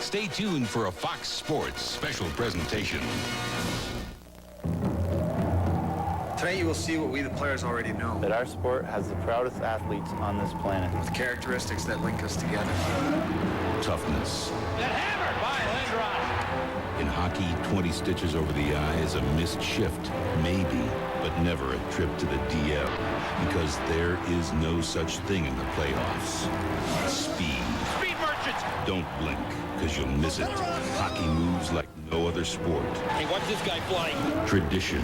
Stay tuned for a Fox Sports special presentation. Tonight you will see what we, the players, already know. That our sport has the proudest athletes on this planet. With characteristics that link us together. Toughness. That hammer by Lindros. In hockey, 20 stitches over the eye is a missed shift. Maybe, but never a trip to the DL. Because there is no such thing in the playoffs. Speed. Speed merchants. Don't blink, because you'll miss it. Hockey moves like no other sport. Hey, watch this guy flying. Tradition.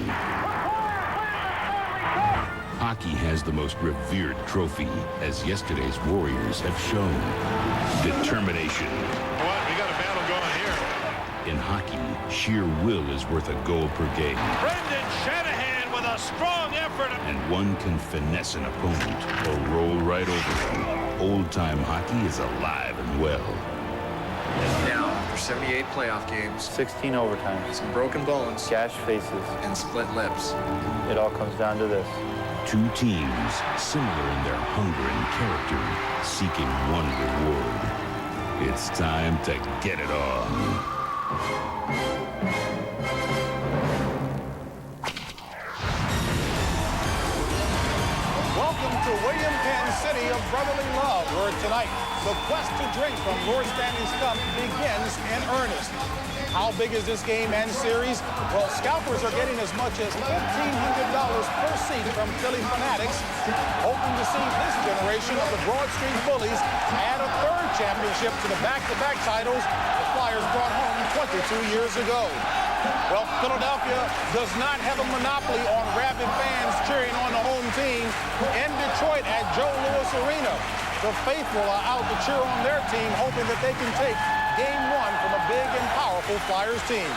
Hockey has the most revered trophy, as yesterday's Warriors have shown. Determination. What? We got a battle going here. In hockey, sheer will is worth a goal per game. Brendan Shanahan with a strong effort. And one can finesse an opponent or roll right over them. Old-time hockey is alive and well. Now, after 78 playoff games, 16 overtimes, some broken bones, gashed faces, and split lips, it all comes down to this. Two teams, similar in their hunger and character, seeking one reward. It's time to get it on. Welcome to William Penn City of Brotherly Love, where tonight the quest to drink from Lord Stanley's Cup begins in earnest. How big is this game and series? Well, scalpers are getting as much as $1,500 per seat from Philly fanatics, hoping to see this generation of the Broad Street Bullies add a third championship to the back-to-back titles the Flyers brought home 22 years ago. Well, Philadelphia does not have a monopoly on rabid fans cheering on the home team. In Detroit at Joe Louis Arena, the faithful are out to cheer on their team, hoping that they can take Game 1 from a big and powerful Flyers team.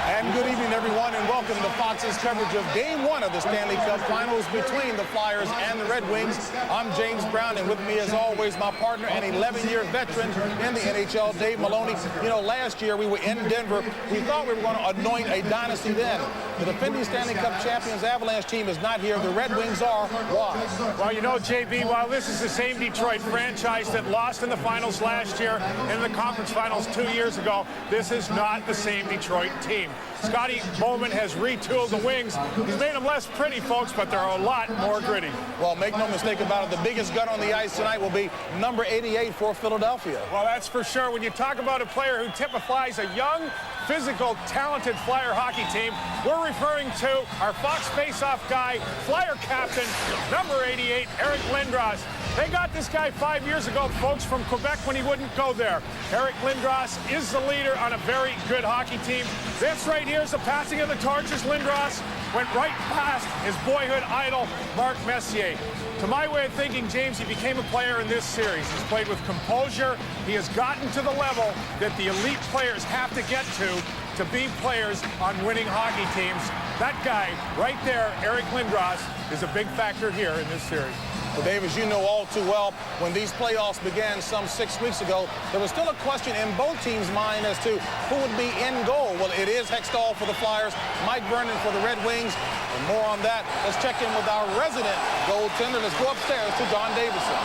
And good evening, everyone, and welcome to Fox's coverage of Game 1 of the Stanley Cup Finals between the Flyers and the Red Wings. I'm James Brown, and with me, as always, my partner and 11-year veteran in the NHL, Dave Maloney. You know, last year we were in Denver. We thought we were going to anoint a dynasty then. The defending Stanley Cup champions Avalanche team is not here. The Red Wings are. Why? Well, you know, JB, while this is the same Detroit franchise that lost in the finals last year and in the conference finals 2 years ago, this is not the same Detroit team. Scotty Bowman has retooled the Wings. He's made them less pretty, folks, but they're a lot more gritty. Well, make no mistake about it, the biggest gun on the ice tonight will be number 88 for Philadelphia. Well, that's for sure. When you talk about a player who typifies a young, physical, talented Flyer hockey team, we're referring to our Fox face-off guy, Flyer captain, number 88, Eric Lindros. They got this guy 5 years ago, folks, from Quebec when he wouldn't go there. Eric Lindros is the leader on a very good hockey team. This right here is the passing of the torches. Lindros went right past his boyhood idol, Mark Messier. To my way of thinking, James, he became a player in this series. He's played with composure. He has gotten to the level that the elite players have to get to be players on winning hockey teams. That guy right there, Eric Lindros, is a big factor here in this series. Well, Dave, as you know all too well, when these playoffs began some 6 weeks ago, there was still a question in both teams' mind as to who would be in goal. Well, it is Hextall for the Flyers, Mike Vernon for the Red Wings, and more on that. Let's check in with our resident goaltender. Let's go upstairs to Don Davidson.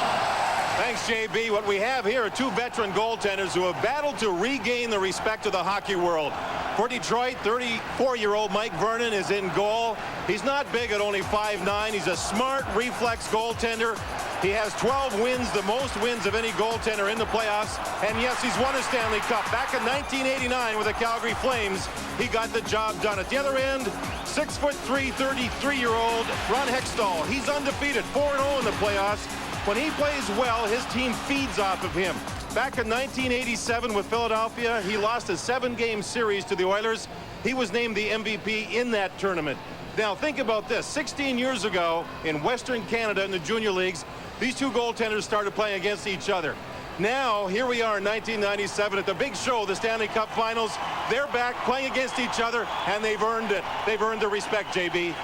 Thanks, JB. What we have here are two veteran goaltenders who have battled to regain the respect of the hockey world. For Detroit, 34-year-old Mike Vernon is in goal. He's not big at only 5'9". He's a smart reflex goaltender. He has 12 wins, the most wins of any goaltender in the playoffs. And yes, he's won a Stanley Cup. Back in 1989 with the Calgary Flames, he got the job done. At the other end, 6'3", 33-year-old Ron Hextall. He's undefeated, 4-0 in the playoffs. When he plays well, his team feeds off of him. Back in 1987 with Philadelphia, he lost a 7-game series to the Oilers. He was named the MVP in that tournament. Now think about this. 16 years ago in Western Canada in the junior leagues, these two goaltenders started playing against each other. Now, here we are in 1997 at the big show, the Stanley Cup Finals. They're back playing against each other, and they've earned it. They've earned the respect, JB.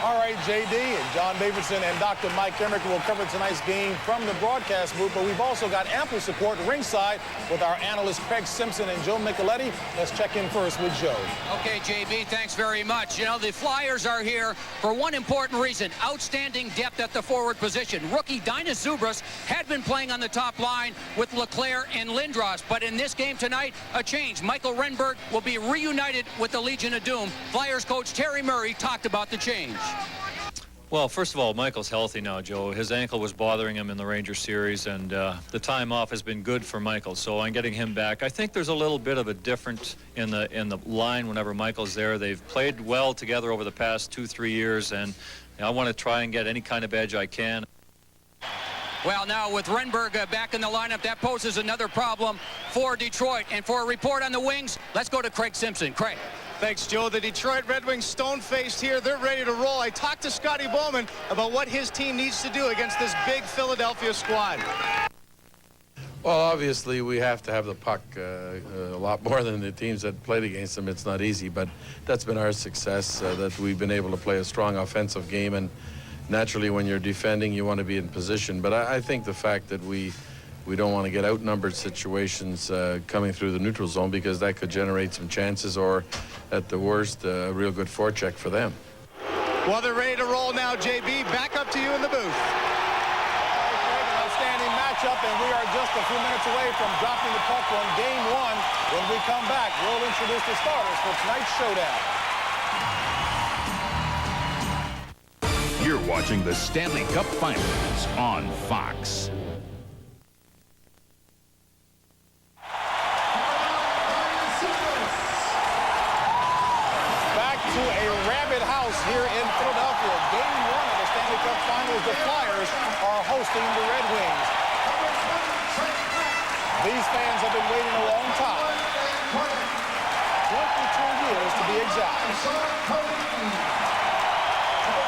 All right, JD and John Davidson and Dr. Mike Emmerich will cover tonight's game from the broadcast booth, but we've also got ample support ringside with our analysts Craig Simpson and Joe Micheletti. Let's check in first with Joe. Okay, JB, thanks very much. You know, the Flyers are here for one important reason: outstanding depth at the forward position. Rookie Dinas Zubras had been playing on the top line with LeClaire and Lindros, but in this game tonight, a change. Michael Renberg will be reunited with the Legion of Doom. Flyers coach Terry Murray talked about the change. Well, first of all, Michael's healthy now, Joe. His ankle was bothering him in the Rangers series, and the time off has been good for Michael, so I'm getting him back. I think there's a little bit of a difference in the line whenever Michael's there. They've played well together over the past 2-3 years, and I want to try and get any kind of edge I can. Well, now with Renberg back in the lineup, that poses another problem for Detroit. And for a report on the Wings, let's go to Craig Simpson. Craig. Thanks, Joe. The Detroit Red Wings stone-faced here. They're ready to roll. I talked to Scotty Bowman about what his team needs to do against this big Philadelphia squad. Well, obviously, we have to have the puck a lot more than the teams that played against them. It's not easy, but that's been our success, that we've been able to play a strong offensive game. And naturally, when you're defending, you want to be in position. But I think the fact that we don't want to get outnumbered situations coming through the neutral zone, because that could generate some chances, or at the worst, a real good forecheck for them. Well, they're ready to roll now, JB. Back up to you in the booth. An outstanding matchup, and we are just a few minutes away from dropping the puck on game one. When we come back, we'll introduce the starters for tonight's showdown. You're watching the Stanley Cup Finals on Fox. To a rabid house here in Philadelphia. Game one of the Stanley Cup Finals, the Flyers are hosting the Red Wings. These fans have been waiting a long time. 22 years to be exact.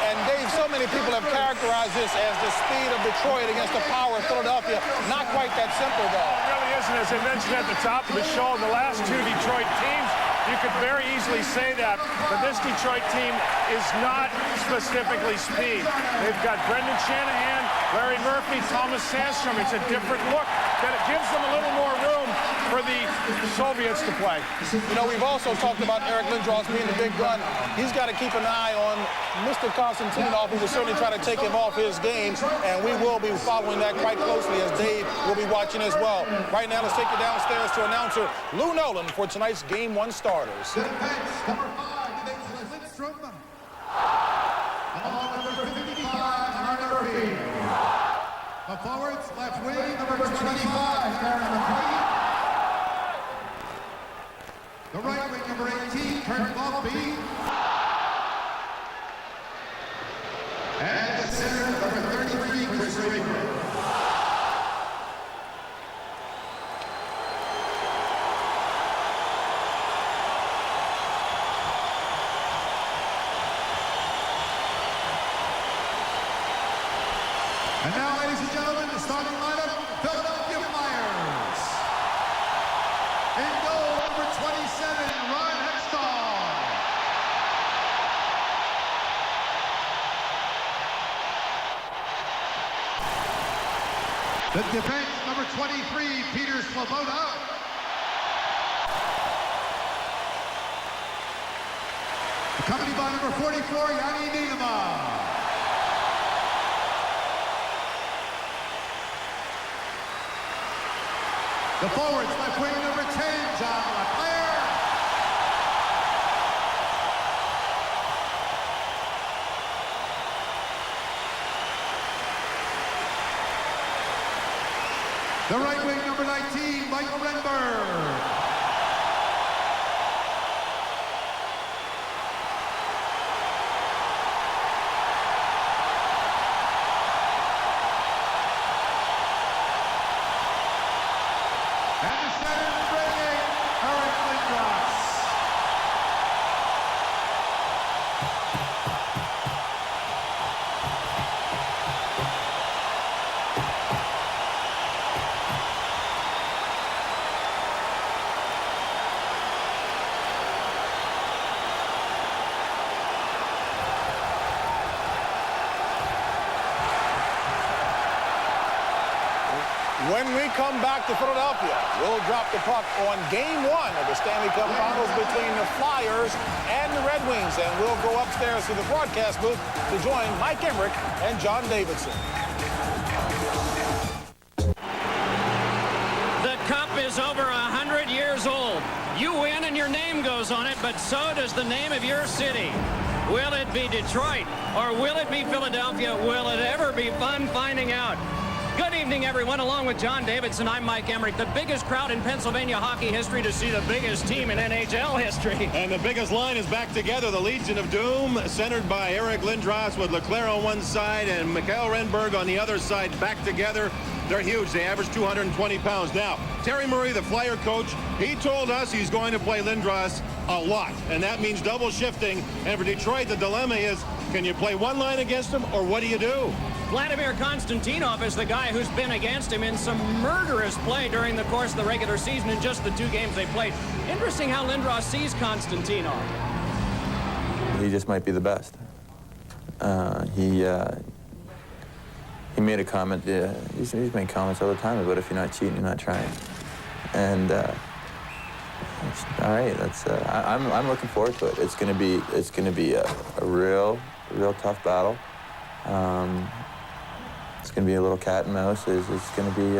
And Dave, so many people have characterized this as the speed of Detroit against the power of Philadelphia. Not quite that simple, though. It really isn't. As I mentioned at the top of the show, the last two Detroit teams, you could very easily say that, but this Detroit team is not specifically speed. They've got Brendan Shanahan, Larry Murphy, Thomas Sandstrom. It's a different look that it gives them a little more room for the Soviets to play. You know, we've also talked about Eric Lindros being the big gun. He's got to keep an eye on Mr. Konstantinov, who will certainly try to take him off his game, and we will be following that quite closely, as Dave will be watching as well. Right now, let's take you downstairs to announcer Lou Nolan for tonight's Game 1 starters. Number 5, Lindstrom. Along with number 55, Aaron Murphy. The forwards, left wing, number 25, Aaron Murphy. The right wing, number 18, Kurt Maltby. And the center, number 33, Chris Raymond. And now, ladies and gentlemen, the starting lineup, Philadelphia Flyers. In goal, number 27, Ron Hextall. The defense, number 23, Peter Sloboda. Accompanied by number 44, Yanni Niedema. The forwards, left wing number 10, John LeClaire. The right wing number 19, Michael Renberg. When we come back to Philadelphia, we'll drop the puck on Game 1 of the Stanley Cup Finals between the Flyers and the Red Wings. And we'll go upstairs to the broadcast booth to join Mike Emmerich and John Davidson. The cup is over 100 years old. You win and your name goes on it, but so does the name of your city. Will it be Detroit or will it be Philadelphia? Will it ever be fun finding out? Good evening, everyone. Along with John Davidson, I'm Mike Emmerich. The biggest crowd in Pennsylvania hockey history to see the biggest team in NHL history. And the biggest line is back together. The Legion of Doom, centered by Eric Lindros with Leclerc on one side and Mikael Renberg on the other side, back together. They're huge. They average 220 pounds. Now, Terry Murray, the Flyer coach, he told us he's going to play Lindros a lot, and that means double shifting. And for Detroit, the dilemma is, can you play one line against him, or what do you do? Vladimir Konstantinov is the guy who's been against him in some murderous play during the course of the regular season in just the 2 games they played. Interesting how Lindros sees Konstantinov. He just might be the best. He made a comment. He's made comments all the time about if you're not cheating, you're not trying. And all right, that's. I'm looking forward to it. It's gonna be a real tough battle. It's gonna be a little cat and mouse. It's gonna be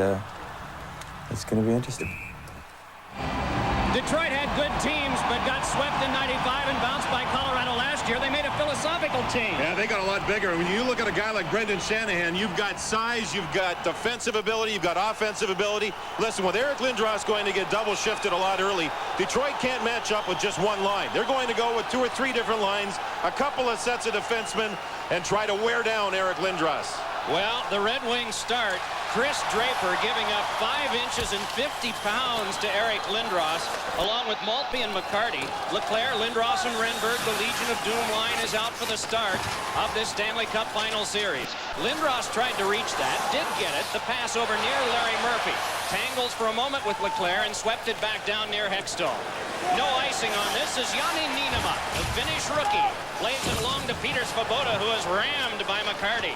interesting. Detroit had good teams, but got swept in '95 and bounced by Colorado last year. They made a philosophical team. Yeah, they got a lot bigger. When you look at a guy like Brendan Shanahan, you've got size, you've got defensive ability, you've got offensive ability. Listen, with Eric Lindros going to get double shifted a lot early, Detroit can't match up with just one line. They're going to go with 2 or 3 different lines, a couple of sets of defensemen, and try to wear down Eric Lindros. Well, the Red Wings start. Chris Draper giving up 5 inches and 50 pounds to Eric Lindros, along with Maltby and McCarty. Leclerc, Lindros, and Renberg, the Legion of Doom line is out for the start of this Stanley Cup Final Series. Lindros tried to reach that, did get it. The pass over near Larry Murphy. Tangles for a moment with Leclerc and swept it back down near Hextall. No icing on this is Jani Niinema, the Finnish rookie. Plays it along to Peter Svoboda, who is rammed by McCarty.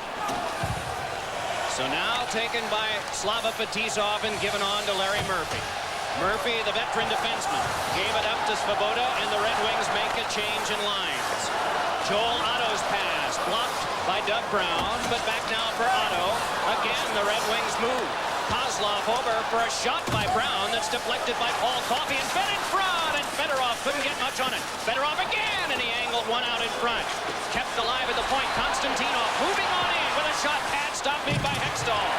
So now taken by Slava Fetisov and given on to Larry Murphy. Murphy, the veteran defenseman, gave it up to Svoboda, and the Red Wings make a change in lines. Joel Otto's pass blocked by Doug Brown, but back now for Otto. Again, the Red Wings move. Kozlov over for a shot by Brown that's deflected by Paul Coffey and fed in front, and Fedorov couldn't get much on it. Fedorov again, and he angled one out in front. Kept alive at the point. Konstantinov moving on in with a shot pad stopped made by Hextall.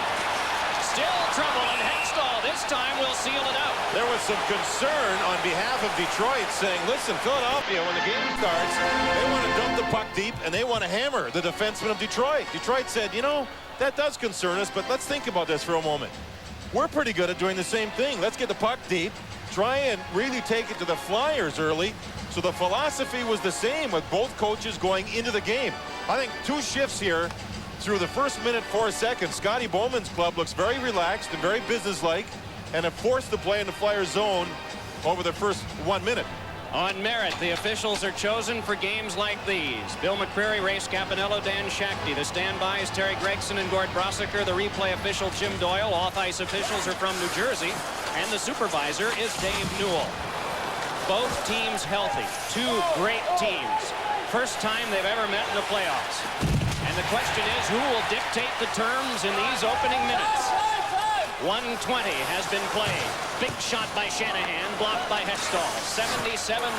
Still trouble, and Hextall this time will seal it out. There was some concern on behalf of Detroit saying, listen, Philadelphia, when the game starts, they want to dump the puck deep and they want to hammer the defenseman of Detroit. Detroit said, you know, that does concern us, but let's think about this for a moment. We're pretty good at doing the same thing. Let's get the puck deep, try and really take it to the Flyers early. So the philosophy was the same with both coaches going into the game. I think 2 shifts here through the first minute, 4 seconds. Scotty Bowman's club looks very relaxed and very businesslike and have forced the play in the Flyers zone over the first 1 minute. On merit, the officials are chosen for games like these. Bill McCreary, Ray Scapanello, Dan Shakti. The standbys, Terry Gregson and Gord Brosiker. The replay official, Jim Doyle. Off-ice officials are from New Jersey. And the supervisor is Dave Newell. Both teams healthy. 2 great teams. First time they've ever met in the playoffs. And the question is, who will dictate the terms in these opening minutes? 1:20 has been played. Big shot by Shanahan, blocked by Hextall. 77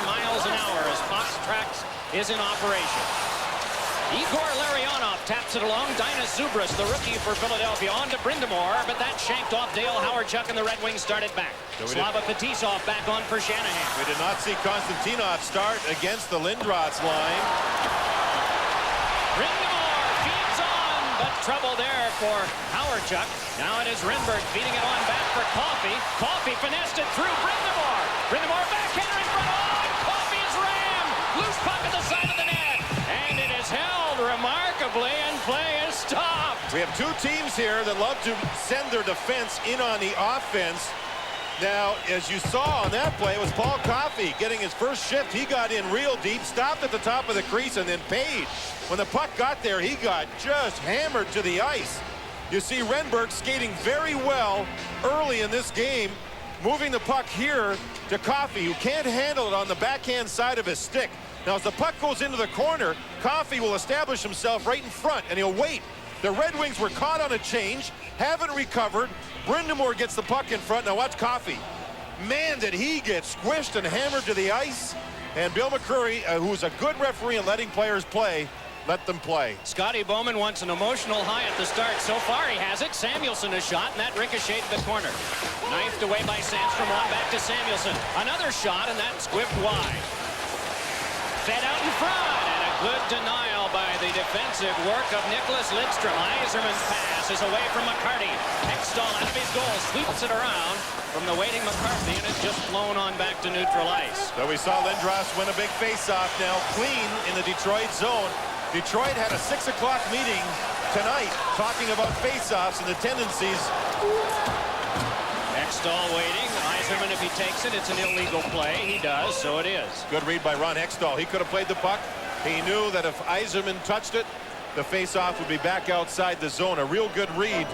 miles an hour as Fox Tracks is in operation. Igor Larionov taps it along. Dinas Zubras, the rookie for Philadelphia, on to Brindamore, but that shanked off Dale Howard-Chuck, and the Red Wings started back. Slava Fetisov back on for Shanahan. We did not see Konstantinov start against the Lindros line. Brindamore feeds on, but trouble there for Howard-Chuck. Now it is Renberg feeding it on back for Coffey. Coffey finessed it through Brindamore. Brindamore backhander in front. Oh, and Coffey is rammed. Loose puck at the side of the net. And it is held remarkably, and play is stopped. We have 2 teams here that love to send their defense in on the offense. Now, as you saw on that play, it was Paul Coffey getting his first shift. He got in real deep, stopped at the top of the crease, and then paid. When the puck got there, he got just hammered to the ice. You see Renberg skating very well early in this game, moving the puck here to Coffey, who can't handle it on the backhand side of his stick. Now, as the puck goes into the corner, Coffey will establish himself right in front, and he'll wait. The Red Wings were caught on a change, haven't recovered. Brindamore gets the puck in front. Now watch Coffey. Man, did he get squished and hammered to the ice. And Bill McCurry, who's a good referee in letting players play, let them play. Scotty Bowman wants an emotional high at the start. So far, he has it. Samuelsson a shot, and that ricocheted the corner. Knifed away by Sandstrom, on back to Samuelsson. Another shot, and that squibbed wide. Fed out in front, and a good denial by the defensive work of Nicholas Lidstrom. Yzerman's pass is away from McCarty. Hextall out of his goal, sweeps it around from the waiting McCarthy, and it's just flown on back to neutral ice. So we saw Lindros win a big face-off now, clean in the Detroit zone. Detroit had a 6 o'clock meeting tonight talking about face-offs and the tendencies. Hextall waiting. Yzerman, if he takes it, it's an illegal play. He does, so it is. Good read by Ron Hextall. He could have played the puck. He knew that if Yzerman touched it, the face-off would be back outside the zone. A real good read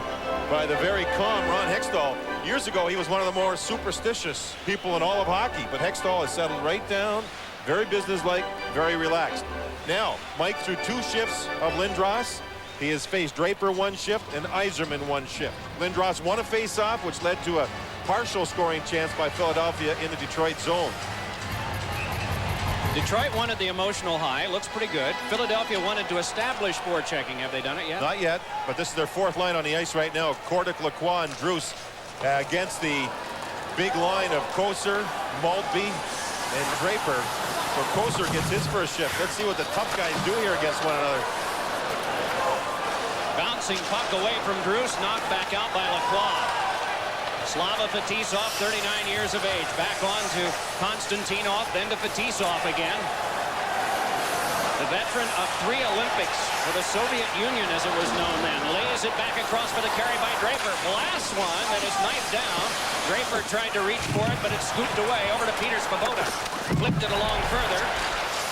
by the very calm Ron Hextall. Years ago, he was one of the more superstitious people in all of hockey, but Hextall has settled right down, very businesslike, very relaxed. Now, Mike through 2 shifts of Lindros. He has faced Draper 1 shift and Yzerman 1 shift. Lindros won a face-off, which led to a partial scoring chance by Philadelphia in the Detroit zone. Detroit wanted the emotional high. Looks pretty good. Philadelphia wanted to establish forechecking. Have they done it yet? Not yet, but this is their 4th line on the ice right now. Kordic, Lacroix, and Druce against the big line of Koser, Maltby, and Draper. So Koser gets his first shift. Let's see what the tough guys do here against one another. Bouncing puck away from Druce, knocked back out by Lacroix. Slava Fetisov, 39 years of age. Back on to Konstantinov, then to Fetisov again. The veteran of 3 Olympics for the Soviet Union, as it was known then. Lays it back across for the carry by Draper. The last one that is knifed down. Draper tried to reach for it, but it scooped away over to Peter Svoboda. Flipped it along further.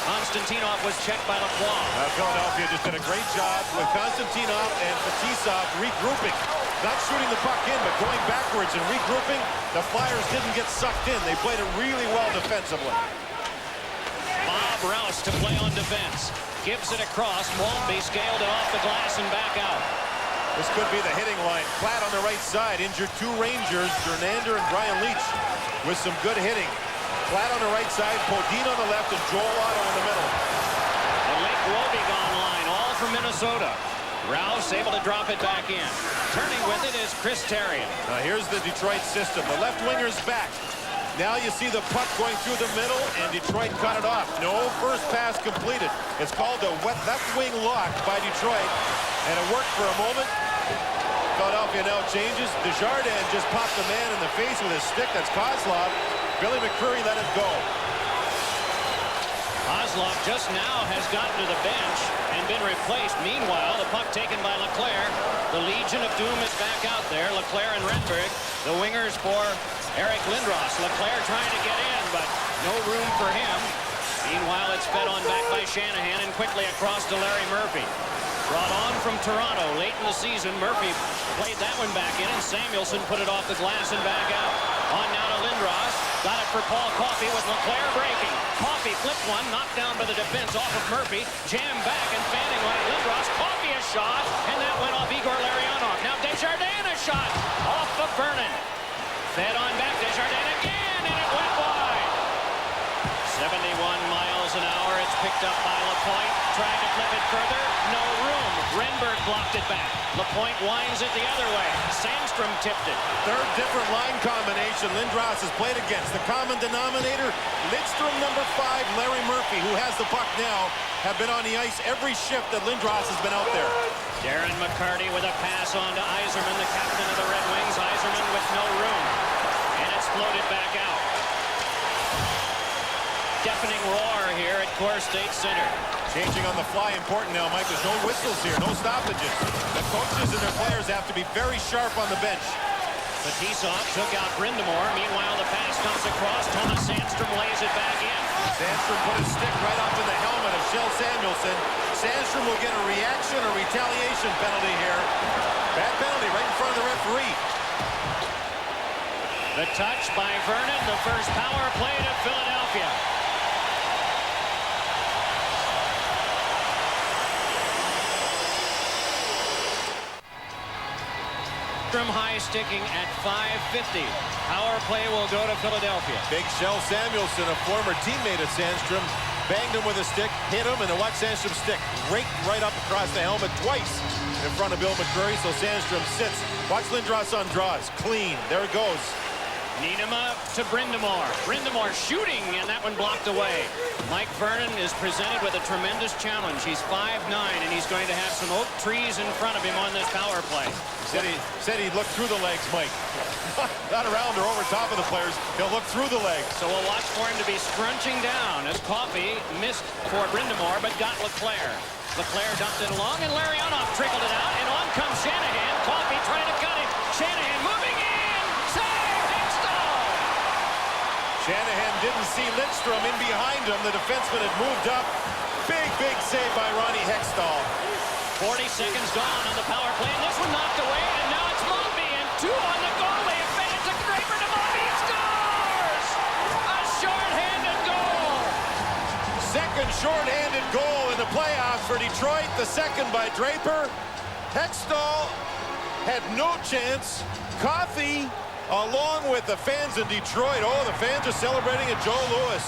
Konstantinov was checked by Lacroix. Philadelphia just did a great job with Konstantinov and Fetisov regrouping. Not shooting the puck in, but going backwards and regrouping. The Flyers didn't get sucked in. They played it really well defensively. Bob Rouse to play on defense. Gives it across. Maltby scaled it off the glass and back out. This could be the hitting line. Flat on the right side. Injured 2 Rangers, Jernander and Brian Leetch, with some good hitting. Flat on the right side, Podine on the left, and Joel Otto in the middle. The Lake Wobegon line, all from Minnesota. Rouse able to drop it back in. Turning with it is Chris Therrien. Now here's the Detroit system. The left winger's back. Now you see the puck going through the middle, and Detroit cut it off. No first pass completed. It's called a left wing lock by Detroit, and it worked for a moment. Philadelphia now changes. Desjardins just popped the man in the face with his stick. That's Kozlov. Billy McCurry let it go. Kozlov just now has gotten to the bench and been replaced. Meanwhile, the puck taken by Leclerc. The Legion of Doom is back out there. Leclerc and Renberg, the wingers for Eric Lindros. Leclerc trying to get in, but no room for him. Meanwhile, it's fed on back by Shanahan and quickly across to Larry Murphy. Brought on from Toronto late in the season. Murphy played that one back in, and Samuelsson put it off the glass and back out. On now to Lindros. Got it for Paul Coffey with Leclerc breaking. Coffey flipped one, knocked down by the defense off of Murphy. Jammed back and fanning on it. Lindros. Coffey a shot, and that went off Igor Larionov. Now Desjardins a shot off of Vernon. Fed on back. Desjardins again, and it went wide. 71 miles an hour. It's picked up by Lapointe. Trying to flip it further. No room. Renberg blocked it back. Lapointe winds it the other way. Sandstrom tipped it. 3rd different line combination Lindros has played against. The common denominator, Lidstrom number 5, Larry Murphy, who has the puck now, have been on the ice every shift that Lindros has been out there. Darren McCarty with a pass on to Yzerman, the captain of the Red Wings. Yzerman with no room. And it's floated back out. Deafening roar here at Coors State Center. Changing on the fly, important now, Mike. There's no whistles here, no stoppages. The coaches and their players have to be very sharp on the bench. Fetisov took out Brindamore. Meanwhile, the pass comes across. Thomas Sandstrom lays it back in. Sandstrom put his stick right up in the helmet of Kjell Samuelsson. Sandstrom will get a reaction or retaliation penalty here. Bad penalty right in front of the referee. The touch by Vernon, the first power play to Philadelphia. High sticking at 5:50. Power play will go to Philadelphia. Big Kjell Samuelsson, a former teammate of Sandstrom, banged him with a stick, hit him, and then watch Sandstrom's stick raked right up across the helmet twice in front of Bill McCurry. So Sandstrom sits. Watch Lindros on draws. Clean. There it goes. Niinema to Brindamore. Brindamore shooting, and that one blocked away. Mike Vernon is presented with a tremendous challenge. He's 5'9", and he's going to have some oak trees in front of him on this power play. Said he'd look through the legs, Mike. Not around or over top of the players. He'll look through the legs. So we'll watch for him to be scrunching down as Coffey missed for Brindamore, but got Leclaire. Leclaire dumped it along, and Larionov trickled it out, and on comes Shanahan. Coffey trying to cut it. Shanahan moving in. Save! Hextall! Shanahan didn't see Lidstrom in behind him. The defenseman had moved up. Big save by Ronnie Hextall. 40 seconds gone on the power play, and this one knocked away, and now it's Maltby, and 2 on the goalie. It fed it to Draper to Maltby. He scores! A short-handed goal! Second short-handed goal in the playoffs for Detroit. The second by Draper. Hextall had no chance. Coffey, along with the fans in Detroit. Oh, the fans are celebrating at Joe Louis.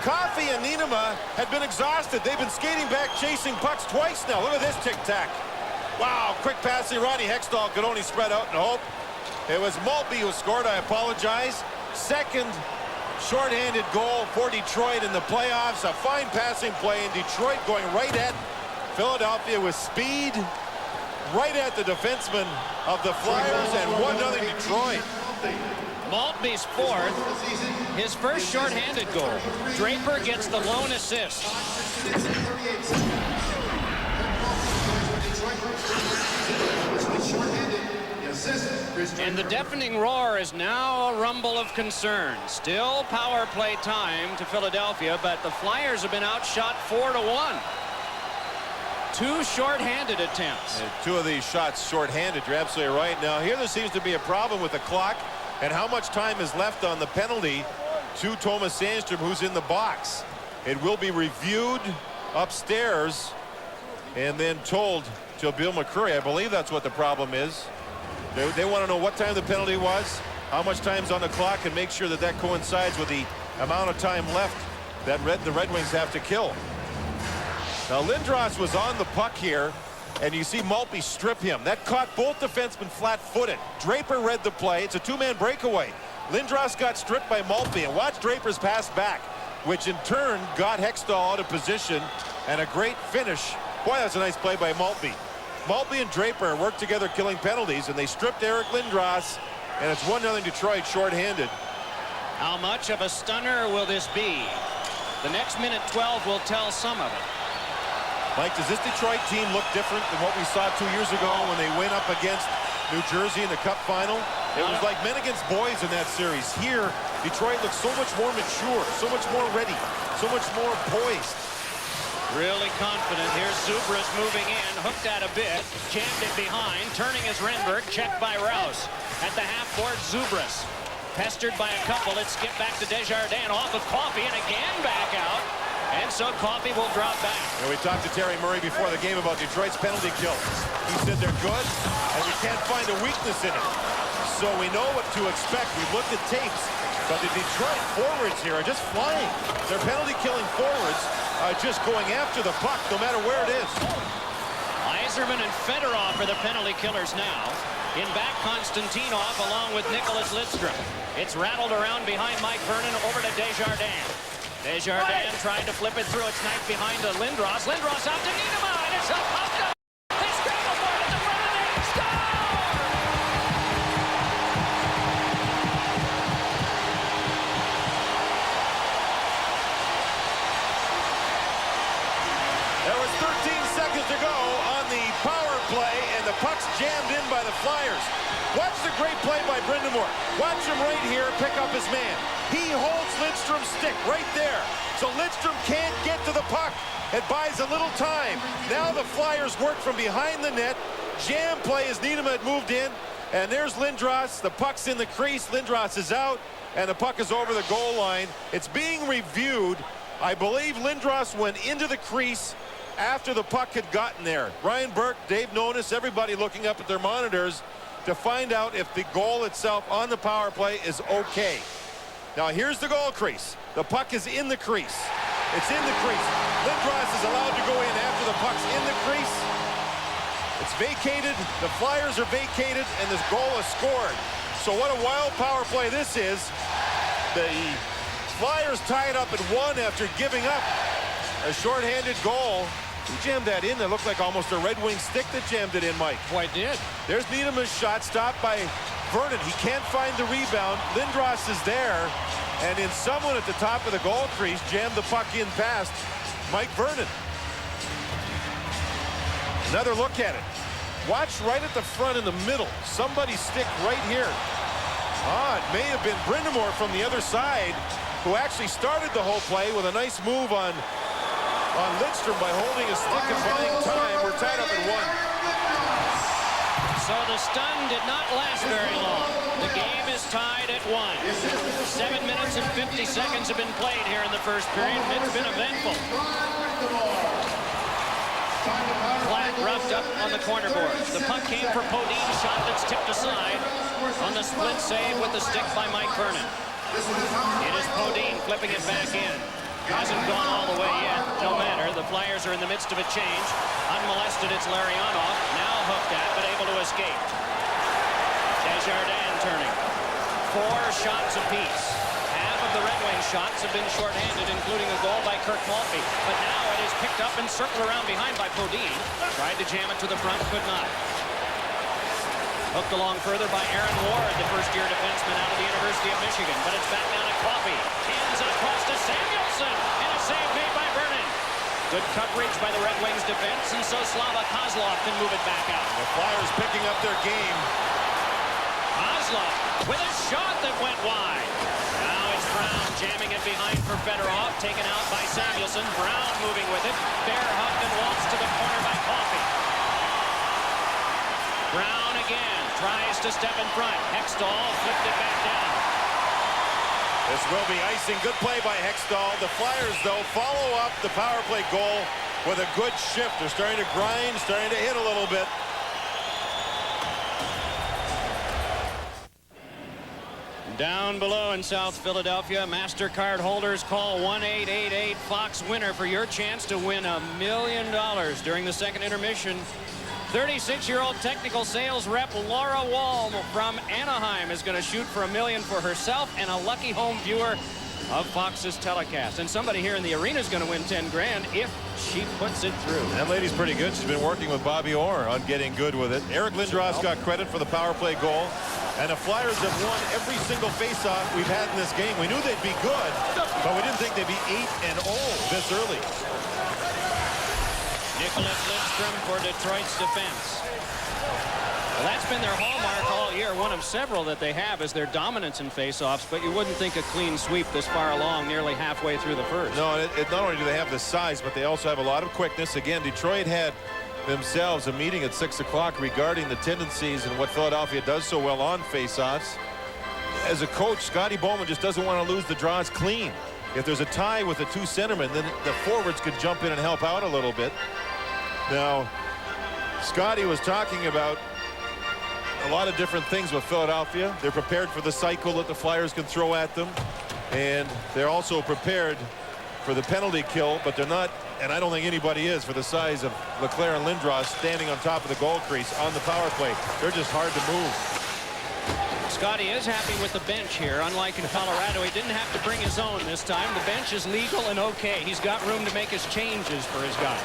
Coffey and Niinema had been exhausted. They've been skating back, chasing pucks twice now. Look at this tic-tac. Wow, quick passing. Ronnie Hextall could only spread out and hope. It was Maltby who scored. I apologize. Second shorthanded goal for Detroit in the playoffs. A fine passing play in Detroit going right at Philadelphia with speed. Right at the defenseman of the Flyers, and 1-0 Detroit. Maltby's fourth, his first shorthanded goal. Draper gets the lone assist. And the deafening roar is now a rumble of concern. Still power play time to Philadelphia, but the Flyers have been outshot 4-1. 2 short-handed attempts. And 2 of these shots short-handed. You're absolutely right. Now here there seems to be a problem with the clock and how much time is left on the penalty to Thomas Sandstrom, who's in the box. It will be reviewed upstairs and then told to Bill McCurry. I believe that's what the problem is. They want to know what time the penalty was, how much time's on the clock, and make sure that that coincides with the amount of time left that the Red Wings have to kill. Now Lindros was on the puck here, and you see Maltby strip him. That caught both defensemen flat-footed. Draper read the play. It's a 2-man breakaway. Lindros got stripped by Maltby, and watch Draper's pass back, which in turn got Hextall out of position, and a great finish. Boy, that's a nice play by Maltby. Maltby and Draper worked together killing penalties, and they stripped Eric Lindros, and it's 1-0 Detroit shorthanded. How much of a stunner will this be? The next minute 12 will tell some of it. Mike, does this Detroit team look different than what we saw 2 years ago when they went up against New Jersey in the Cup final? It was like men against boys in that series. Here, Detroit looks so much more mature, so much more ready, so much more poised. Really confident. Here's Zubras moving in, hooked at a bit, jammed it behind, turning as Renberg, checked by Rouse. At the half board, Zubras. Pestered by a couple, it's skipped back to Desjardins, off of Coffey, and again back out. And so Coffey will drop back. And we talked to Terry Murray before the game about Detroit's penalty kill. He said they're good, and we can't find a weakness in it. So we know what to expect. We've looked at tapes, but the Detroit forwards here are just flying. Their penalty-killing forwards are just going after the puck, no matter where it is. Yzerman and Fedorov are the penalty killers now. In back, Konstantinov along with Nicholas Lidstrom. It's rattled around behind Mike Vernon over to Desjardins. Desjardins trying to flip it through. It's knifed behind to Lindros. Lindros out to Niinema, and it's up to... They scramble for it at the front of the net. Score! There was 13 seconds to go on the power play, and the puck's jammed in by the Flyers. Watch the great play by Brindamore. Watch him right here pick up his man. He holds Lidstrom's stick right there. So Lidstrom can't get to the puck. It buys a little time. Now the Flyers work from behind the net. Jam play as Niederma had moved in. And there's Lindros. The puck's in the crease. Lindros is out. And the puck is over the goal line. It's being reviewed. I believe Lindros went into the crease after the puck had gotten there. Ryan Burke, Dave Nonis, everybody looking up at their monitors to find out if the goal itself on the power play is okay. Now here's the goal crease. The puck is in the crease. It's in the crease. Lindros is allowed to go in after the puck's in the crease. It's vacated. The Flyers are vacated, and this goal is scored. So what a wild power play this is. The Flyers tie it up at 1 after giving up a shorthanded goal. Who jammed that in? That looked like almost a Red Wing stick that jammed it in, Mike. Boy, it did. There's Niederma's shot, stopped by Vernon. He can't find the rebound. Lindros is there, and in someone at the top of the goal crease jammed the puck in past Mike Vernon. Another look at it. Watch right at the front in the middle. Somebody's stick right here. It may have been Brindamore from the other side who actually started the whole play with a nice move on Lidstrom by holding his stick and buying time. We're tied up at 1. So the stun did not last very long. The game is tied at 1. 7 minutes and 50 seconds have been played here in the first period, and it's been eventful. Flat roughed up on the corner boards. The puck came for Podine's shot that's tipped aside on the split save with the stick by Mike Vernon. It is Podine flipping it back in. Hasn't gone all the way yet. No matter. The Flyers are in the midst of a change. Unmolested, it's Larionov. Now hooked at, but able to escape. Desjardins turning. 4 shots apiece. Half of the Red Wings shots have been shorthanded, including a goal by Kirk Maltby. But now it is picked up and circled around behind by Podine. Tried to jam it to the front, could not. Hooked along further by Aaron Ward, the first-year defenseman out of the University of Michigan. But it's back down to Coffey. Hands it across to Samuelson. And a save made by Vernon. Good coverage by the Red Wings defense, and so Slava Kozlov can move it back out. The Flyers picking up their game. Kozlov with a shot that went wide. Now it's Brown jamming it behind for Fedorov. Taken out by Samuelson. Brown moving with it. Bear hugged and waltzed to the corner by Coffey. Brown again tries to step in front. Hextall flipped it back down. This will be icing. Good play by Hextall. The Flyers, though, follow up the power play goal with a good shift. They're starting to grind, starting to hit a little bit. Down below in South Philadelphia, MasterCard holders call 1-888-FOX-WINNER for your chance to win $1 million during the second intermission. 36-year-old technical sales rep Laura Wall from Anaheim is going to shoot for $1 million for herself and a lucky home viewer of Fox's telecast. And somebody here in the arena is going to win 10 grand if she puts it through. That lady's pretty good. She's been working with Bobby Orr on getting good with it. Eric Lindros got credit for the power play goal. And the Flyers have won every single faceoff we've had in this game. We knew they'd be good, but we didn't think they'd be 8-0 this early. Nicholas Lidstrom for Detroit's defense. Well, that's been their hallmark all year. One of several that they have is their dominance in faceoffs, but you wouldn't think a clean sweep this far along, nearly halfway through the first. No, not only do they have the size, but they also have a lot of quickness. Again, Detroit had themselves a meeting at 6 o'clock regarding the tendencies and what Philadelphia does so well on faceoffs. As a coach, Scotty Bowman just doesn't want to lose the draws clean. If there's a tie with the 2 centermen, then the forwards could jump in and help out a little bit. Now, Scotty was talking about a lot of different things with Philadelphia. They're prepared for the cycle that the Flyers can throw at them, and they're also prepared for the penalty kill, but they're not, and I don't think anybody is, for the size of Leclerc and Lindros standing on top of the goal crease on the power play. They're just hard to move. Scotty is happy with the bench here. Unlike in Colorado, he didn't have to bring his own this time. The bench is legal and okay. He's got room to make his changes for his guy.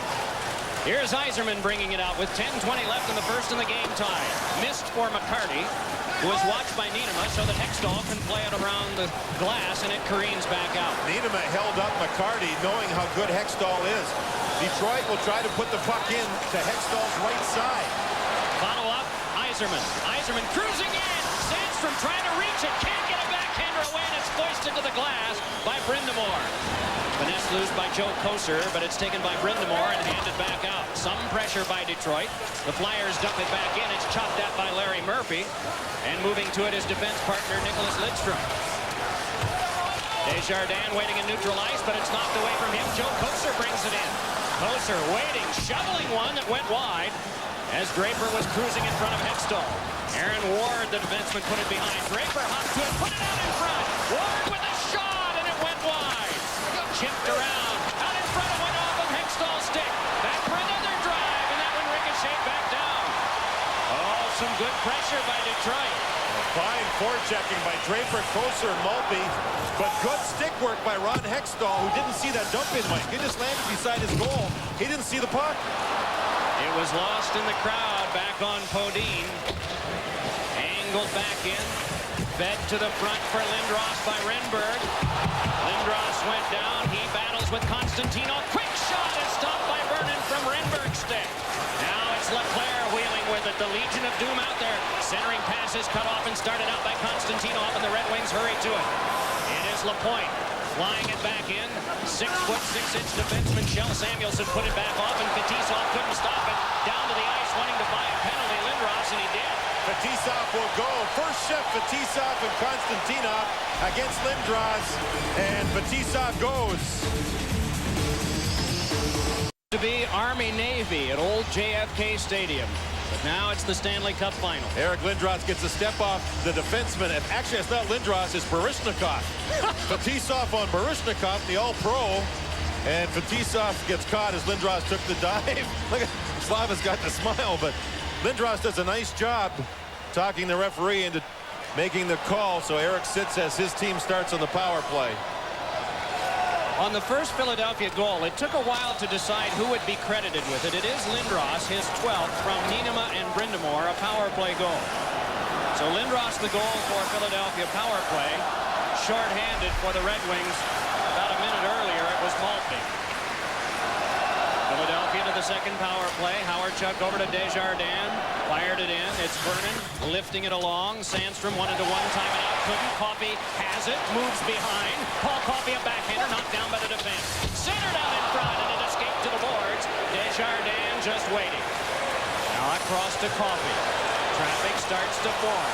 Here's Yzerman bringing it out with 10:20 left in the first and the game tie. Missed for McCarty, who is watched by Niederma so that Hextall can play it around the glass, and it careens back out. Niederma held up McCarty, knowing how good Hextall is. Detroit will try to put the puck in to Hextall's right side. Follow up, Yzerman. Yzerman cruising in. Sends Lidstrom trying to reach it. Can't get a backhander away, and it's foisted to the glass by Brind'Amour. Finesse loose by Joe Kocur, but it's taken by Brind'Amour and handed back out. Some pressure by Detroit. The Flyers dump it back in. It's chopped at by Larry Murphy. And moving to it is defense partner Nicholas Lidstrom. Desjardins waiting in neutral ice, but it's knocked away from him. Joe Kocur brings it in. Kocur waiting, shoveling one that went wide as Draper was cruising in front of Hextall. Aaron Ward, the defenseman, put it behind. Draper hopped to it, put it out in front. Ward with a shot, and it went wide. Chipped around, out in front, it went off of Hextall's stick. Back for another drive, and that one ricocheted back down. Oh, some good pressure by Detroit. Fine forechecking by Draper, Kocur, and Maltby, but good stick work by Ron Hextall, who didn't see that dump in, Mike. He just landed beside his goal. He didn't see the puck. It was lost in the crowd, back on Podine. Angled back in, fed to the front for Lindros by Renberg. Lindros went down, he battles with Constantino. Quick shot is stopped by Vernon from Renberg's stick. Now it's Leclerc wheeling with it, the Legion of Doom out there. Centering pass is cut off and started out by Constantino, and the Red Wings hurry to it. It is Lapointe flying it back in. 6'6" defenseman Shel Samuelson put it back off, and Fetisov couldn't stop it. Down to the ice, wanting to buy a penalty, Lindros, and he did. Fetisov will go. First shift, Fetisov and Constantinov against Lindros, and Fetisov goes. To be Army-Navy at old JFK Stadium. But now it's the Stanley Cup final. Eric Lindros gets a step off the defenseman. And actually, it's not Lindros, it's Baryshnikov. Fetisov on Baryshnikov, the all-pro. And Fetisov gets caught as Lindros took the dive. Look at Slava's got the smile, but Lindros does a nice job talking the referee into making the call. So Eric sits as his team starts on the power play. On the first Philadelphia goal, it took a while to decide who would be credited with it. It is Lindros, his 12th from Niinema and Brind'Amour, a power play goal. So Lindros the goal for Philadelphia power play. Short-handed for the Red Wings. About a minute earlier, it was Maltby. Philadelphia to the second power play. Howard Chuck over to Desjardins. Fired it in. It's Vernon lifting it along. Sandstrom wanted to one-time it out. Couldn't. Coffey has it. Moves behind. Paul Coffey, a backhander, knocked down by the defense. Centered out in front, and it escaped to the boards. Desjardins just waiting. Now across to Coffey. Traffic starts to form.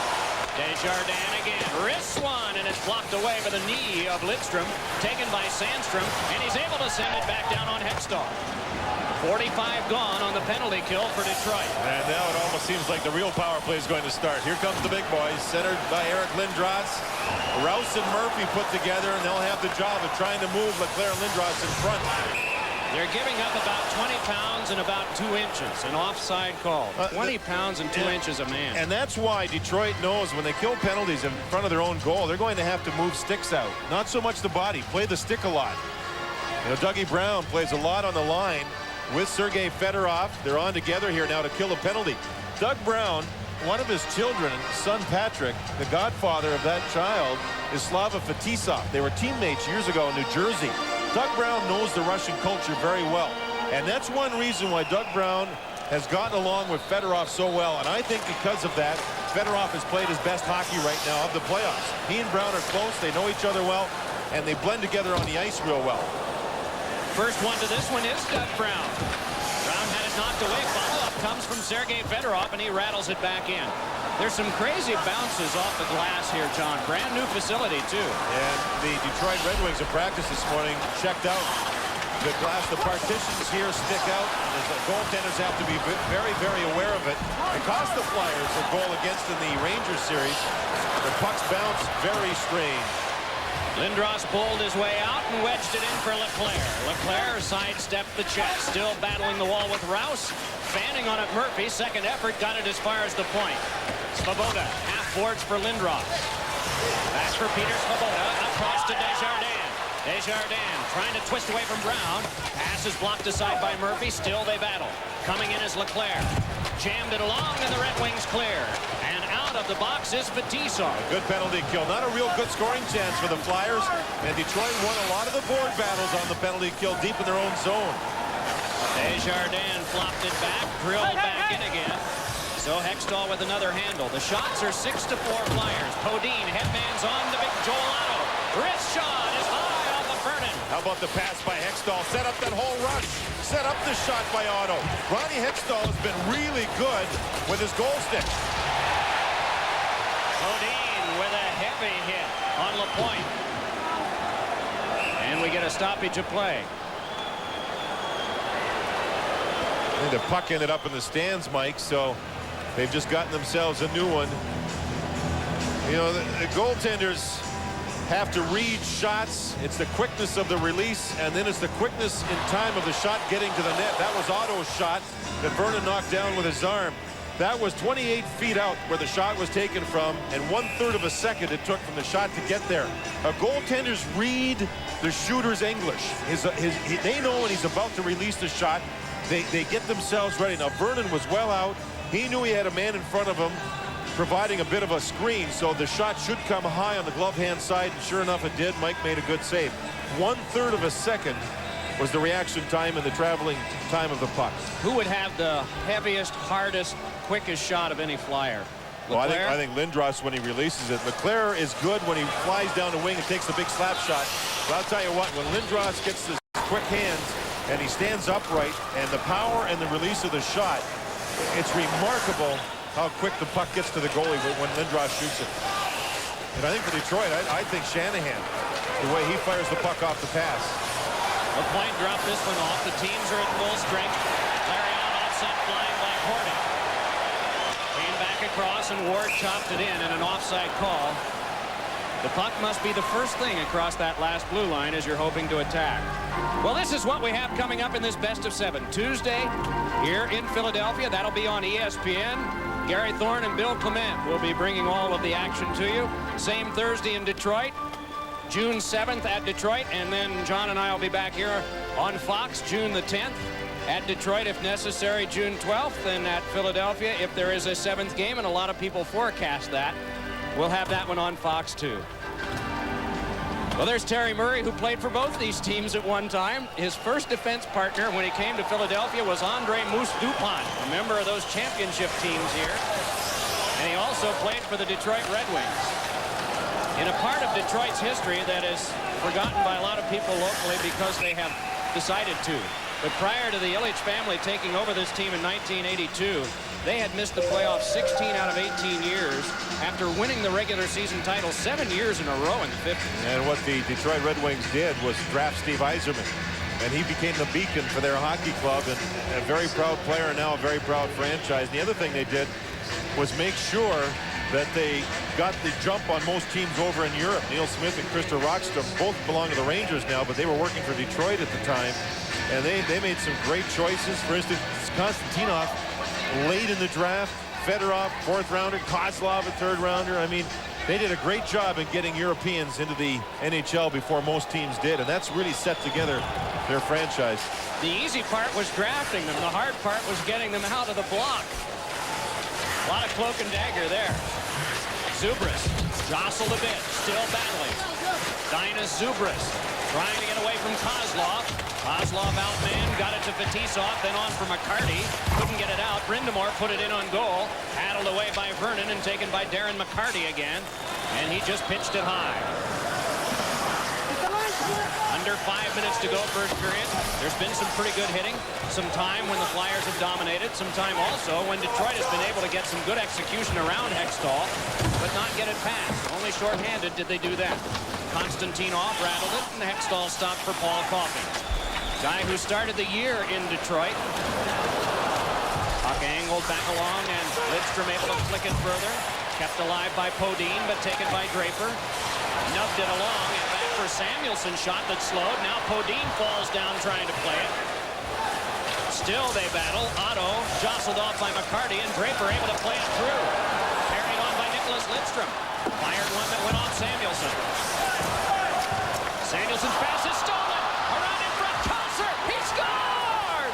Desjardins again. Wrists one, and it's blocked away by the knee of Lidstrom. Taken by Sandstrom, and he's able to send it back down on Hextall. 45 gone on the penalty kill for Detroit. And now it almost seems like the real power play is going to start. Here comes the big boys, centered by Eric Lindros. Rouse and Murphy put together, and they'll have the job of trying to move Leclerc and Lindros in front. They're giving up about 20 pounds and about 2 inches. An offside call. 20 pounds and 2 inches a man. And that's why Detroit knows when they kill penalties in front of their own goal, they're going to have to move sticks out. Not so much the body. Play the stick a lot. You know, Dougie Brown plays a lot on the line with Sergei Fedorov. They're on together here now to kill a penalty. Doug Brown, one of his children, son Patrick, the godfather of that child, is Slava Fetisov. They were teammates years ago in New Jersey. Doug Brown knows the Russian culture very well. And that's one reason why Doug Brown has gotten along with Fedorov so well. And I think because of that, Fedorov has played his best hockey right now of the playoffs. He and Brown are close. They know each other well, and they blend together on the ice real well. First one to this one is Doug Brown. Brown had it knocked away. Follow-up comes from Sergei Fedorov, and he rattles it back in. There's some crazy bounces off the glass here, John. Brand new facility, too. And the Detroit Red Wings in practice this morning checked out the glass. The partitions here stick out. The goaltenders have to be very, very aware of it. It cost the Flyers a goal against in the Rangers series. The pucks bounce very strange. Lindros pulled his way out and wedged it in for Leclerc. Leclerc sidestepped the check, still battling the wall with Rouse. Fanning on it, Murphy. Second effort, got it as far as the point. Svoboda, half boards for Lindros. Back for Peter Svoboda, across to Desjardins. Desjardins trying to twist away from Brown. Pass is blocked aside by Murphy. Still they battle. Coming in is Leclerc. Jammed it along, and the Red Wings clear. And out of the box is Fetisov. Good penalty kill. Not a real good scoring chance for the Flyers. And Detroit won a lot of the board battles on the penalty kill deep in their own zone. Desjardins flopped it back, drilled back in again. So Hextall with another handle. The shots are 6-4 Flyers. Podine headman's on to big Joel Otto. Wrist shot is high off of Vernon. How about the pass by Hextall? Set up that whole rush. Set up the shot by Otto. Ronnie Hextall has been really good with his goal stick. Podine with a heavy hit on LaPointe. And we get a stoppage of play. And the puck ended up in the stands, Mike, so they've just gotten themselves a new one. You know, the goaltenders have to read shots. It's the quickness of the release, and then it's the quickness in time of the shot getting to the net. That was Otto's shot that Vernon knocked down with his arm. That was 28 feet out where the shot was taken from, and 1/3 of a second it took from the shot to get there. Goaltenders read the shooter's English. They know when he's about to release the shot. They get themselves ready. Now, Vernon was well out. He knew he had a man in front of him providing a bit of a screen, so the shot should come high on the glove hand side, and sure enough it did. Mike made a good save. 1/3 of a second was the reaction time and the traveling time of the puck. Who would have the heaviest, hardest, quickest shot of any Flyer? Well, I think Lindros when he releases it. Leclerc is good when he flies down the wing and takes the big slap shot. But I'll tell you what, when Lindros gets his quick hands and he stands upright, and the power and the release of the shot, it's remarkable how quick the puck gets to the goalie when Lindros shoots it. And I think for Detroit, I think Shanahan, the way he fires the puck off the pass. LaPointe dropped this one off. The teams are at full strength. Larion offset flying by Horton. Came back across, and Ward chopped it in, and an offside call. The puck must be the first thing across that last blue line as you're hoping to attack. Well, this is what we have coming up in this best of 7. Tuesday here in Philadelphia. That'll be on ESPN. Gary Thorne and Bill Clement will be bringing all of the action to you. Same Thursday in Detroit. June 7th at Detroit, and then John and I will be back here on Fox June the 10th. At Detroit if necessary June 12th, and at Philadelphia if there is a 7th game, and a lot of people forecast that. We'll have that one on Fox too. Well, there's Terry Murray, who played for both these teams at one time. His first defense partner when he came to Philadelphia was Andre Moose Dupont, a member of those championship teams here. And he also played for the Detroit Red Wings. In a part of Detroit's history that is forgotten by a lot of people locally because they have decided to. But prior to the Ilitch family taking over this team in 1982, they had missed the playoffs 16 out of 18 years after winning the regular season title 7 years in a row in the 50s. And what the Detroit Red Wings did was draft Steve Yzerman, and he became the beacon for their hockey club, and a very proud player and now a very proud franchise. And the other thing they did was make sure that they got the jump on most teams over in Europe. Neil Smith and Krista Rockstrom both belong to the Rangers now, but they were working for Detroit at the time, and they made some great choices. For instance, Konstantinov late in the draft, Fedorov 4th rounder, Kozlov a 3rd rounder. I mean, they did a great job in getting Europeans into the NHL before most teams did, and that's really set together their franchise. The easy part was drafting them. The hard part was getting them out of the block. A lot of cloak and dagger there. Zubras jostled a bit, still battling. Dinas Zubras trying to get away from Kozlov. Kozlov outman, got it to Fetisov, then on for McCarty. Couldn't get it out. Brindamore put it in on goal. Paddled away by Vernon and taken by Darren McCarty again. And he just pitched it high. Under 5 minutes to go first period. There's been some pretty good hitting. Some time when the Flyers have dominated. Some time also when Detroit has been able to get some good execution around Hextall, but not get it past. Only shorthanded did they do that. Konstantinov rattled it, and Hextall stopped for Paul Coffin. Guy who started the year in Detroit. Puck angled back along, and Lidstrom able to flick it further. Kept alive by Podine, but taken by Draper. Nubbed it along, and back for Samuelson's shot that slowed. Now Podine falls down trying to play it. Still they battle. Otto jostled off by McCarty, and Draper able to play it through. Carried on by Nicholas Lidstrom. Fired one that went off Samuelson. Samuelson's pass is stolen. Around in front, Koser. He scored!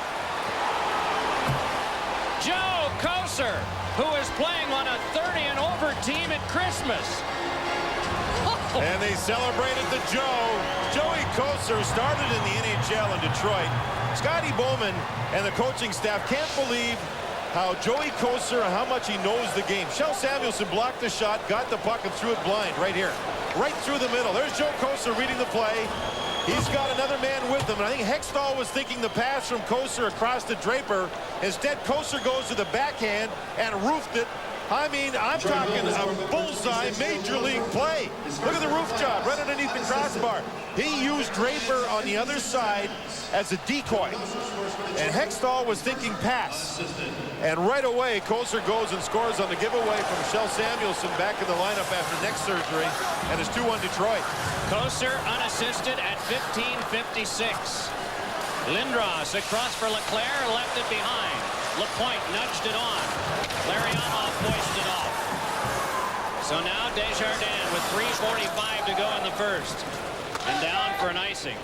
Joe Koser, who is playing on a 30 and over team at Christmas. And they celebrated the Joe. Joey Koser started in the NHL in Detroit. Scotty Bowman and the coaching staff can't believe how Joey Kocur, how much he knows the game. Shel Samuelson blocked the shot, got the puck, and threw it blind right here. Right through the middle. There's Joe Kocur reading the play. He's got another man with him, and I think Hextall was thinking the pass from Kocur across to Draper. Instead, Kocur goes to the backhand and roofed it. I mean, I'm talking a bullseye major league play. Look at the roof job right underneath the crossbar. He used Draper on the other side as a decoy. And Hextall was thinking pass. And right away, Kocur goes and scores on the giveaway from Shel Samuelson back in the lineup after neck surgery. And it's 2-1 Detroit. Kocur unassisted at 15:56. Lindros across for Leclerc, left it behind. Lapointe nudged it on. Larionov hoisted off. So now Desjardins with 3:45 to go in the first. And down for an icing.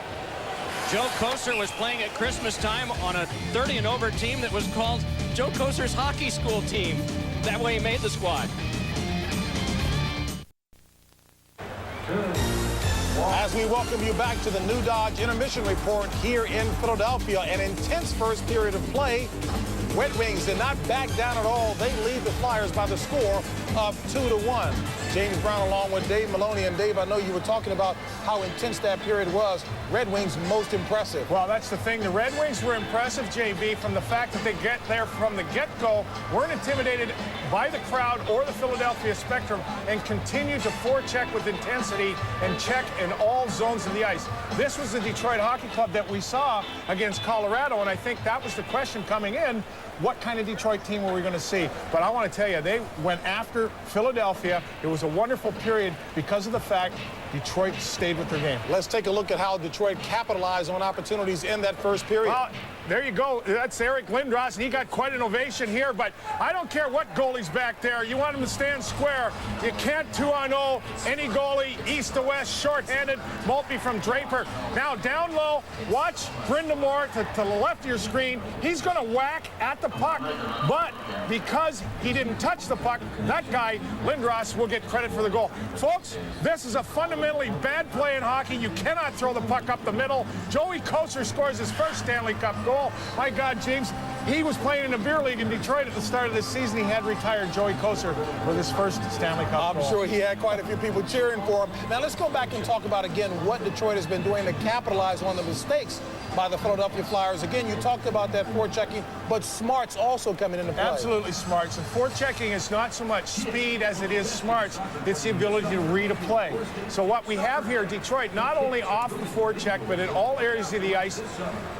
Joe Kocur was playing at Christmas time on a 30 and over team that was called Joe Kocur's hockey school team. That way he made the squad. As we welcome you back to the New Dodge Intermission Report here in Philadelphia, an intense first period of play. Red Wings did not back down at all. They lead the Flyers by the score of 2-1. James Brown along with Dave Maloney. And Dave, I know you were talking about how intense that period was. Red Wings most impressive. Well, that's the thing. The Red Wings were impressive, JB, from the fact that they get there from the get-go, weren't intimidated by the crowd or the Philadelphia Spectrum, and continued to forecheck with intensity and check in all zones of the ice. This was the Detroit Hockey Club that we saw against Colorado, and I think that was the question coming in. What kind of Detroit team were we going to see? But I want to tell you, they went after Philadelphia. It was a wonderful period because of the fact Detroit stayed with their game. Let's take a look at how Detroit capitalized on opportunities in that first period. Well, there you go. That's Eric Lindros, and he got quite an ovation here, but I don't care what goalie's back there. You want him to stand square. You can't 2-on-0 any goalie, east to west, shorthanded, Maltby from Draper. Now, down low, watch Brindamore to the left of your screen. He's going to whack at the puck, but because he didn't touch the puck, that guy, Lindros, will get credit for the goal. Folks, this is a fundamentally bad play in hockey. You cannot throw the puck up the middle. Joey Kocur scores his first Stanley Cup goal. My God, James, he was playing in a beer league in Detroit at the start of this season. He had retired Joey Kocur with his first Stanley Cup goal. I'm sure he had quite a few people cheering for him. Now let's go back and talk about again what Detroit has been doing to capitalize on the mistakes by the Philadelphia Flyers. Again, you talked about that forechecking, but smarts also coming into play. Absolutely smarts. And forechecking is not so much speed as it is smarts. It's the ability to read a play. So what we have here, Detroit, not only off the forecheck, but in all areas of the ice,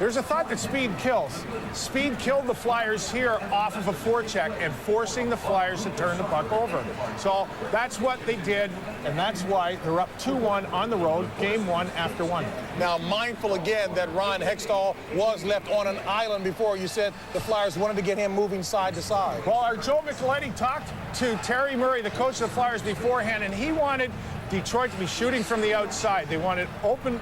there's a thought that speed kills. Speed killed the Flyers here off of a forecheck and forcing the Flyers to turn the puck over. So that's what they did, and that's why they're up 2-1 on the road, game one after one. Now, mindful again that Ron Hextall was left on an island before. You said the Flyers wanted to get him moving side to side. Well, our Joe Micheletti talked to Terry Murray, the coach of the Flyers, beforehand, and he wanted Detroit to be shooting from the outside. They wanted open,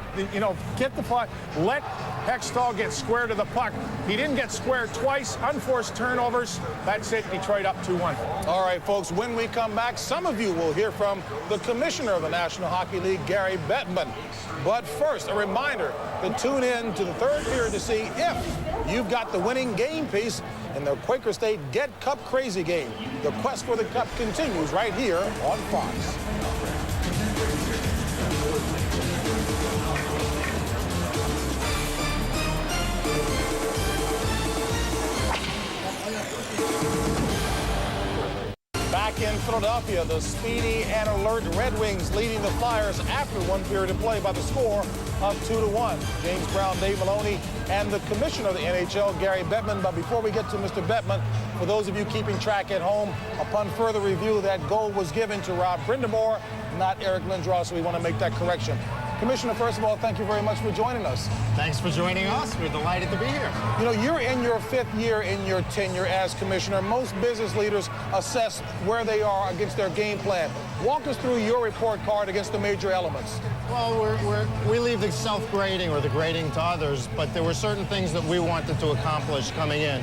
get the puck, let Hextall get square to the puck. He didn't get square twice, unforced turnovers. That's it, Detroit up 2-1. All right, folks, when we come back, some of you will hear from the commissioner of the National Hockey League, Gary Bettman. But first, a reminder to tune in to the third period to see if you've got the winning game piece in the Quaker State Get Cup Crazy game. The quest for the cup continues right here on Fox. Back in Philadelphia, the speedy and alert Red Wings leading the Flyers after one period of play by the score of 2-1. James Brown, Dave Maloney, and the commissioner of the NHL, Gary Bettman. But before we get to Mr. Bettman, for those of you keeping track at home, upon further review, that goal was given to Rob Brindamore, not Eric Lindros, so we want to make that correction. Commissioner, first of all, thank you very much for joining us. Thanks for joining us. We're delighted to be here. You know, you're in your 5th year in your tenure as commissioner. Most business leaders assess where they are against their game plan. Walk us through your report card against the major elements. Well, we leave the self-grading or the grading to others, but there were certain things that we wanted to accomplish coming in,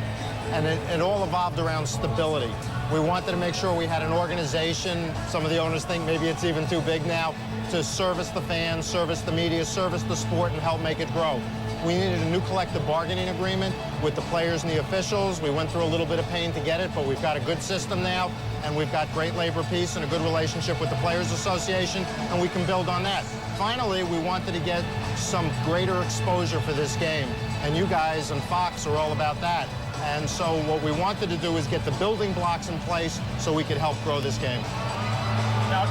and it all evolved around stability. We wanted to make sure we had an organization. Some of the owners think maybe it's even too big now, to service the fans, service the media, service the sport, and help make it grow. We needed a new collective bargaining agreement with the players and the officials. We went through a little bit of pain to get it, but we've got a good system now, and we've got great labor peace and a good relationship with the Players Association, and we can build on that. Finally, we wanted to get some greater exposure for this game, and you guys and Fox are all about that. And so what we wanted to do is get the building blocks in place so we could help grow this game. Now,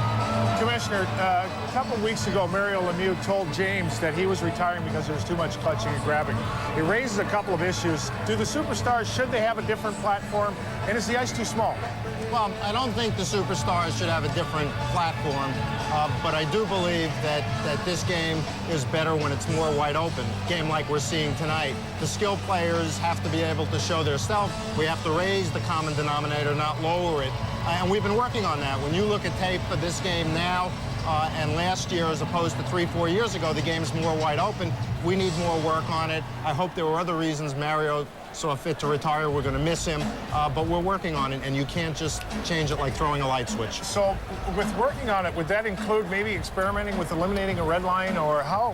Commissioner, a couple weeks ago, Mario Lemieux told James that he was retiring because there was too much clutching and grabbing. He raises a couple of issues. Do the superstars, should they have a different platform? And is the ice too small? Well, I don't think the superstars should have a different platform, but I do believe that this game is better when it's more wide open. A game like we're seeing tonight. The skilled players have to be able to show their stuff. We have to raise the common denominator, not lower it. And we've been working on that. When you look at tape for this game now and last year as opposed to 3-4 years ago, the game's more wide open. We need more work on it. I hope there were other reasons Mario saw fit to retire. We're going to miss him, but we're working on it, and you can't just change it like throwing a light switch. So with working on it, would that include maybe experimenting with eliminating a red line, or how,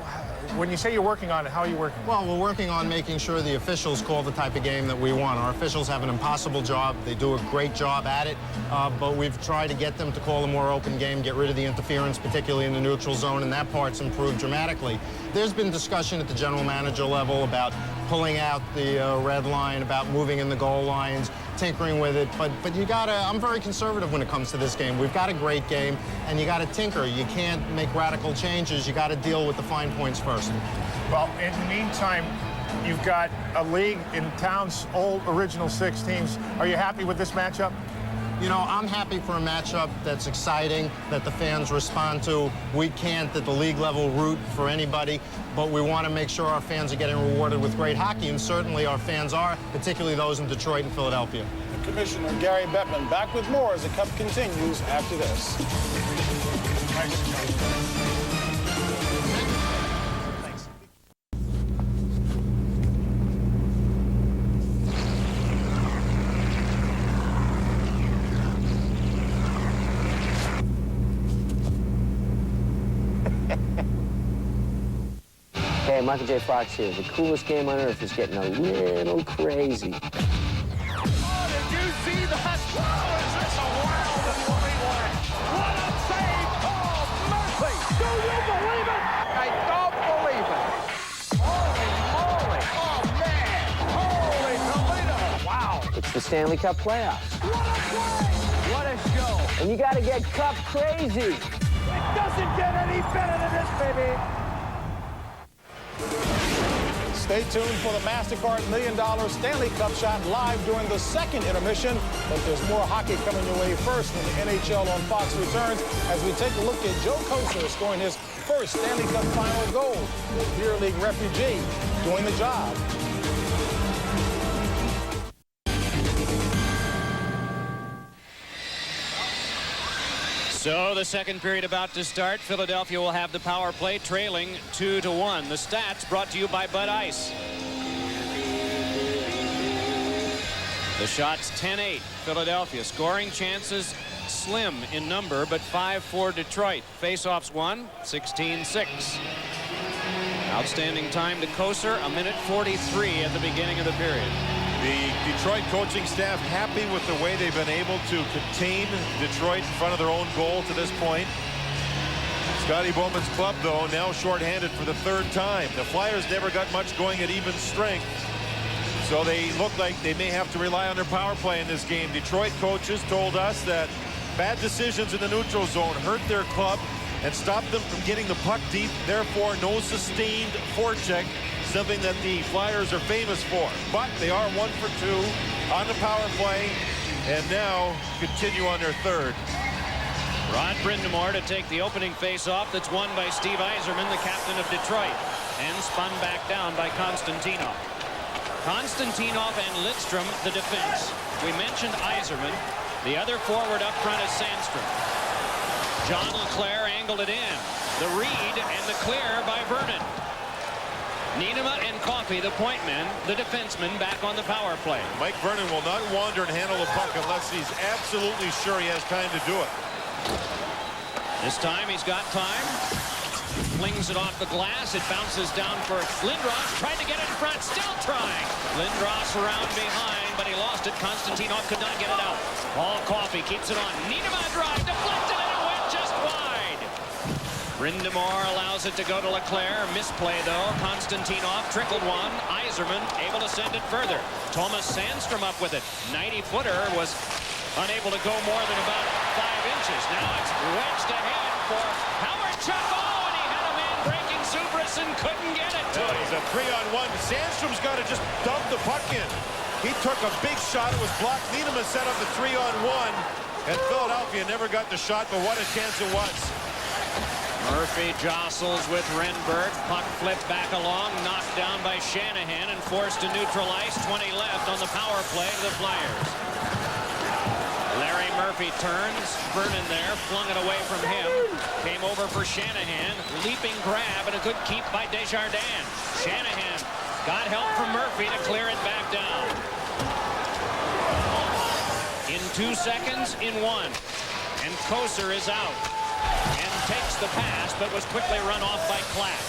when you say you're working on it, how are you working? Well, we're working on making sure the officials call the type of game that we want. Our officials have an impossible job. They do a great job at it, but we've tried to get them to call a more open game, get rid of the interference, particularly in the neutral zone, and that part's improved dramatically. There's been discussion at the general manager level about pulling out the red line, about moving in the goal lines, tinkering with it, but you gotta, I'm very conservative when it comes to this game. We've got a great game, and you gotta tinker. You can't make radical changes. You gotta deal with the fine points first. Well, in the meantime, you've got a league in town's old original 6 teams. Are you happy with this matchup? You know, I'm happy for a matchup that's exciting, that the fans respond to. We can't, at the league level, root for anybody, but we want to make sure our fans are getting rewarded with great hockey, and certainly our fans are, particularly those in Detroit and Philadelphia. Commissioner Gary Bettman back with more as the Cup continues after this. Hey, Michael J. Fox here. The coolest game on earth is getting a little crazy. Oh, did you see that? Wow, is this a wild and woolly one? What a save! Oh, mercy! Do you believe it? I don't believe it. Holy moly! Oh, man! Holy Toledo! Wow! It's the Stanley Cup playoffs. What a play! What a show! And you got to get Cup crazy. It doesn't get any better than this, baby! Stay tuned for the MasterCard $1 Million Stanley Cup shot live during the second intermission. But there's more hockey coming your way first when the NHL on Fox returns as we take a look at Joe Kocur scoring his first Stanley Cup final goal. The Beer League refugee doing the job. So the second period about to start. Philadelphia will have the power play, trailing 2-1. The stats brought to you by Bud Ice. The shots 10-8. Philadelphia scoring chances slim in number, but 5-4 Detroit. Face-offs won 16-6. Outstanding time to Kocur, 1:43 at the beginning of the period. The Detroit coaching staff happy with the way they've been able to contain Detroit in front of their own goal to this point. Scotty Bowman's club, though, now shorthanded for the 3rd time. The Flyers never got much going at even strength, so they look like they may have to rely on their power play in this game. Detroit coaches told us that bad decisions in the neutral zone hurt their club and stopped them from getting the puck deep. Therefore, no sustained forecheck, something that the Flyers are famous for. But they are 1 for 2 on the power play, and now continue on their 3rd. Rod Brind'Amour to take the opening face-off that's won by Steve Yzerman, the captain of Detroit, and spun back down by Konstantinov. Konstantinov and Lidstrom, the defense. We mentioned Yzerman. The other forward up front is Sandstrom. John LeClaire angled it in. The read and the clear by Vernon. Nienema and Coffey, the point men, the defensemen, back on the power play. Mike Vernon will not wander and handle the puck unless he's absolutely sure he has time to do it. This time he's got time. flings it off the glass. It bounces down for Lindros. Tried to get it in front. Still trying. Lindros around behind, but he lost it. Konstantinov could not get it out. Paul Coffey keeps it on. Niederma drive. Deflected, and it went just wide. Brindamore allows it to go to Leclerc. Misplay, though. Konstantinov trickled one. Yzerman able to send it further. Thomas Sandstrom up with it. 90-footer was unable to go more than about 5 inches. Now it's wedged ahead for Howard Chuck. Oh, and he had a man breaking Zubras and couldn't get it to him. It's a 3-on-1. Sandstrom's got to just dump the puck in. He took a big shot. It was blocked. Niederma set up the 3-on-1. And Philadelphia never got the shot, but what a chance it was. Murphy jostles with Renberg. Puck flipped back along, knocked down by Shanahan and forced to neutral ice. 20 left on the power play to the Flyers. Larry Murphy turns. Vernon there, flung it away from him. Came over for Shanahan. Leaping grab and a good keep by Desjardins. Shanahan got help from Murphy to clear it back down. In 2 seconds, in 1. And Koser is out. And takes the pass, but was quickly run off by Klatt.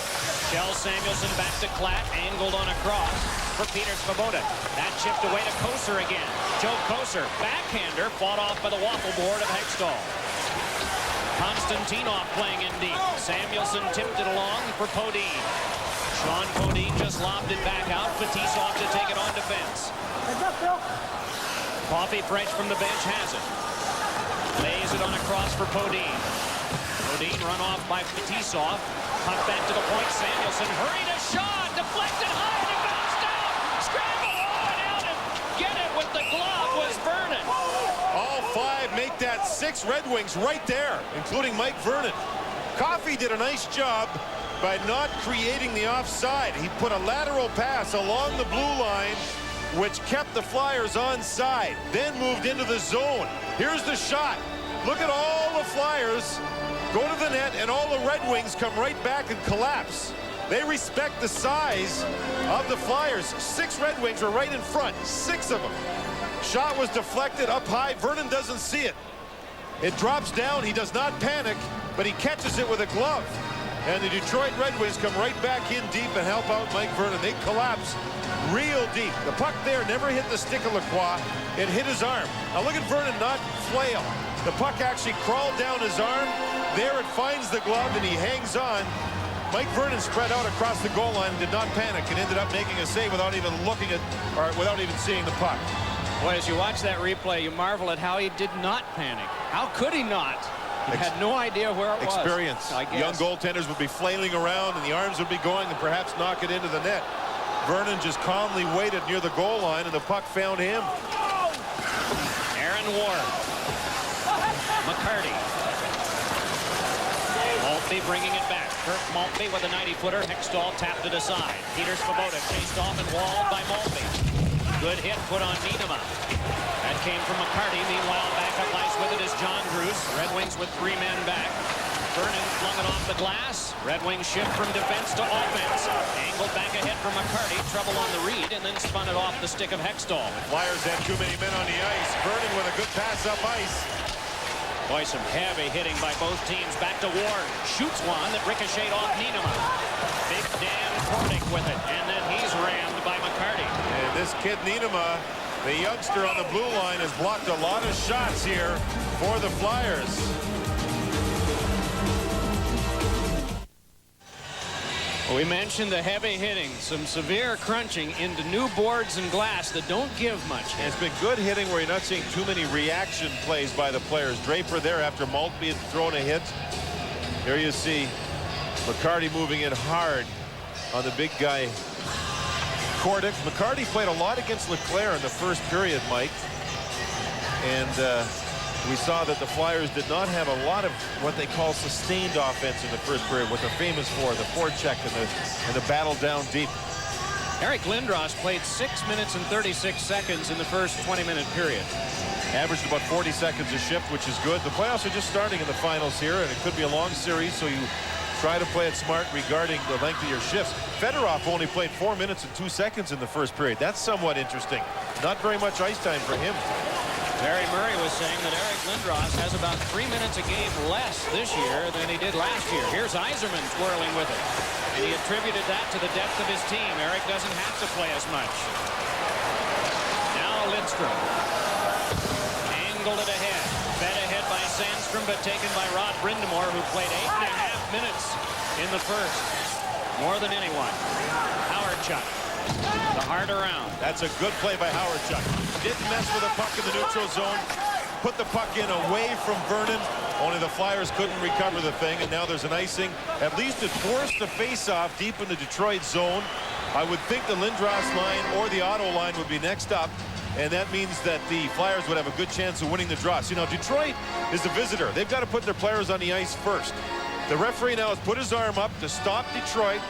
Kjell Samuelsson back to Klatt, angled on a cross for Peter Svoboda. That chipped away to Koser again. Joe Koser, backhander, fought off by the waffle board of Hextall. Konstantinov playing in deep. Samuelsson tipped it along for Podine. Sean Podine just lobbed it back out. Fetisov to take it on defense. Coffey fresh from the bench has it. Lays it on a cross for Podine. Podine run off by Fetisov. Puck back to the point. Samuelsson hurried a shot. Deflected high and it bounced down. Scramble on out and get it with the glove was Vernon. All 5 make that 6 Red Wings right there, including Mike Vernon. Coffey did a nice job by not creating the offside. He put a lateral pass along the blue line, which kept the Flyers onside, then moved into the zone. Here's the shot. Look at all the Flyers go to the net, and all the Red Wings come right back and collapse. They respect the size of the Flyers. 6 Red Wings were right in front, 6 of them. Shot was deflected up high. Vernon doesn't see it. It drops down. He does not panic, but he catches it with a glove. And the Detroit Red Wings come right back in deep and help out Mike Vernon. They collapse real deep. The puck there never hit the stick of Lacroix. It hit his arm. Now look at Vernon not flail. The puck actually crawled down his arm. There it finds the glove and he hangs on. Mike Vernon spread out across the goal line and did not panic and ended up making a save without even looking at, or without even seeing the puck. Boy, as you watch that replay, you marvel at how he did not panic. How could he not? He had no idea where it was. Experience. Young goaltenders would be flailing around and the arms would be going and perhaps knock it into the net. Vernon just calmly waited near the goal line and the puck found him. Aaron Ward. McCarty. Maltby bringing it back. Kirk Maltby with a 90-footer. Hextall tapped it aside. Peter Svoboda chased off and walled by Maltby. Good hit put on Niederma. That came from McCarty. Meanwhile, back up ice with it is John Druce. Red Wings with 3 men back. Vernon flung it off the glass. Red Wings shift from defense to offense. Angled back ahead for McCarty. Trouble on the read and then spun it off the stick of Hextall. Flyers had too many men on the ice. Vernon with a good pass up ice. Boy, some heavy hitting by both teams. Back to Ward. Shoots one that ricocheted off Niederma. Big Dan Kornick with it. And then he's rammed by McCarty. And this kid Niederma, the youngster on the blue line, has blocked a lot of shots here for the Flyers. We mentioned the heavy hitting, some severe crunching into new boards and glass that don't give much. And it's been good hitting where you're not seeing too many reaction plays by the players. Draper there after Maltby had thrown a hit. Here you see McCarty moving in hard on the big guy, Kordic. McCarty played a lot against Leclerc in the first period, Mike. And we saw that the Flyers did not have a lot of what they call sustained offense in the first period, what they're famous for, the forecheck and the battle down deep. Eric Lindros played 6 minutes and 36 seconds in the first 20-minute period. Averaged about 40 seconds a shift, which is good. The playoffs are just starting in the finals here, and it could be a long series, so you try to play it smart regarding the length of your shifts. Fedorov only played 4 minutes and 2 seconds in the first period. That's somewhat interesting. Not very much ice time for him. Barry Murray was saying that Eric Lindros has about 3 minutes a game less this year than he did last year. Here's Yzerman twirling with it. And he attributed that to the depth of his team. Eric doesn't have to play as much. Now Lidstrom. Angled it ahead. Fed ahead by Sandstrom, but taken by Rod Brindamore, who played 8.5 minutes in the first. More than anyone. Howard Chuck. The heart around. That's a good play by Howard Chuck. Didn't mess with the puck in the neutral zone. Put the puck in away from Vernon. Only the Flyers couldn't recover the thing, and now there's an icing. At least it forced the face-off deep in the Detroit zone. I would think the Lindros line or the Otto line would be next up, and that means that the Flyers would have a good chance of winning the draw. So, you know, Detroit is the visitor. They've got to put their players on the ice first. The referee now has put his arm up to stop Detroit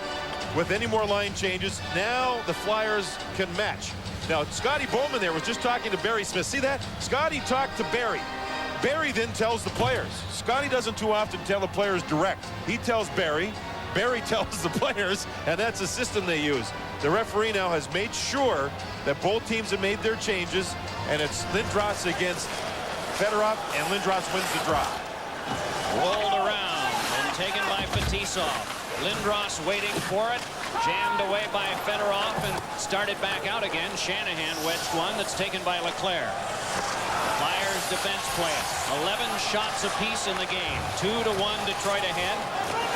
with any more line changes. Now the Flyers can match. Now, Scotty Bowman there was just talking to Barry Smith. See that? Scotty talked to Barry. Barry then tells the players. Scotty doesn't too often tell the players direct. He tells Barry. Barry tells the players, and that's the system they use. The referee now has made sure that both teams have made their changes, and it's Lindros against Fedorov, and Lindros wins the draw. Rolled around and taken by Fetisov. Lindros waiting for it. Jammed away by Fedorov and started back out again. Shanahan wedged one that's taken by Leclerc. Flyers defense play it. 11 shots apiece in the game. 2-1 Detroit ahead.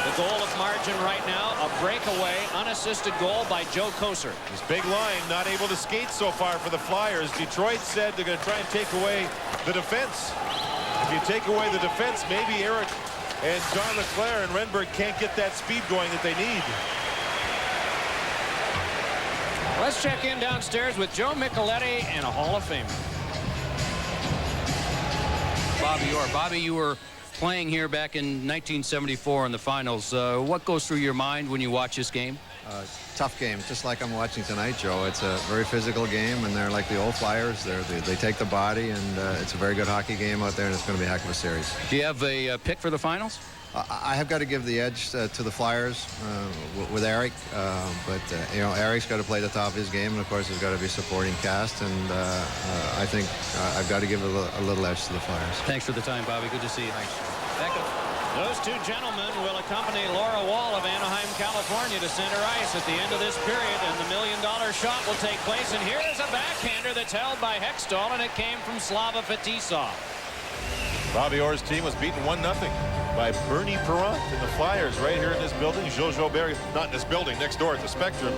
The goal of margin right now, a breakaway, unassisted goal by Joe Kocur. This big line not able to skate so far for the Flyers. Detroit said they're going to try and take away the defense. If you take away the defense, maybe Eric and John Leclerc and Renberg can't get that speed going that they need. Let's check in downstairs with Joe Micheletti and a Hall of Famer. Bobby Orr. Bobby, you were playing here back in 1974 in the finals. What goes through your mind when you watch this game? Tough game, just like I'm watching tonight, Joe. It's a very physical game, and they're like the old Flyers. They take the body, and it's a very good hockey game out there, and it's going to be a heck of a series. Do you have a pick for the finals? I have got to give the edge to the Flyers with Eric, but you know, Eric's got to play the top of his game, and of course there's got to be supporting cast, and I think I've got to give a little edge to the Flyers. Thanks for the time, Bobby. Good to see you. Thanks. Those two gentlemen will accompany Laura Wall of Anaheim, California to center ice at the end of this period, and the $1 million shot will take place. And here is a backhander that's held by Hextall, and it came from Slava Fetisov. Bobby Orr's team was beaten 1-0 by Bernie Perrant and the Flyers right here in this building. Gilles Gilbert, not in this building, next door at the Spectrum.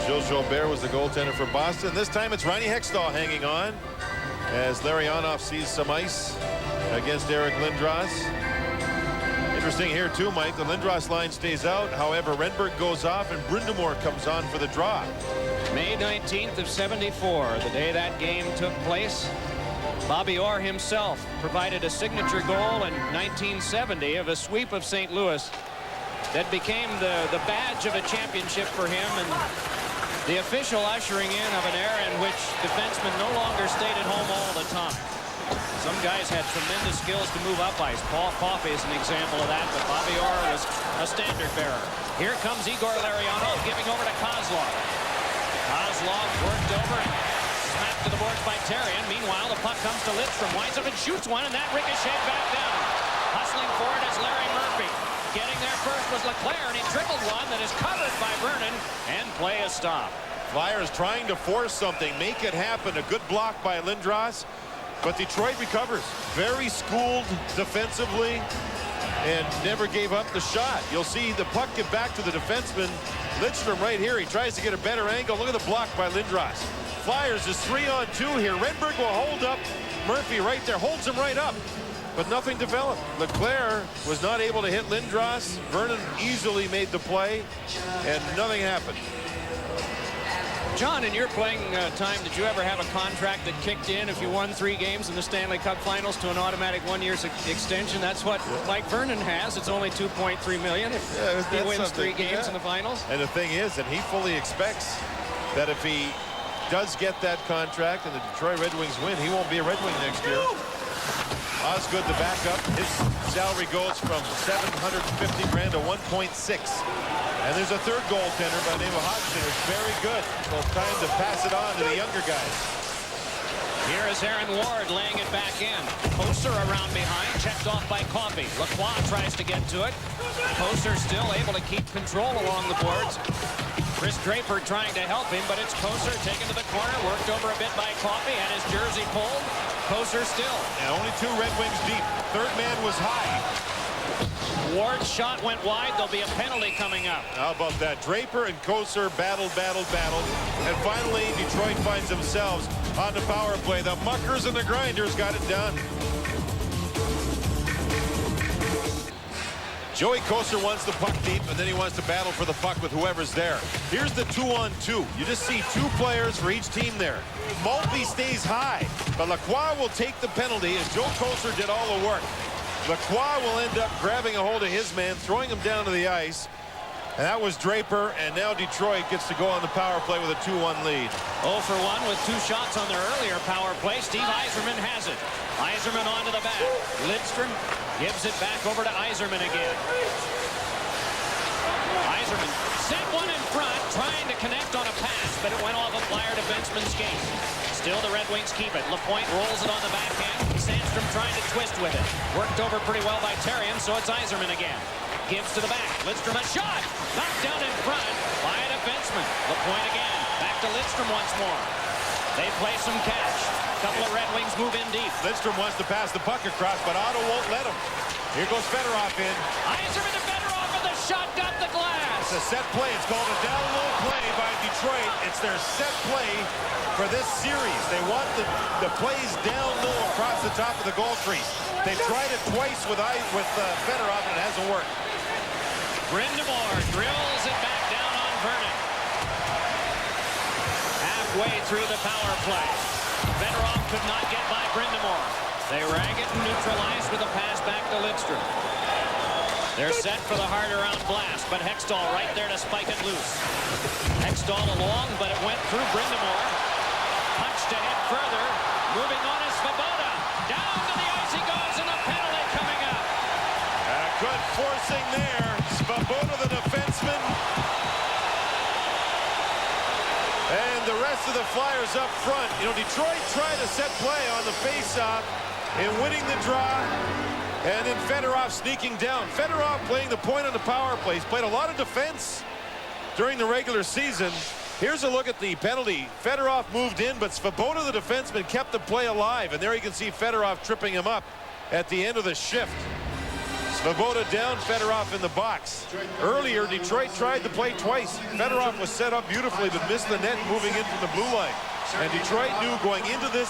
Gilles Gilbert was the goaltender for Boston. This time it's Ronnie Hextall hanging on as Larionov sees some ice against Eric Lindros. Interesting here too, Mike. The Lindros line stays out. However, Renberg goes off and Brindamore comes on for the draw. May 19th of 74, the day that game took place. Bobby Orr himself provided a signature goal in 1970 of a sweep of St. Louis that became the badge of a championship for him, and the official ushering in of an era in which defensemen no longer stayed at home all the time. Some guys had tremendous skills to move up ice. Paul Coffey is an example of that, but Bobby Orr was a standard bearer. Here comes Igor Larionov giving over to Kozlov. Kozlov worked over and smacked to the boards by Terrian. Meanwhile, the puck comes to Lidstrom. Yzerman shoots one, and that ricocheted back down. Hustling forward is Larry Murphy. Getting there first was Leclerc, and he dribbled one that is covered by Vernon, and play is stopped. Flyers trying to force something, make it happen. A good block by Lindros. But Detroit recovers. Very schooled defensively and never gave up the shot. You'll see the puck get back to the defenseman. Lidstrom right here. He tries to get a better angle. Look at the block by Lindros. Flyers is 3-on-2 here. Renberg will hold up Murphy right there. Holds him right up. But nothing developed. Leclerc was not able to hit Lindros. Vernon easily made the play, and nothing happened. John, in your playing time, did you ever have a contract that kicked in if you won 3 games in the Stanley Cup Finals to an automatic 1-year extension? That's what Mike Vernon has. It's only $2.3 million if he wins 3 games in the finals. And the thing is that he fully expects that if he does get that contract and the Detroit Red Wings win, he won't be a Red Wing next year. Osgood, the backup, his salary goes from $750,000 to $1.6. And there's a third goaltender by the name of Hodgson who's very good. So it's time to pass it on to the younger guys. Here is Aaron Ward laying it back in. Poser around behind, checked off by Coffey. Lacroix tries to get to it. Poser still able to keep control along the boards. Chris Draper trying to help him, but it's Poser taken to the corner, worked over a bit by Coffey, had his jersey pulled. Poser still. And only 2 Red Wings deep. Third man was high. Ward's shot went wide. There'll be a penalty coming up. How about that? Draper and Koser battled. And finally, Detroit finds themselves on the power play. The Muckers and the Grinders got it done. Joey Koser wants the puck deep, and then he wants to battle for the puck with whoever's there. Here's the 2-on-2. You just see 2 players for each team there. Maltby stays high, but Lacroix will take the penalty, and Joe Koser did all the work. Lacroix will end up grabbing a hold of his man, throwing him down to the ice. And that was Draper, and now Detroit gets to go on the power play with a 2-1 lead. 0 for 1 with 2 shots on their earlier power play. Steve Yzerman has it. Yzerman onto the back. Lidstrom gives it back over to Yzerman again. Yzerman sent one in front, trying to connect on a pass, but it went off a Flyer defenseman's skate. Still the Red Wings keep it. Lapointe rolls it on the backhand. Sandstrom trying to twist with it. Worked over pretty well by Terrien, so it's Yzerman again. Gives to the back. Lidstrom a shot. Knocked down in front by a defenseman. Lapointe again. Back to Lidstrom once more. They play some catch. A couple of Red Wings move in deep. Lidstrom wants to pass the puck across, but Otto won't let him. Here goes Fedorov in. Yzerman to Fedorov, and the shot got the glass. It's a set play. It's called a down low play by Detroit. It's their set play for this series. They want the plays down low across the top of the goal crease. They've tried it twice with Fedorov, and it hasn't worked. Brindamore drills it back down on Vernon. Halfway through the power play. Fedorov could not get by Brindamore. They rag it and neutralize with a pass back to Lidstrom. They're set for the hard around blast, but Hextall right there to spike it loose. Hextall along, but it went through Brindamore. Punched ahead further. Moving on is Svoboda. Down to the ice he goes, and a penalty coming up. Good forcing there. Svoboda, the defenseman. And the rest of the Flyers up front. You know, Detroit tried to set play on the faceoff in winning the draw. And then Fedorov sneaking down. Fedorov playing the point on the power play. He's played a lot of defense during the regular season. Here's a look at the penalty. Fedorov moved in, but Svoboda, the defenseman, kept the play alive. And there you can see Fedorov tripping him up at the end of the shift. Svoboda down, Fedorov in the box. Earlier, Detroit tried to play twice. Fedorov was set up beautifully, but missed the net moving in from the blue line. And Detroit knew going into this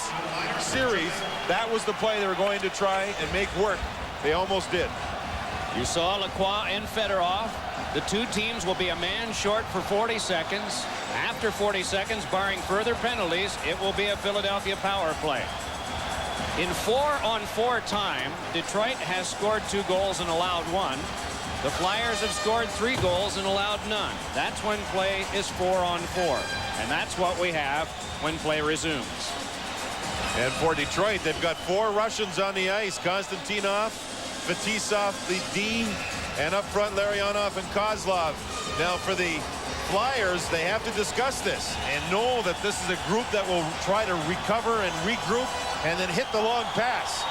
series, that was the play they were going to try and make work. They almost did. You saw Lacroix and Fedorov. The 2 teams will be a man short for 40 seconds. After 40 seconds, barring further penalties, it will be a Philadelphia power play. In 4-on-4 time, Detroit has scored 2 goals and allowed 1. The Flyers have scored 3 goals and allowed none. That's when play is 4-on-4. And that's what we have when play resumes. And for Detroit, they've got 4 Russians on the ice. Konstantinov, Fetisov, the D, and up front Larionov and Kozlov. Now for the Flyers, they have to discuss this and know that this is a group that will try to recover and regroup and then hit the long pass.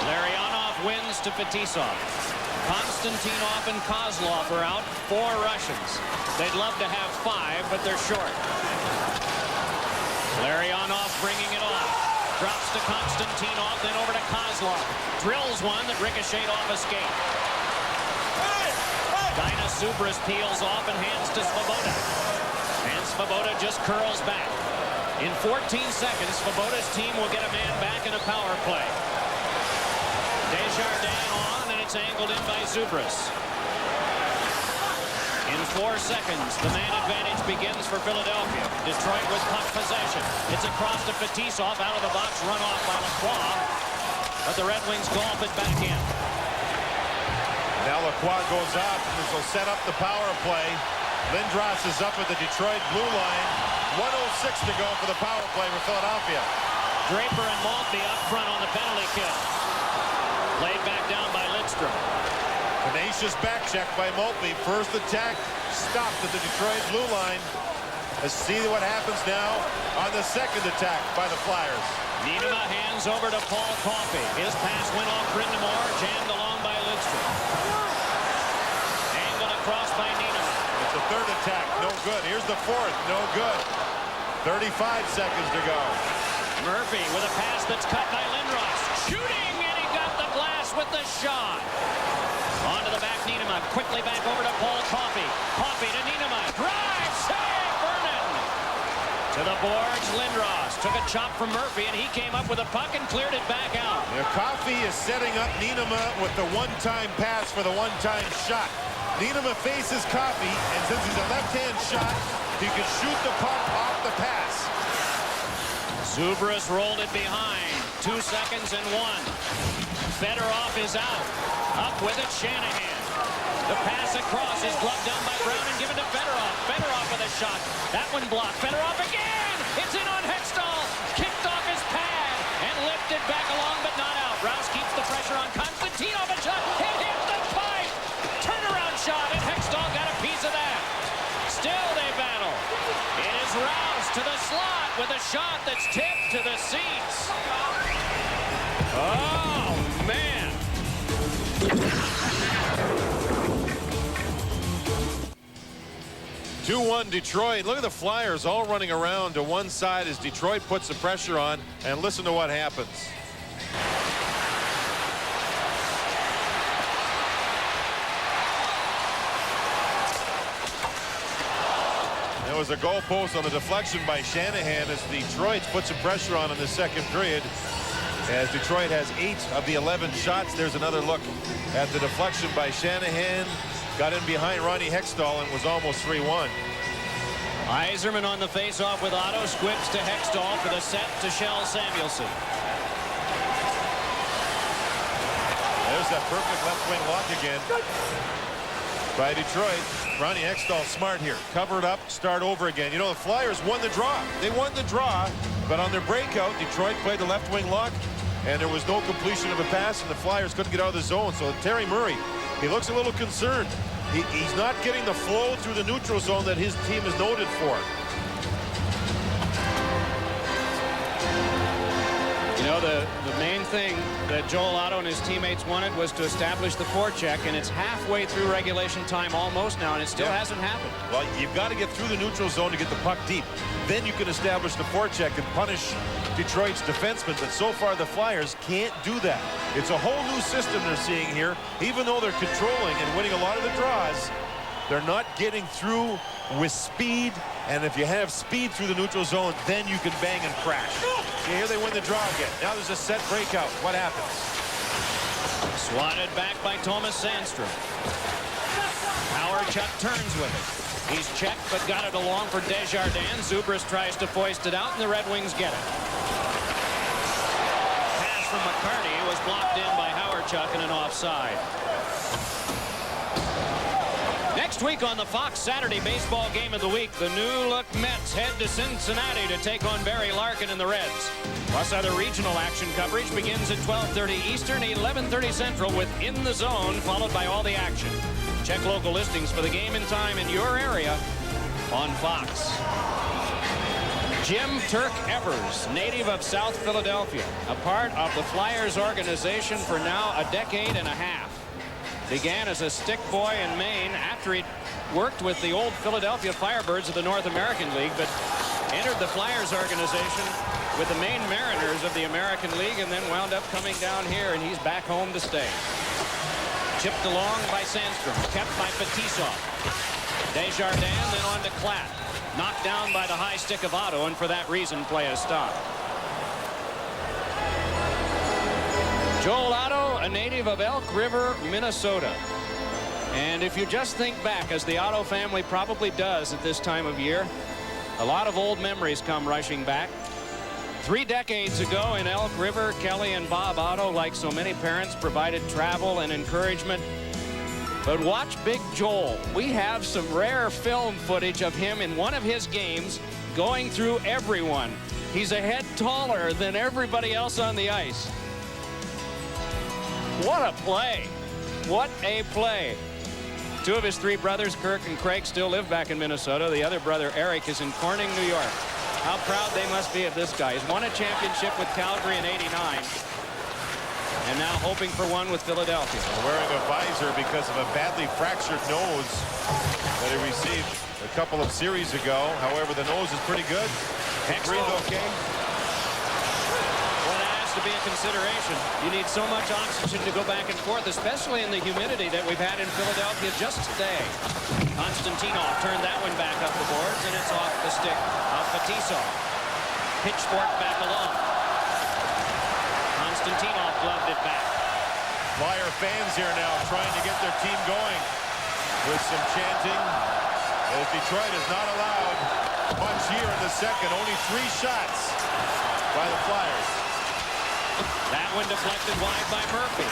Larionov wins to Fetisov. Konstantinov and Kozlov are out. 4 Russians. They'd love to have 5, but they're short. Larionov bringing it off. Drops to Konstantinov, then over to Kozlov. Drills one that ricocheted off a skate. Subras peels off and hands to Svoboda. And Svoboda just curls back. In 14 seconds, Svoboda's team will get a man back in a power play. Desjardins on, and it's angled in by Subras. In 4 seconds, the man advantage begins for Philadelphia. Detroit with puck possession. It's across to Fetisov, out of the box, run off by Lacroix. But the Red Wings golf it back in. Now Lacroix goes out, and this will set up the power play. Lindros is up at the Detroit blue line. 1:06 to go for the power play for Philadelphia. Draper and Maltby up front on the penalty kill. Laid back down by Lidstrom. Tenacious back check by Maltby. First attack stopped at the Detroit blue line. Let's see what happens now on the second attack by the Flyers. Nienema hands over to Paul Coffey. His pass went off Brind'Amour, jammed along by Lidstrom. Angled across by Nienema. It's the third attack, no good. Here's the fourth, no good. 35 seconds to go. Murphy with a pass that's cut by Lindros. Shooting, and he got the glass with the shot. Onto the back, Nienema. Quickly back over to Paul Coffey. Coffey to Nienema. Drive, save, Vernon. To the boards, Lindros. Took a chop from Murphy, and he came up with a puck and cleared it back out. Now, Coffey is setting up Nienema with the one-time pass for the one-time shot. Nienema faces Coffey, and since he's a left-hand shot, he can shoot the puck off the pass. Zubras rolled it behind. 2 seconds and 1. Fedorov is out. Up with it, Shanahan. The pass across is gloved down by Brown and given to Fedorov. Fedorov with a shot. That one blocked. Fedorov again! It's in on Hextall. Kicked off his pad and lifted back along but not out. Rouse keeps the pressure on Konstantinov. A shot. It hit the pipe! Turnaround shot, and Hextall got a piece of that. Still they battle. It is Rouse to the slot with a shot that's tipped to the seats. Oh, man. 2-1 Detroit. Look at the Flyers all running around to one side as Detroit puts the pressure on, and listen to what happens. There was a goal post on the deflection by Shanahan as Detroit put some pressure on in the second period. As Detroit has 8 of the 11 shots. There's another look at the deflection by Shanahan. Got in behind Ronnie Hextall and was almost 3-1. Yzerman on the face-off with Otto. Squibs to Hextall for the set to Shell Samuelson. There's that perfect left wing lock again by Detroit. Ronnie Hextall smart here. Cover it up, start over again. You know, the Flyers won the draw. They won the draw, but on their breakout, Detroit played the left wing lock, and there was no completion of a pass, and the Flyers couldn't get out of the zone. So Terry Murray, he looks a little concerned. He's not getting the flow through the neutral zone that his team is noted for. You know, the main thing that Joel Otto and his teammates wanted was to establish the forecheck, and it's halfway through regulation time almost now, and it still hasn't happened. Well, you've got to get through the neutral zone to get the puck deep. Then you can establish the forecheck and punish Detroit's defensemen, but so far the Flyers can't do that. It's a whole new system they're seeing here. Even though they're controlling and winning a lot of the draws, they're not getting through with speed, and if you have speed through the neutral zone, then you can bang and crash. See, here they win the draw again. Now there's a set breakout. What happens? Swatted back by Thomas Sandstrom. Howard Chuck turns with it. He's checked but got it along for Desjardins. Zubras tries to foist it out, and the Red Wings get it. Pass from McCarty was blocked in by Howard Chuck and an offside. Next week on the Fox Saturday Baseball Game of the Week, the new-look Mets head to Cincinnati to take on Barry Larkin and the Reds. Plus, other regional action coverage begins at 12:30 Eastern, 11:30 Central with In the Zone, followed by all the action. Check local listings for the game and time in your area on Fox. Jim Turk Evers, native of South Philadelphia, a part of the Flyers organization for now a decade and a half. Began as a stick boy in Maine after he worked with the old Philadelphia Firebirds of the North American League, but entered the Flyers organization with the Maine Mariners of the American League and then wound up coming down here, and he's back home to stay. Chipped along by Sandstrom, kept by Fetisov. Desjardins then on to Klatt. Knocked down by the high stick of Otto, and for that reason play a stop. Joel Otto, a native of Elk River, Minnesota. And if you just think back, as the Otto family probably does at this time of year, a lot of old memories come rushing back. 3 decades ago in Elk River, Kelly and Bob Otto, like so many parents, provided travel and encouragement. But watch Big Joel. We have some rare film footage of him in one of his games going through everyone. He's a head taller than everybody else on the ice. What a play. What a play. Two of his three brothers, Kirk and Craig, still live back in Minnesota. The other brother, Eric, is in Corning, New York. How proud they must be of this guy. He's won a championship with Calgary in '89. And now hoping for one with Philadelphia. Wearing a visor because of a badly fractured nose that he received a couple of series ago. However, the nose is pretty good. Breathe okay. Well, that has to be a consideration. You need so much oxygen to go back and forth, especially in the humidity that we've had in Philadelphia just today. Konstantinov turned that one back up the boards, and it's off the stick of Fetisov. Pitchfork back along. Konstantinov gloved it back. Flyer fans here now trying to get their team going with some chanting, as Detroit is not allowed much here in the second. Only 3 shots by the Flyers. That one deflected wide by Murphy.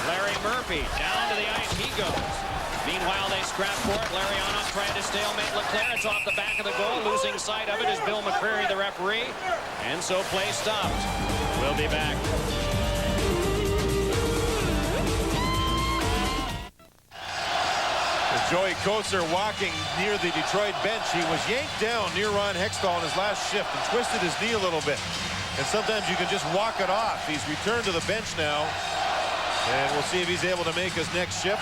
Larry Murphy down to the ice. He goes. Meanwhile, they scrap for it. Larionov trying to stalemate Leclerc. It's off the back of the goal. Losing sight of it is Bill McCreary, the referee. And so play stopped. We'll be back. Joey Kocur walking near the Detroit bench. He was yanked down near Ron Hextall in his last shift and twisted his knee a little bit. And sometimes you can just walk it off. He's returned to the bench now. And we'll see if he's able to make his next shift.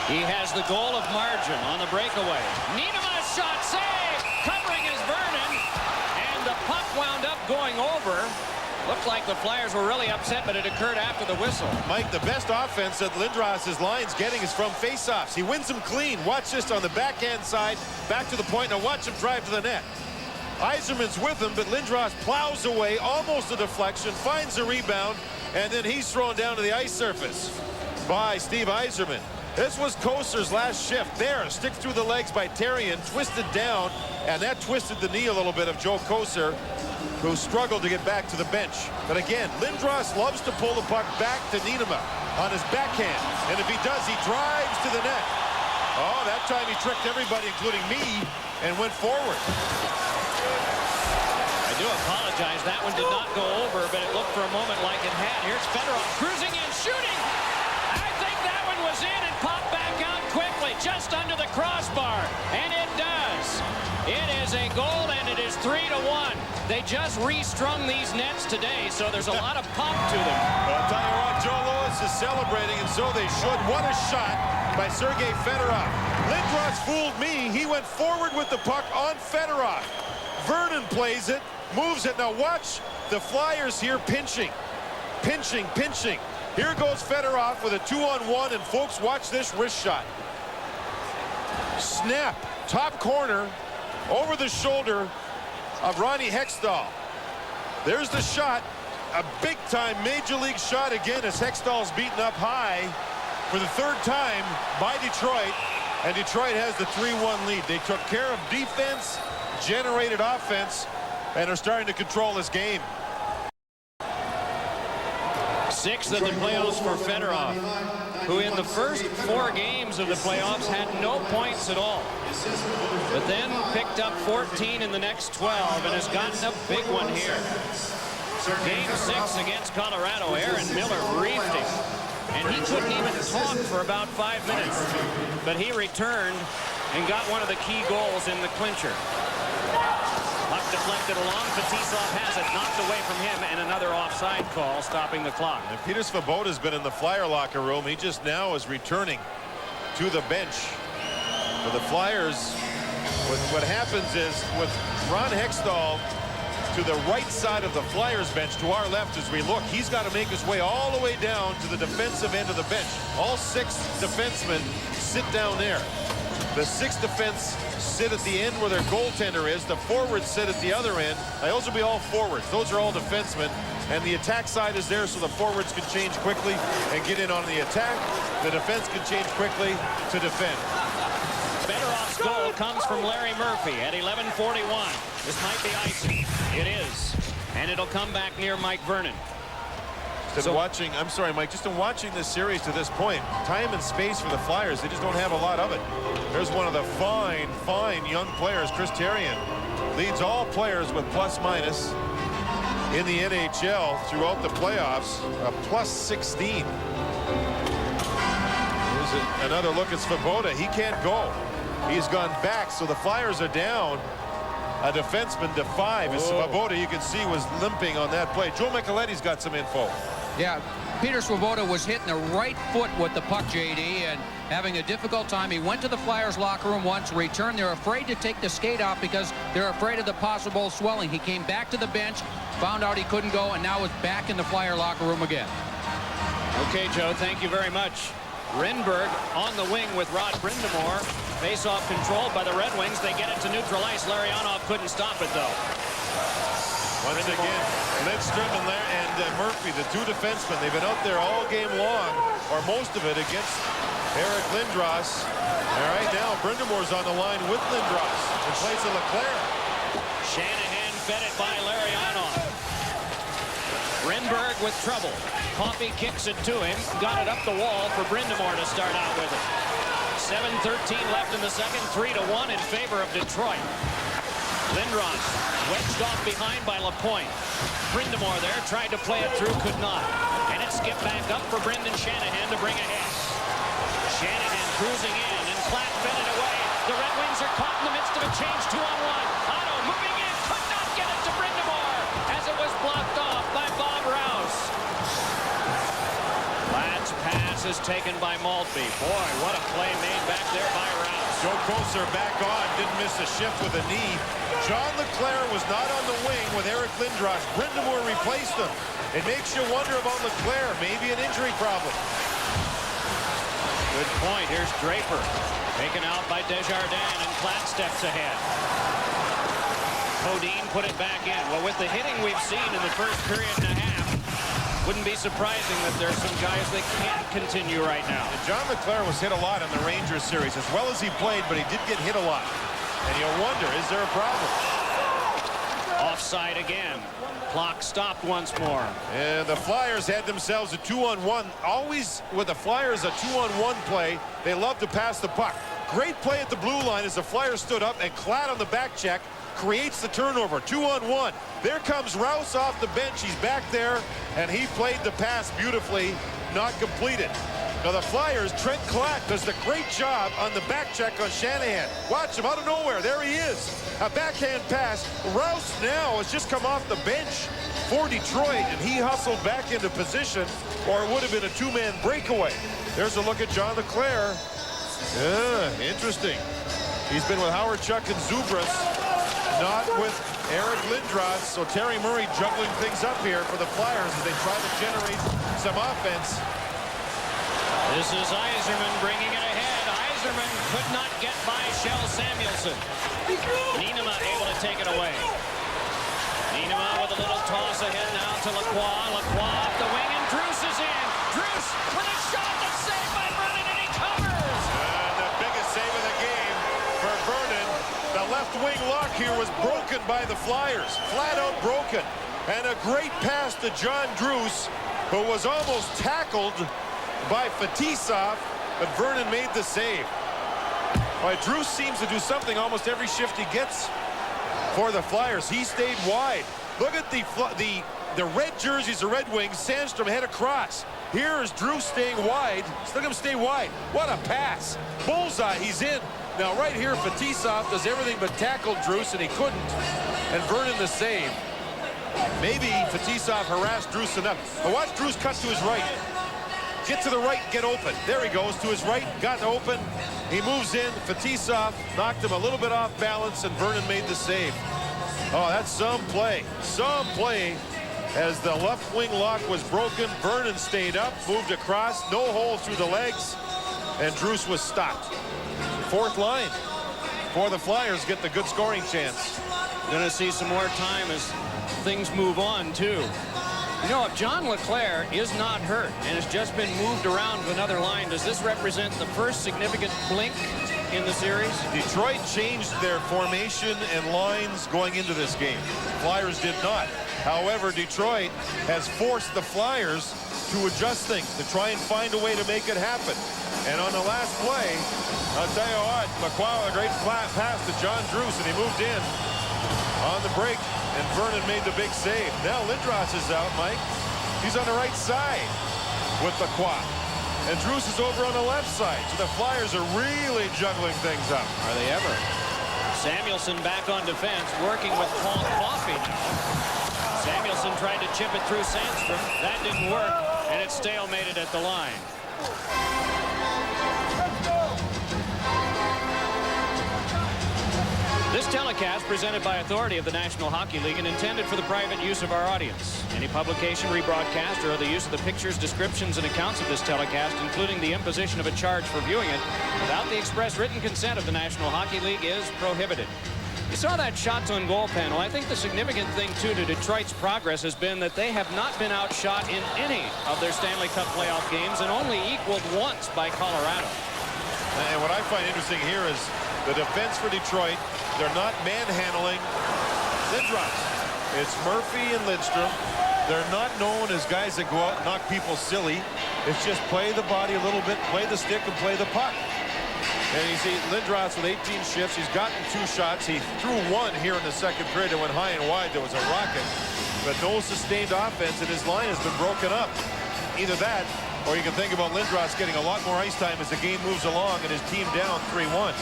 He has the goal of margin on the breakaway. Niederma's shot save. Covering is Vernon. And the puck wound up going over. Looked like the Flyers were really upset, but it occurred after the whistle. Mike, the best offense that Lindros' line's getting is from faceoffs. He wins them clean. Watch this on the backhand side, back to the point. Now watch him drive to the net. Yzerman's with him, but Lindros plows away, almost a deflection, finds a rebound, and then he's thrown down to the ice surface by Steve Yzerman. This was Kocur's last shift. There, stick through the legs by Therrien, twisted down, and that twisted the knee a little bit of Joe Kocur, who struggled to get back to the bench. But again, Lindros loves to pull the puck back to Niederma on his backhand. And if he does, he drives to the net. Oh, that time he tricked everybody, including me, and went forward. I do apologize. That one did not go over, but it looked for a moment like it had. Here's Fedorov cruising in, shooting. I think that one was in and popped back out quickly, just under the crossbar. And it does. It is a goal, and it is 3-1. They just restrung these nets today, so there's a lot of pop to them. I'll tell you what, Joe Louis is celebrating, and so they should. What a shot by Sergei Fedorov. Lindros fooled me. He went forward with the puck on Fedorov. Vernon plays it, moves it. Now watch the Flyers here pinching. Pinching, pinching. Here goes Fedorov with a 2-on-1, and folks, watch this wrist shot. Snap, top corner, over the shoulder of Ronnie Hextall. There's the shot, a big-time Major League shot again as Hextall's beaten up high for the 3rd time by Detroit, and Detroit has the 3-1 lead. They took care of defense, generated offense, and are starting to control this game. 6th of the playoffs for Fedorov, who in the first 4 games of the playoffs had no points at all, but then picked up 14 in the next 12 and has gotten a big one here. Game 6 against Colorado, Aaron Miller briefed him, and he couldn't even talk for about 5 minutes, but he returned and got one of the key goals in the clincher. Puck deflected along. Fetisov has it, knocked away from him, and another offside call stopping the clock. And Peter Svoboda's been in the Flyer locker room. He just now is returning to the bench for the Flyers. What happens is with Ron Hextall to the right side of the Flyers bench, to our left as we look, he's got to make his way all the way down to the defensive end of the bench. All 6 defensemen sit down there. The 6th defense sit at the end where their goaltender is. The forwards sit at the other end. Those will be all forwards. Those are all defensemen. And the attack side is there so the forwards can change quickly and get in on the attack. The defense can change quickly to defend. Fedorov's goal comes from Larry Murphy at 11:41. This might be icing. It is. And it'll come back near Mike Vernon. I'm sorry, Mike, just in watching this series to this point, time and space for the Flyers, they just don't have a lot of it. There's one of the fine, fine young players, Chris Therrien, leads all players with plus-minus in the NHL throughout the playoffs, a +16. another look at Svoboda. He can't go. He's gone back, so the Flyers are down a defenseman to 5. As Svoboda, you can see, was limping on that play. Joe Micheletti's got some info. Yeah, Peter Svoboda was hitting the right foot with the puck, JD, and having a difficult time. He went to the Flyers locker room once, returned. They're afraid to take the skate off because they're afraid of the possible swelling. He came back to the bench, found out he couldn't go, and now is back in the Flyer locker room again. Okay, Joe, thank you very much. Renberg on the wing with Rod Brindamore. Face-off controlled by the Red Wings. They get it to neutral ice. Larionov couldn't stop it, though. Once again, Lidstrom and Murphy, the two defensemen, they've been out there all game long, or most of it, against Eric Lindros. All right, now Brindamore's on the line with Lindros in place of Leclerc. Shanahan fed it by Larionov. Renberg with trouble. Coffey kicks it to him. Got it up the wall for Brindamore to start out with it. 7:13 left in the second. 3-1 in favor of Detroit. Lindros wedged off behind by Lapointe. Brindamore there tried to play it through, could not. And it skipped back up for Brendan Shanahan to bring ahead. Shanahan cruising in, and Platt fed it away. The Red Wings are caught in the midst of a change. 2-on-1. Otto moving in, could not get it to Brindamore as it was blocked off by Bob Rouse. Platt's pass is taken by Maltby. Boy, what a play made back there by Rouse. Joe Kocur back on, didn't miss a shift with a knee. John Leclerc was not on the wing with Eric Lindros. Brindamore replaced him. It makes you wonder about Leclerc, maybe an injury problem. Good point. Here's Draper. Taken out by Desjardins, and Platt steps ahead. Bodine put it back in. Well, with the hitting we've seen in the first period and a half, wouldn't be surprising that there's some guys that can't continue right now. And John Leclerc was hit a lot in the Rangers series, as well as he played, but he did get hit a lot. And you'll wonder, is there a problem? Offside again. Clock stopped once more. And the Flyers had themselves a 2-on-1. Always with the Flyers, a 2-on-1 play. They love to pass the puck. Great play at the blue line as the Flyers stood up, and Klatt on the back check creates the turnover. 2-on-1. There comes Rouse off the bench. He's back there, and he played the pass beautifully, not completed. Now the Flyers, Trent Klatt does the great job on the back check on Shanahan. Watch him out of nowhere. There he is. A backhand pass. Rouse now has just come off the bench for Detroit, and he hustled back into position, or it would have been a two-man breakaway. There's a look at John Leclerc. Yeah, interesting. He's been with Howard Chuck and Zubras, not with Eric Lindros. So Terry Murray juggling things up here for the Flyers as they try to generate some offense. This is Yzerman bringing it ahead. Yzerman could not get by Shell Samuelson. Nienema able to take it away. Nienema with a little toss ahead now to Lacroix. Lacroix off the wing, and Druce is in. Druce with a shot that's saved by Vernon, and he covers. And the biggest save of the game for Vernon. The left wing lock here was broken by the Flyers. Flat out broken. And a great pass to John Druce, who was almost tackled by Fetisov, but Vernon made the save. Well, Druce seems to do something almost every shift he gets for the Flyers. He stayed wide. Look at the red jerseys, the Red Wings. Sandstrom head across. Here is Druce staying wide. Look at him stay wide. What a pass. Bullseye, he's in. Now right here, Fetisov does everything but tackle Druce, and he couldn't. And Vernon the save. Maybe Fetisov harassed Druce enough. But watch Druce cut to his right. Get to the right, get open. There he goes, to his right, got open. He moves in. Fetisov knocked him a little bit off balance, and Vernon made the save. Oh, that's some play. Some play as the left wing lock was broken. Vernon stayed up, moved across, no hole through the legs, and Druce was stopped. Fourth line for the Flyers get the good scoring chance. Going to see some more time as things move on, too. You know, if John Leclerc is not hurt and has just been moved around to another line, does this represent the first significant blink in the series? Detroit changed their formation and lines going into this game. Flyers did not. However, Detroit has forced the Flyers to adjust things, to try and find a way to make it happen. And on the last play, I'll tell you what, Lacroix, a great pass to John Druce, and he moved in on the break. And Vernon made the big save. Now Lindros is out, Mike. He's on the right side with Lacroix. And Drews is over on the left side. So the Flyers are really juggling things up. Are they ever? Samuelson back on defense, working with Paul Coffey now. Samuelson tried to chip it through Sandstrom. That didn't work, and it's stalemated at the line. This telecast, presented by authority of the National Hockey League and intended for the private use of our audience. Any publication, rebroadcast, or other use of the pictures, descriptions, and accounts of this telecast, including the imposition of a charge for viewing it, without the express written consent of the National Hockey League is prohibited. You saw that shots on goal panel. I think the significant thing, too, to Detroit's progress has been that they have not been outshot in any of their Stanley Cup playoff games and only equaled once by Colorado. And what I find interesting here is the defense for Detroit. They're not manhandling Lindros. It's Murphy and Lidstrom. They're not known as guys that go out and knock people silly. It's just play the body a little bit, play the stick, and play the puck. And you see Lindros with 18 shifts. He's gotten 2 shots. He threw 1 here in the second period and went high and wide. There was a rocket. But no sustained offense, and his line has been broken up. Either that, or you can think about Lindros getting a lot more ice time as the game moves along and his team down 3-1.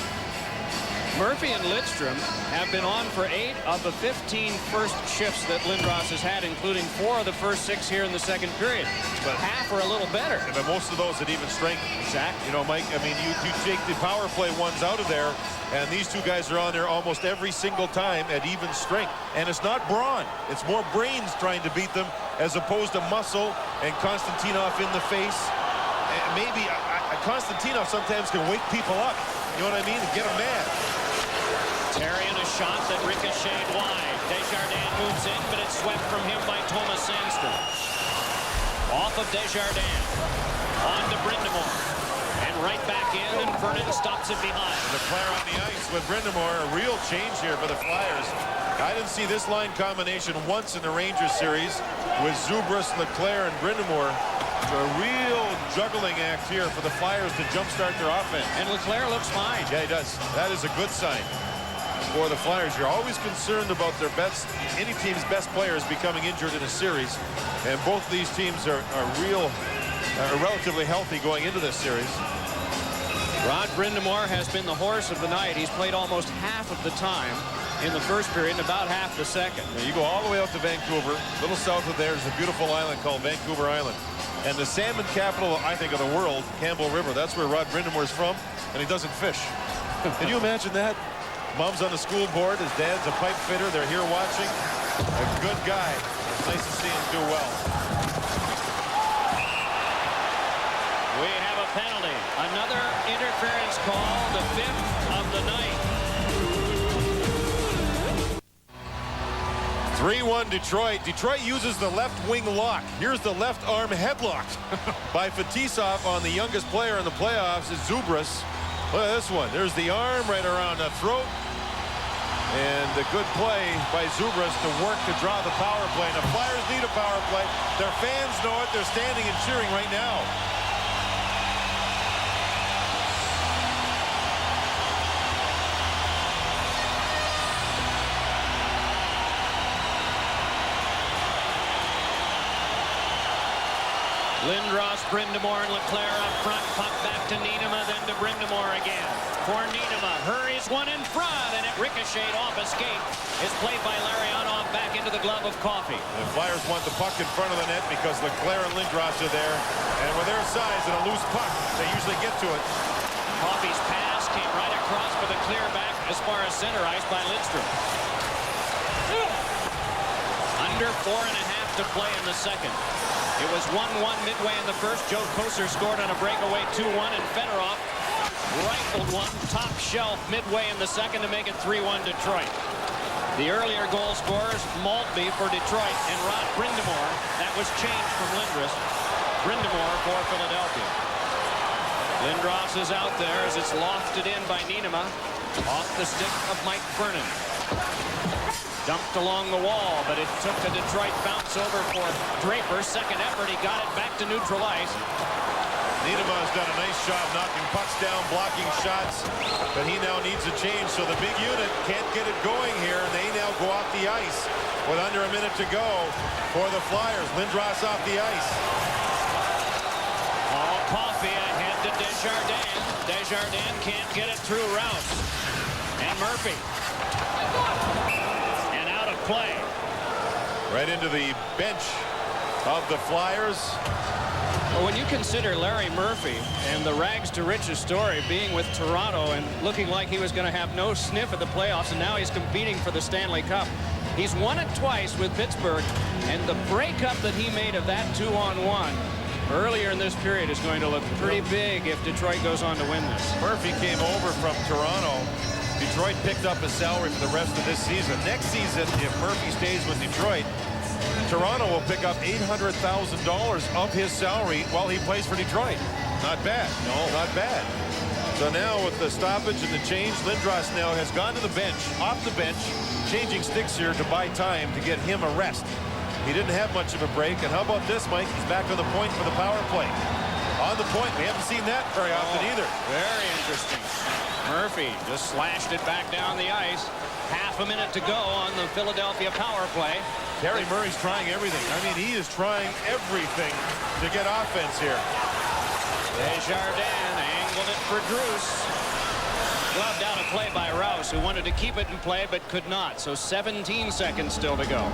Murphy and Lidstrom have been on for 8 of the 15 first shifts that Lindros has had, including 4 of the first 6 here in the second period. But half or a little better. But most of those at even strength. Exactly. You know, Mike, I mean, you take the power play ones out of there, and these 2 guys are on there almost every single time at even strength. And it's not brawn. It's more brains trying to beat them as opposed to muscle and Konstantinov in the face. And maybe Konstantinov sometimes can wake people up. You know what I mean? And get them mad. Terry in a shot that ricocheted wide. Desjardins moves in, but it's swept from him by Thomas Sandstrom. Off of Desjardins. On to Brind'Amour. And right back in, and Vernon stops it behind. Leclerc on the ice with Brind'Amour. A real change here for the Flyers. I didn't see this line combination once in the Rangers series with Zubras, Leclerc, and Brind'Amour. A real juggling act here for the Flyers to jumpstart their offense. And Leclerc looks fine. Yeah, he does. That is a good sign for the Flyers. You're always concerned about their best, any team's best players becoming injured in a series. And both of these teams are relatively healthy going into this series. Rod Brind'Amour has been the horse of the night. He's played almost half of the time in the first period and about half the second. Now you go all the way out to Vancouver. A little south of there is a beautiful island called Vancouver Island. And the salmon capital, I think, of the world, Campbell River. That's where Rod Brind'Amour is from, and he doesn't fish. Can you imagine that? Mom's on the school board. His dad's a pipe fitter. They're here watching. A good guy. It's nice to see him do well. We have a penalty. Another interference call, the 5th of the night. 3-1 Detroit. Detroit uses the left wing lock. Here's the left arm headlock by Fetisov on the youngest player in the playoffs is Zubras. Look at this one. There's the arm right around the throat. And a good play by Zubras to work to draw the power play. And the Flyers need a power play. Their fans know it. They're standing and cheering right now. Lindros, Brind'Amour, and Leclerc up front. Puck back to Niinema, then to Brind'Amour again. For Niinema, hurries one in front, and it ricocheted off a skate. It's played by Larionov back into the glove of Coffey. The Flyers want the puck in front of the net because Leclerc and Lindros are there. And with their size and a loose puck, they usually get to it. Coffey's pass came right across with a clear back as far as center ice by Lidstrom. Under 4.5 to play in the second. It was 1-1 midway in the first. Joe Kocur scored on a breakaway 2-1, and Fedorov rifled one top shelf midway in the second to make it 3-1 Detroit. The earlier goal scorers, Maltby for Detroit and Rod Brind'Amour. That was changed from Lindros. Brind'Amour for Philadelphia. Lindros is out there as it's lofted in by Niinema. Off the stick of Mike Vernon. Dumped along the wall, but it took the Detroit bounce over for Draper. Second effort, he got it back to neutral ice. Niinema has done a nice job knocking pucks down, blocking shots, but he now needs a change. So the big unit can't get it going here, and they now go off the ice with under a minute to go for the Flyers. Lindros off the ice. Coffey ahead to Desjardins. Desjardins can't get it through Rouse. And Murphy. And out of play. Right into the bench of the Flyers. Well, when you consider Larry Murphy and the rags to riches story being with Toronto and looking like he was going to have no sniff at the playoffs, and now he's competing for the Stanley Cup. He's won it twice with Pittsburgh, and the breakup that he made of that 2-on-1 earlier in this period is going to look pretty big if Detroit goes on to win this. Murphy came over from Toronto. Detroit picked up his salary for the rest of this season. Next season, if Murphy stays with Detroit, Toronto will pick up $800,000 of his salary while he plays for Detroit. Not bad. No, not bad. So now with the stoppage and the change, Lindros now has gone to the bench, off the bench, changing sticks here to buy time to get him a rest. He didn't have much of a break. And how about this, Mike? He's back on the point for the power play. On the point. We haven't seen that very often either. Very interesting. Murphy just slashed it back down the ice. Half a minute to go on the Philadelphia power play. Terry Murray's trying everything. I mean, he is trying everything to get offense here. Desjardins angled it for Druce. Gloved out of play by Rouse, who wanted to keep it in play but could not. So 17 seconds still to go.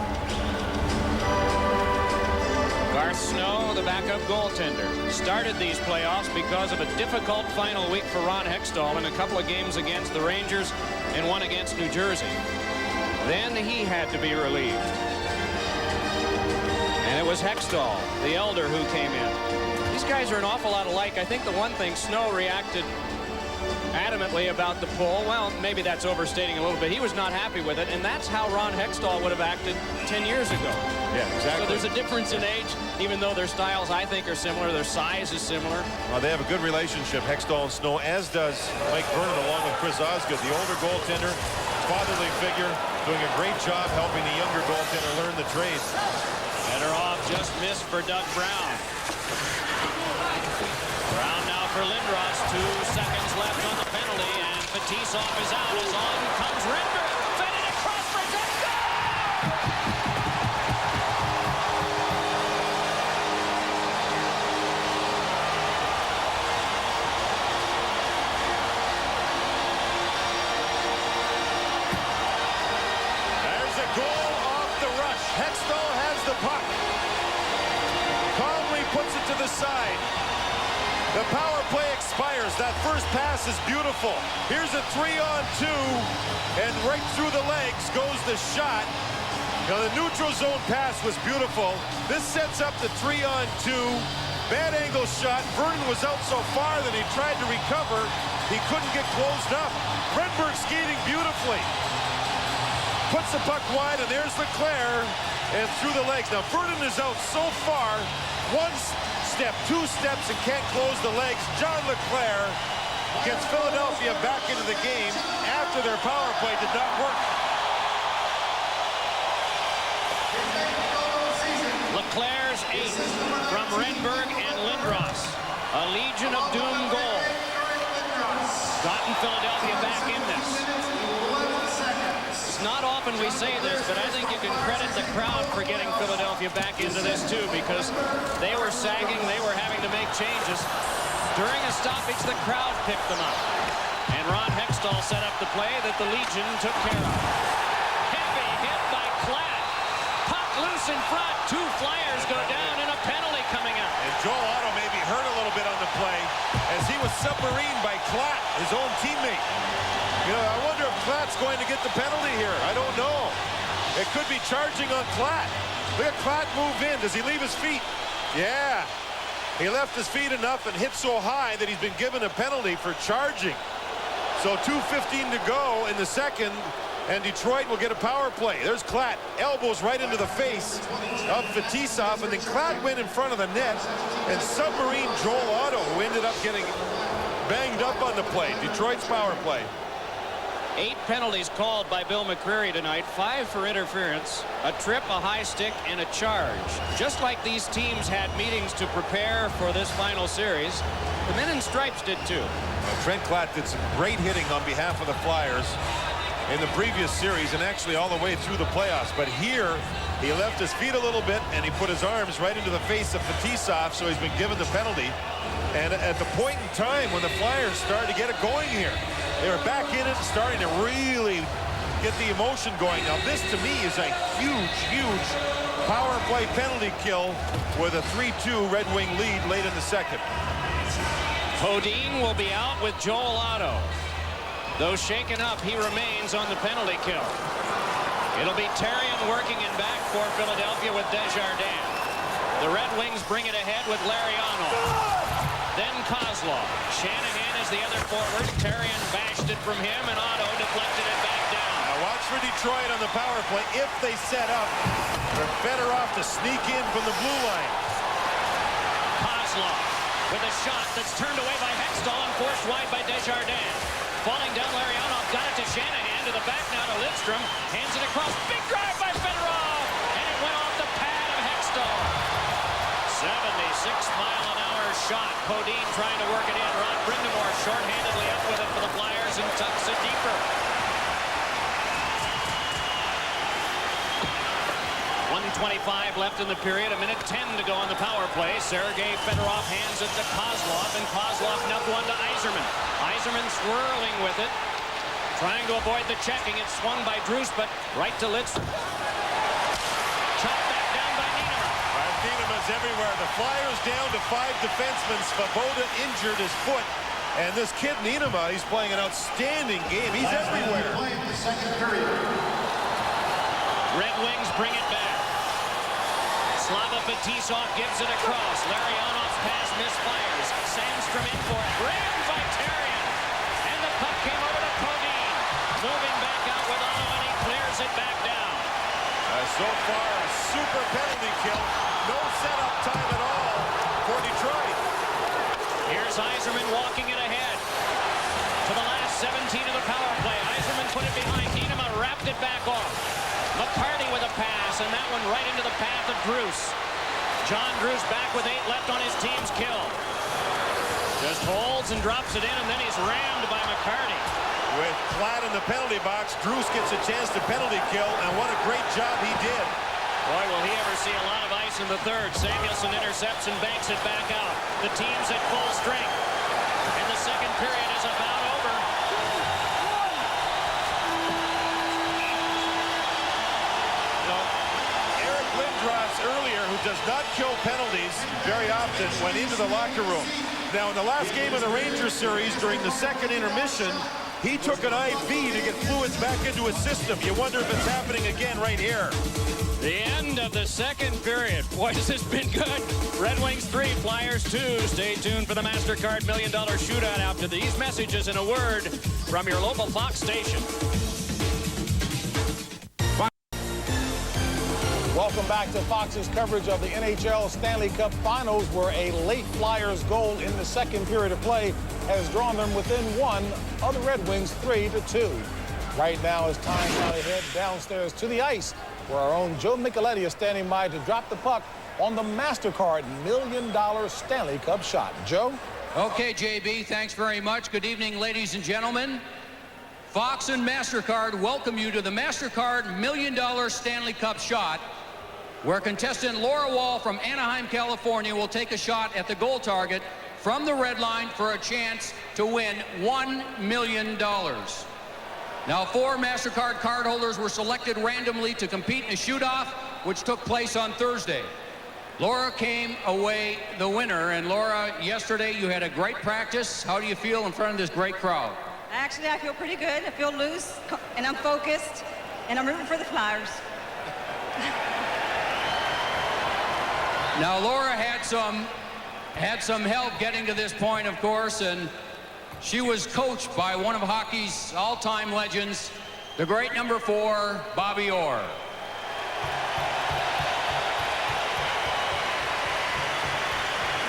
Garth Snow, the backup goaltender, started these playoffs because of a difficult final week for Ron Hextall in a couple of games against the Rangers and one against New Jersey. Then he had to be relieved. And it was Hextall, the elder, who came in. These guys are an awful lot alike. I think the one thing Snow reacted adamantly about the pull, well, maybe that's overstating a little bit. He was not happy with it, and that's how Ron Hextall would have acted 10 years ago. Yeah, exactly. So there's a difference in age, even though their styles, I think, are similar. Their size is similar. Well, they have a good relationship, Hextall and Snow, as does Mike Vernon along with Chris Osgood, the older goaltender, fatherly figure, doing a great job helping the younger goaltender learn the trade. Header off, just missed for Doug Brown. Brown now for Lindros. 2 seconds left on the penalty, and Fetisov is out. As on comes Renberg. Fed it across for Deska. There's a goal off the rush. Hextall has the puck. Calmly puts it to the side. The power play expires. That first pass is beautiful. Here's a 3-on-2, and right through the legs goes the shot. Now the neutral zone pass was beautiful. This sets up the 3-on-2. Bad angle shot. Vernon was out so far that he tried to recover. He couldn't get closed up. Renberg skating beautifully. Puts the puck wide, and there's Leclerc, and through the legs. Now Vernon is out so far. One step, 2 steps, and can't close the legs. John Leclerc gets Philadelphia back into the game after their power play did not work. Leclerc's 8th from Renberg and Lindros. A Legion of Doom goal. Gotten Philadelphia back in this. It's not often we say this, but I think you can credit the crowd for getting Philadelphia back into this too, because they were sagging, they were having to make changes. During a stoppage, the crowd picked them up. And Ron Hextall set up the play that the Legion took care of. Heavy hit by Klatt. Puck loose in front. 2 Flyers go down and a penalty coming up. And Joel Otto maybe hurt a little bit on the play as he was submarined by Klatt, his own teammate. You know, I wonder if Klatt's going to get the penalty here. I don't know. It could be charging on Klatt. Look at Klatt move in. Does he leave his feet? Yeah. He left his feet enough and hit so high that he's been given a penalty for charging. So 2:15 to go in the second, and Detroit will get a power play. There's Klatt. Elbows right into the face of Fetisov, and then Klatt went in front of the net and submarined Joel Otto, who ended up getting banged up on the play. Detroit's power play. 8 penalties called by Bill McCreary tonight. 5 for interference, a trip, a high stick, and a charge. Just like these teams had meetings to prepare for this final series, the men in stripes did too. Trent Klatt did some great hitting on behalf of the Flyers in the previous series and actually all the way through the playoffs. But here, he left his feet a little bit and he put his arms right into the face of Fetisov, so he's been given the penalty. And at the point in time when the Flyers started to get it going here, they were back in it and starting to really get the emotion going. Now this to me is a huge power play penalty kill with a 3-2 Red Wing lead late in the second. Podine will be out with Joel Otto. Though shaken up, he remains on the penalty kill. It'll be Therrien working in back for Philadelphia with Desjardins. The Red Wings bring it ahead with Lariano. Then Kozlov. Shanahan is the other forward. Therrien bashed it from him, and Otto deflected it back down. Now watch for Detroit on the power play. If they set up, they're better off to sneak in from the blue line. Kozlov with a shot that's turned away by Hextall and forced wide by Desjardins. Falling down, Lariano got it to Shanahan, to the back now to Lidstrom. Hands it across. Big drive by Fedorov, and it went off the pad of Hextall. 76-mile-an-hour shot. Podine trying to work it in. Ron Brindamore shorthandedly up with it for the Flyers and tucks it deeper. 1:25 left in the period. 1:10 to go on the power play. Sergei Fedorov hands it to Kozlov, and Kozlov nubbed one to Yzerman. Yzerman swirling with it, trying to avoid the checking. It's swung by Druce, but right to Lidstrom. Chopped back down by Niederman. Niederman's everywhere. The Flyers down to 5 defensemen. Svoboda injured his foot. And this kid Niederman, he's playing an outstanding game. He's everywhere. Red Wings bring it back. Slava Fetisov gives it across. Larionov's pass misfires. Sandstrom in for it. Rammed by Therrien. And the puck came over to Podine. Moving back out with Otto, and he clears it back down. So far, a super penalty kill. No setup time at all for Detroit. Here's Yzerman walking it ahead to the last 17 of the power play. Yzerman put it behind. Niederman wrapped it back off. McCarty with a pass, and that one right into the path of Druce. John Druce back with 8 left on his team's kill. Just holds and drops it in, and then he's rammed by McCarty. With Platt in the penalty box, Druce gets a chance to penalty kill, and what a great job he did. Boy, will he ever see a lot of ice in the third. Samuelson intercepts and banks it back out. The team's at full strength, and the second period is about over. Eric Lindros earlier, who does not kill penalties very often, went into the locker room. Now, in the last game of the Rangers series, during the second intermission, he took an IV to get fluids back into his system. You wonder if it's happening again right here. The end of the second period. Boy, has this been good. Red Wings 3, Flyers 2. Stay tuned for the MasterCard $1 Million Shootout after these messages and a word from your local Fox station. Welcome back to Fox's coverage of the NHL Stanley Cup Finals, where a late Flyers goal in the second period of play has drawn them within one of the Red Wings 3-2. Right now, it's time now to head downstairs to the ice, where our own Joe Micheletti is standing by to drop the puck on the MasterCard $1 Million Stanley Cup shot. Joe? Okay, JB, thanks very much. Good evening, ladies and gentlemen. Fox and MasterCard welcome you to the MasterCard $1 Million Stanley Cup shot, where contestant Laura Wall from Anaheim, California will take a shot at the goal target from the red line for a chance to win $1 million. Now, 4 MasterCard cardholders were selected randomly to compete in a shoot-off, which took place on Thursday. Laura came away the winner, and Laura, yesterday you had a great practice. How do you feel in front of this great crowd? Actually, I feel pretty good. I feel loose, and I'm focused, and I'm rooting for the Flyers. Now, Laura had some help getting to this point, of course, and she was coached by one of hockey's all-time legends, the great number 4, Bobby Orr.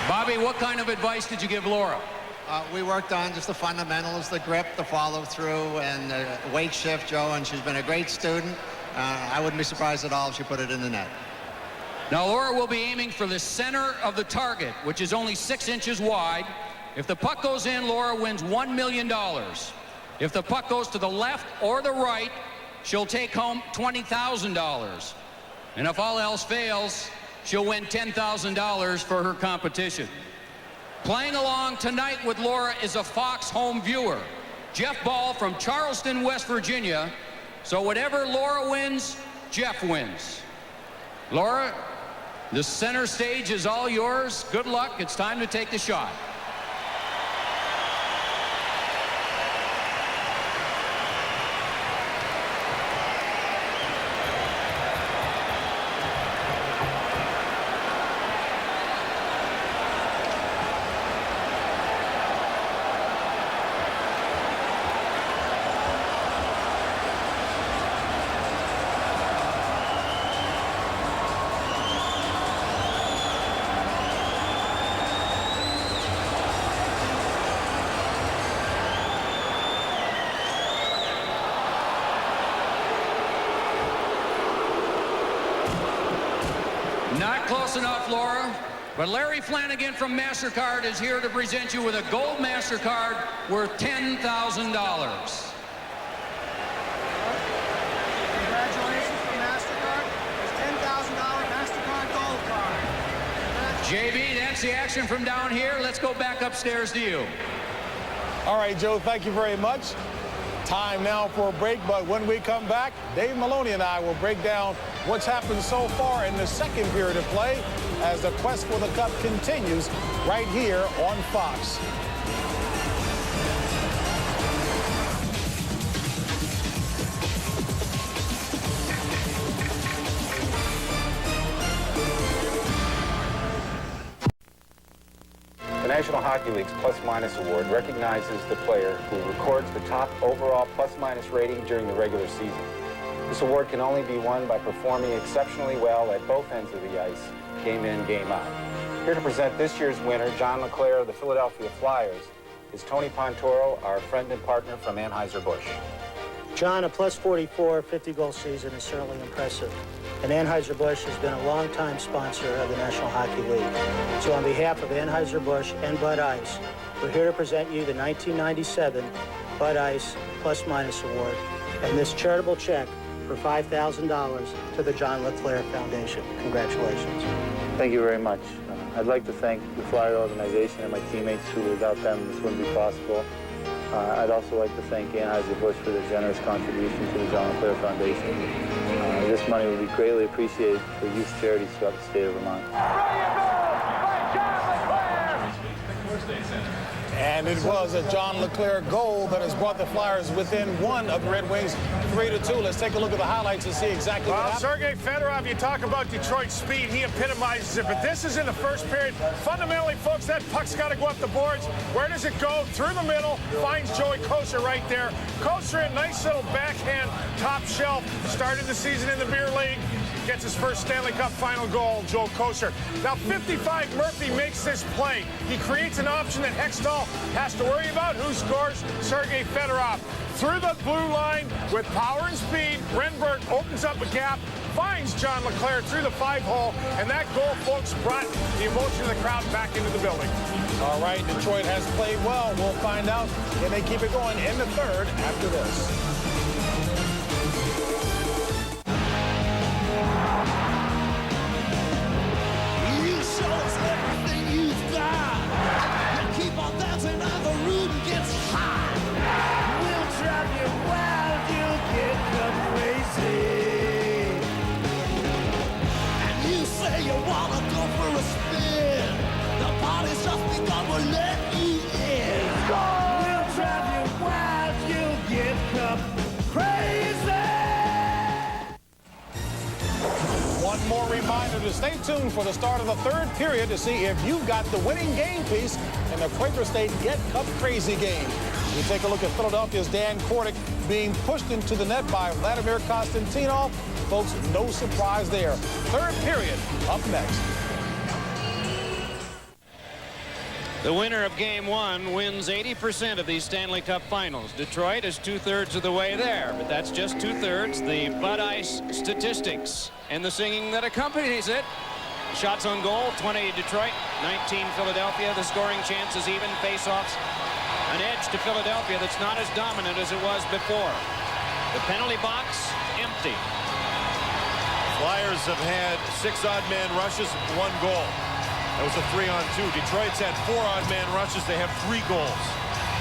Bobby, what kind of advice did you give Laura? We worked on just the fundamentals, the grip, the follow-through, and the weight shift, Joe, and she's been a great student. I wouldn't be surprised at all if she put it in the net. Now, Laura will be aiming for the center of the target, which is only 6 inches wide. If the puck goes in, Laura wins $1 million. If the puck goes to the left or the right, she'll take home $20,000. And if all else fails, she'll win $10,000 for her competition. Playing along tonight with Laura is a Fox home viewer, Jeff Ball from Charleston, West Virginia. So whatever Laura wins, Jeff wins. Laura, the center stage is all yours. Good luck. It's time to take the shot. Not close enough, Laura. But Larry Flanagan from MasterCard is here to present you with a gold MasterCard worth $10,000. Congratulations from MasterCard. It's $10,000 MasterCard Gold Card. JB, that's the action from down here. Let's go back upstairs to you. All right, Joe, thank you very much. Time now for a break, but when we come back, Dave Maloney and I will break down what's happened so far in the second period of play as the quest for the cup continues right here on Fox. The National Hockey League's Plus-Minus Award recognizes the player who records the top overall plus-minus rating during the regular season. This award can only be won by performing exceptionally well at both ends of the ice, game in, game out. Here to present this year's winner, John LeClair of the Philadelphia Flyers, is Tony Pontoro, our friend and partner from Anheuser-Busch. John, a plus 44 50-goal season is certainly impressive. And Anheuser-Busch has been a long-time sponsor of the National Hockey League. So on behalf of Anheuser-Busch and Bud Ice, we're here to present you the 1997 Bud Ice Plus-Minus Award and this charitable check for $5,000 to the John LeClair Foundation. Congratulations. Thank you very much. I'd like to thank the Flyer organization and my teammates who without them this wouldn't be possible. I'd also like to thank Anheuser-Busch for their generous contribution to the John LeClair Foundation. This money would be greatly appreciated for youth charities throughout the state of Vermont. And it was a John LeClair goal that has brought the Flyers within one of the Red Wings 3-2. Let's take a look at the highlights and see exactly what happened. Sergei Fedorov, you talk about Detroit's speed. He epitomizes it, but this is in the first period. Fundamentally, folks, that puck's got to go up the boards. Where does it go? Through the middle. Finds Joey Kocur right there. Kocur, nice little backhand top shelf. Started the season in the beer league. Gets his first Stanley Cup final goal, Joe Kocur. Now, 55, Murphy makes this play. He creates an option that Hextall has to worry about. Who scores? Sergei Fedorov. Through the blue line with power and speed, Renberg opens up a gap, finds John LeClair through the 5-hole, and that goal, folks, brought the emotion of the crowd back into the building. All right, Detroit has played well. We'll find out. Can they keep it going in the third after this? One more reminder to stay tuned for the start of the third period to see if you've got the winning game piece in the Quaker State Get Cup Crazy game. We take a look at Philadelphia's Dan Kordic being pushed into the net by Vladimir Konstantinov. Folks, no surprise there. Third period up next. The winner of Game 1 wins 80% of these Stanley Cup Finals. Detroit is 2/3 of the way there, but that's just 2/3. The Bud Ice statistics and the singing that accompanies it. Shots on goal, 20 Detroit, 19 Philadelphia. The scoring chances even, face-offs. An edge to Philadelphia that's not as dominant as it was before. The penalty box, empty. Flyers have had 6 odd man rushes, 1 goal. That was a 3-on-2. Detroit's had 4 odd-man rushes. They have 3 goals.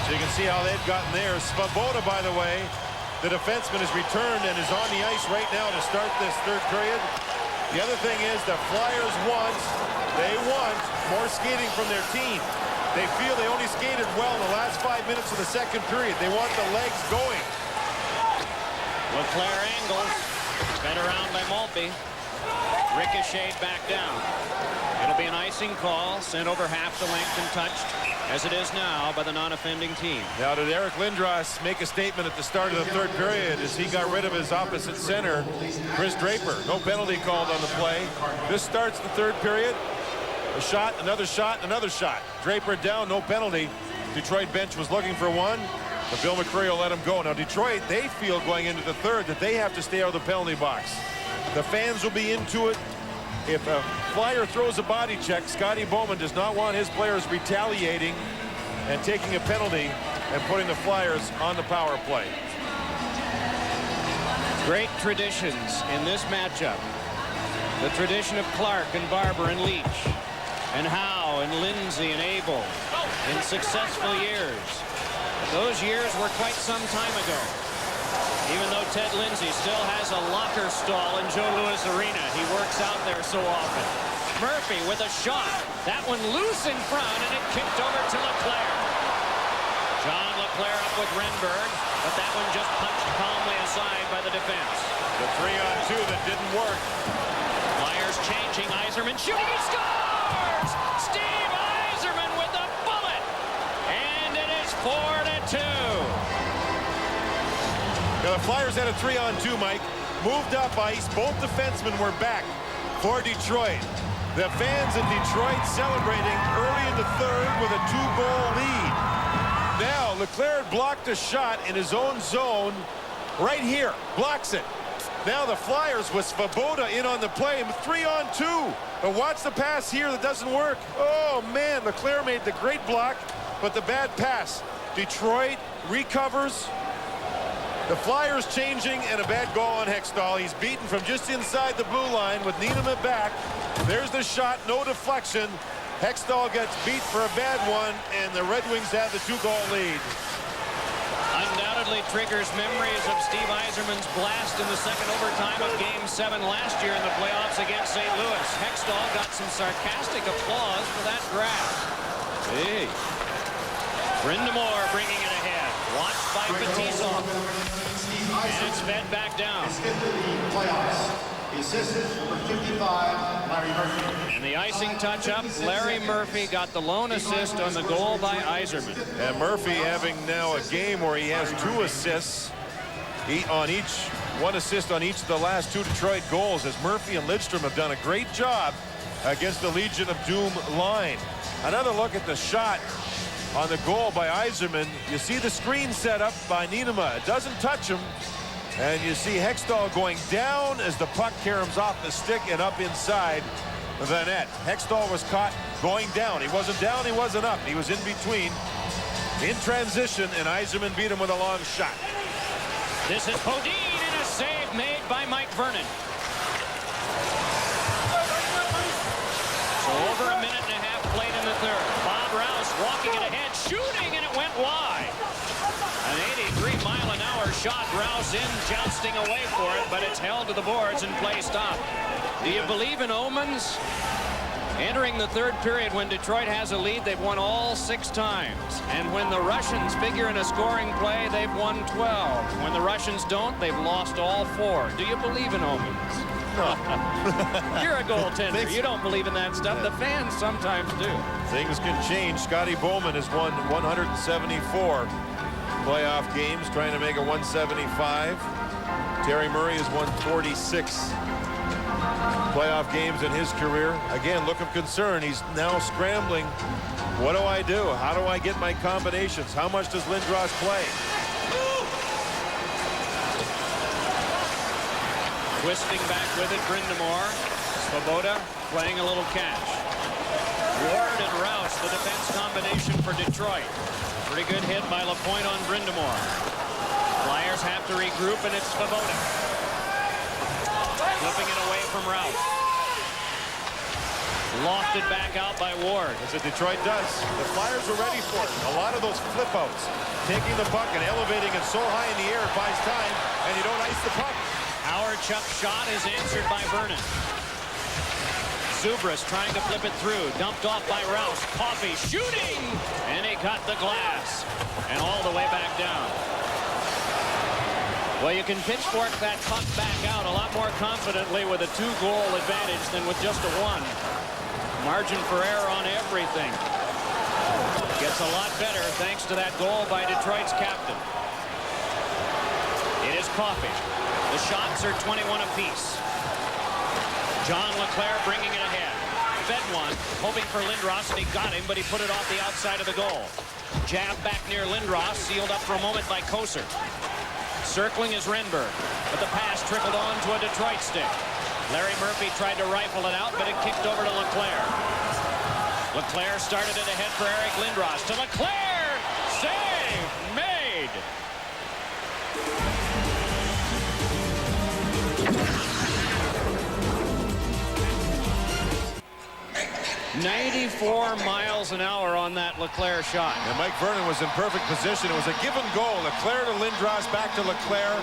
So you can see how they've gotten there. Svoboda, by the way, the defenseman, has returned and is on the ice right now to start this third period. The other thing is the Flyers want more skating from their team. They feel they only skated well in the last 5 minutes of the second period. They want the legs going. LeClaire angles. Fed around by Maltby. Ricocheted back down. It'll be an icing call, sent over half the length and touched, as it is now, by the non-offending team. Now, did Eric Lindros make a statement at the start of the third period as he got rid of his opposite center, Chris Draper? No penalty called on the play. This starts the third period. A shot, another shot, another shot. Draper down, no penalty. Detroit bench was looking for one, but Bill McCreary will let him go. Now, Detroit, they feel going into the third that they have to stay out of the penalty box. The fans will be into it. If a Flyer throws a body check, Scotty Bowman does not want his players retaliating and taking a penalty and putting the Flyers on the power play. Great traditions in this matchup. The tradition of Clark and Barber and Leach, and Howe and Lindsay and Abel in successful years. But those years were quite some time ago. Even though Ted Lindsay still has a locker stall in Joe Louis Arena, he works out there so often. Murphy with a shot. That one loose in front, and it kicked over to LeClaire. John LeClaire up with Renberg, but that one just punched calmly aside by the defense. The 3-on-2 that didn't work. Flyers changing. Yzerman shooting. He scores! Steve Yzerman with a bullet! And it is 4-2. Now, the Flyers had a 3-on-2, Mike. Moved up ice. Both defensemen were back for Detroit. The fans in Detroit celebrating early in the third with a 2-goal lead. Now, Leclerc blocked a shot in his own zone right here. Blocks it. Now the Flyers with Svoboda in on the play. 3-on-2. But watch the pass here that doesn't work. Oh, man. Leclerc made the great block, but the bad pass. Detroit recovers. The Flyers changing, and a bad goal on Hextall. He's beaten from just inside the blue line with Niederman back. There's the shot, no deflection. Hextall gets beat for a bad one, and the Red Wings have the 2-goal lead. Undoubtedly triggers memories of Steve Yzerman's blast in the second overtime of Game 7 last year in the playoffs against St. Louis. Hextall got some sarcastic applause for that grab. Hey. Brindamore bringing it ahead. Watched by Batista. And it's fed back down. And the icing touch-up, Larry Murphy got the lone assist on the goal by Yzerman. And Murphy having now a game where he has 2 assists on each, 1 assist on each of the last 2 Detroit goals, as Murphy and Lidstrom have done a great job against the Legion of Doom line. Another look at the shot on the goal by Yzerman. You see the screen set up by Niederman. It doesn't touch him. And you see Hextall going down as the puck caroms off the stick and up inside the net. Hextall was caught going down. He wasn't down, he wasn't up. He was in between, in transition, and Yzerman beat him with a long shot. This is Podine, and a save made by Mike Vernon. So over a minute and a half played in the third. Bob Rouse walking it ahead, shooting, and it went wide. An 83-mile-an-hour shot. Rouse in, jousting away for it, but it's held to the boards and play stopped. Do you believe in omens? Entering the third period, when Detroit has a lead, they've won all 6 times. And when the Russians figure in a scoring play, they've won 12. When the Russians don't, they've lost all 4. Do you believe in omens? You're a goaltender. You don't believe in that stuff. The fans sometimes do. Things can change. Scotty Bowman has won 174 playoff games, trying to make a 175. Terry Murray has won 46 playoff games in his career. Again, look of concern. He's now scrambling. What do I do? How do I get my combinations? How much does Lindros play? Twisting back with it, Brindamore. Svoboda playing a little catch. Ward and Rouse, the defense combination for Detroit. Pretty good hit by LaPointe on Brindamore. Flyers have to regroup, and it's Svoboda. Flipping it away from Rouse. Lofted back out by Ward. That's what Detroit does. The Flyers are ready for it. A lot of those flip outs, taking the puck and elevating it so high in the air, it buys time, and you don't ice the puck. Howard Chuck's shot is answered by Vernon. Zubras trying to flip it through. Dumped off by Rouse. Coffey shooting! And he cut the glass. And all the way back down. Well, you can pitchfork that puck back out a lot more confidently with a 2-goal advantage than with just a 1. Margin for error on everything. Gets a lot better thanks to that goal by Detroit's captain. It is Coffey. The shots are 21 apiece. John LeClair bringing it ahead. Fed one, hoping for Lindros, and he got him, but he put it off the outside of the goal. Jab back near Lindros, sealed up for a moment by Koser. Circling is Renberg, but the pass trickled on to a Detroit stick. Larry Murphy tried to rifle it out, but it kicked over to LeClair. LeClair started it ahead for Eric Lindros. To LeClair! Save! Made! .94 miles an hour on that LeClair shot. And Mike Vernon was in perfect position. It was a given goal. LeClair to Lindros, back to LeClair.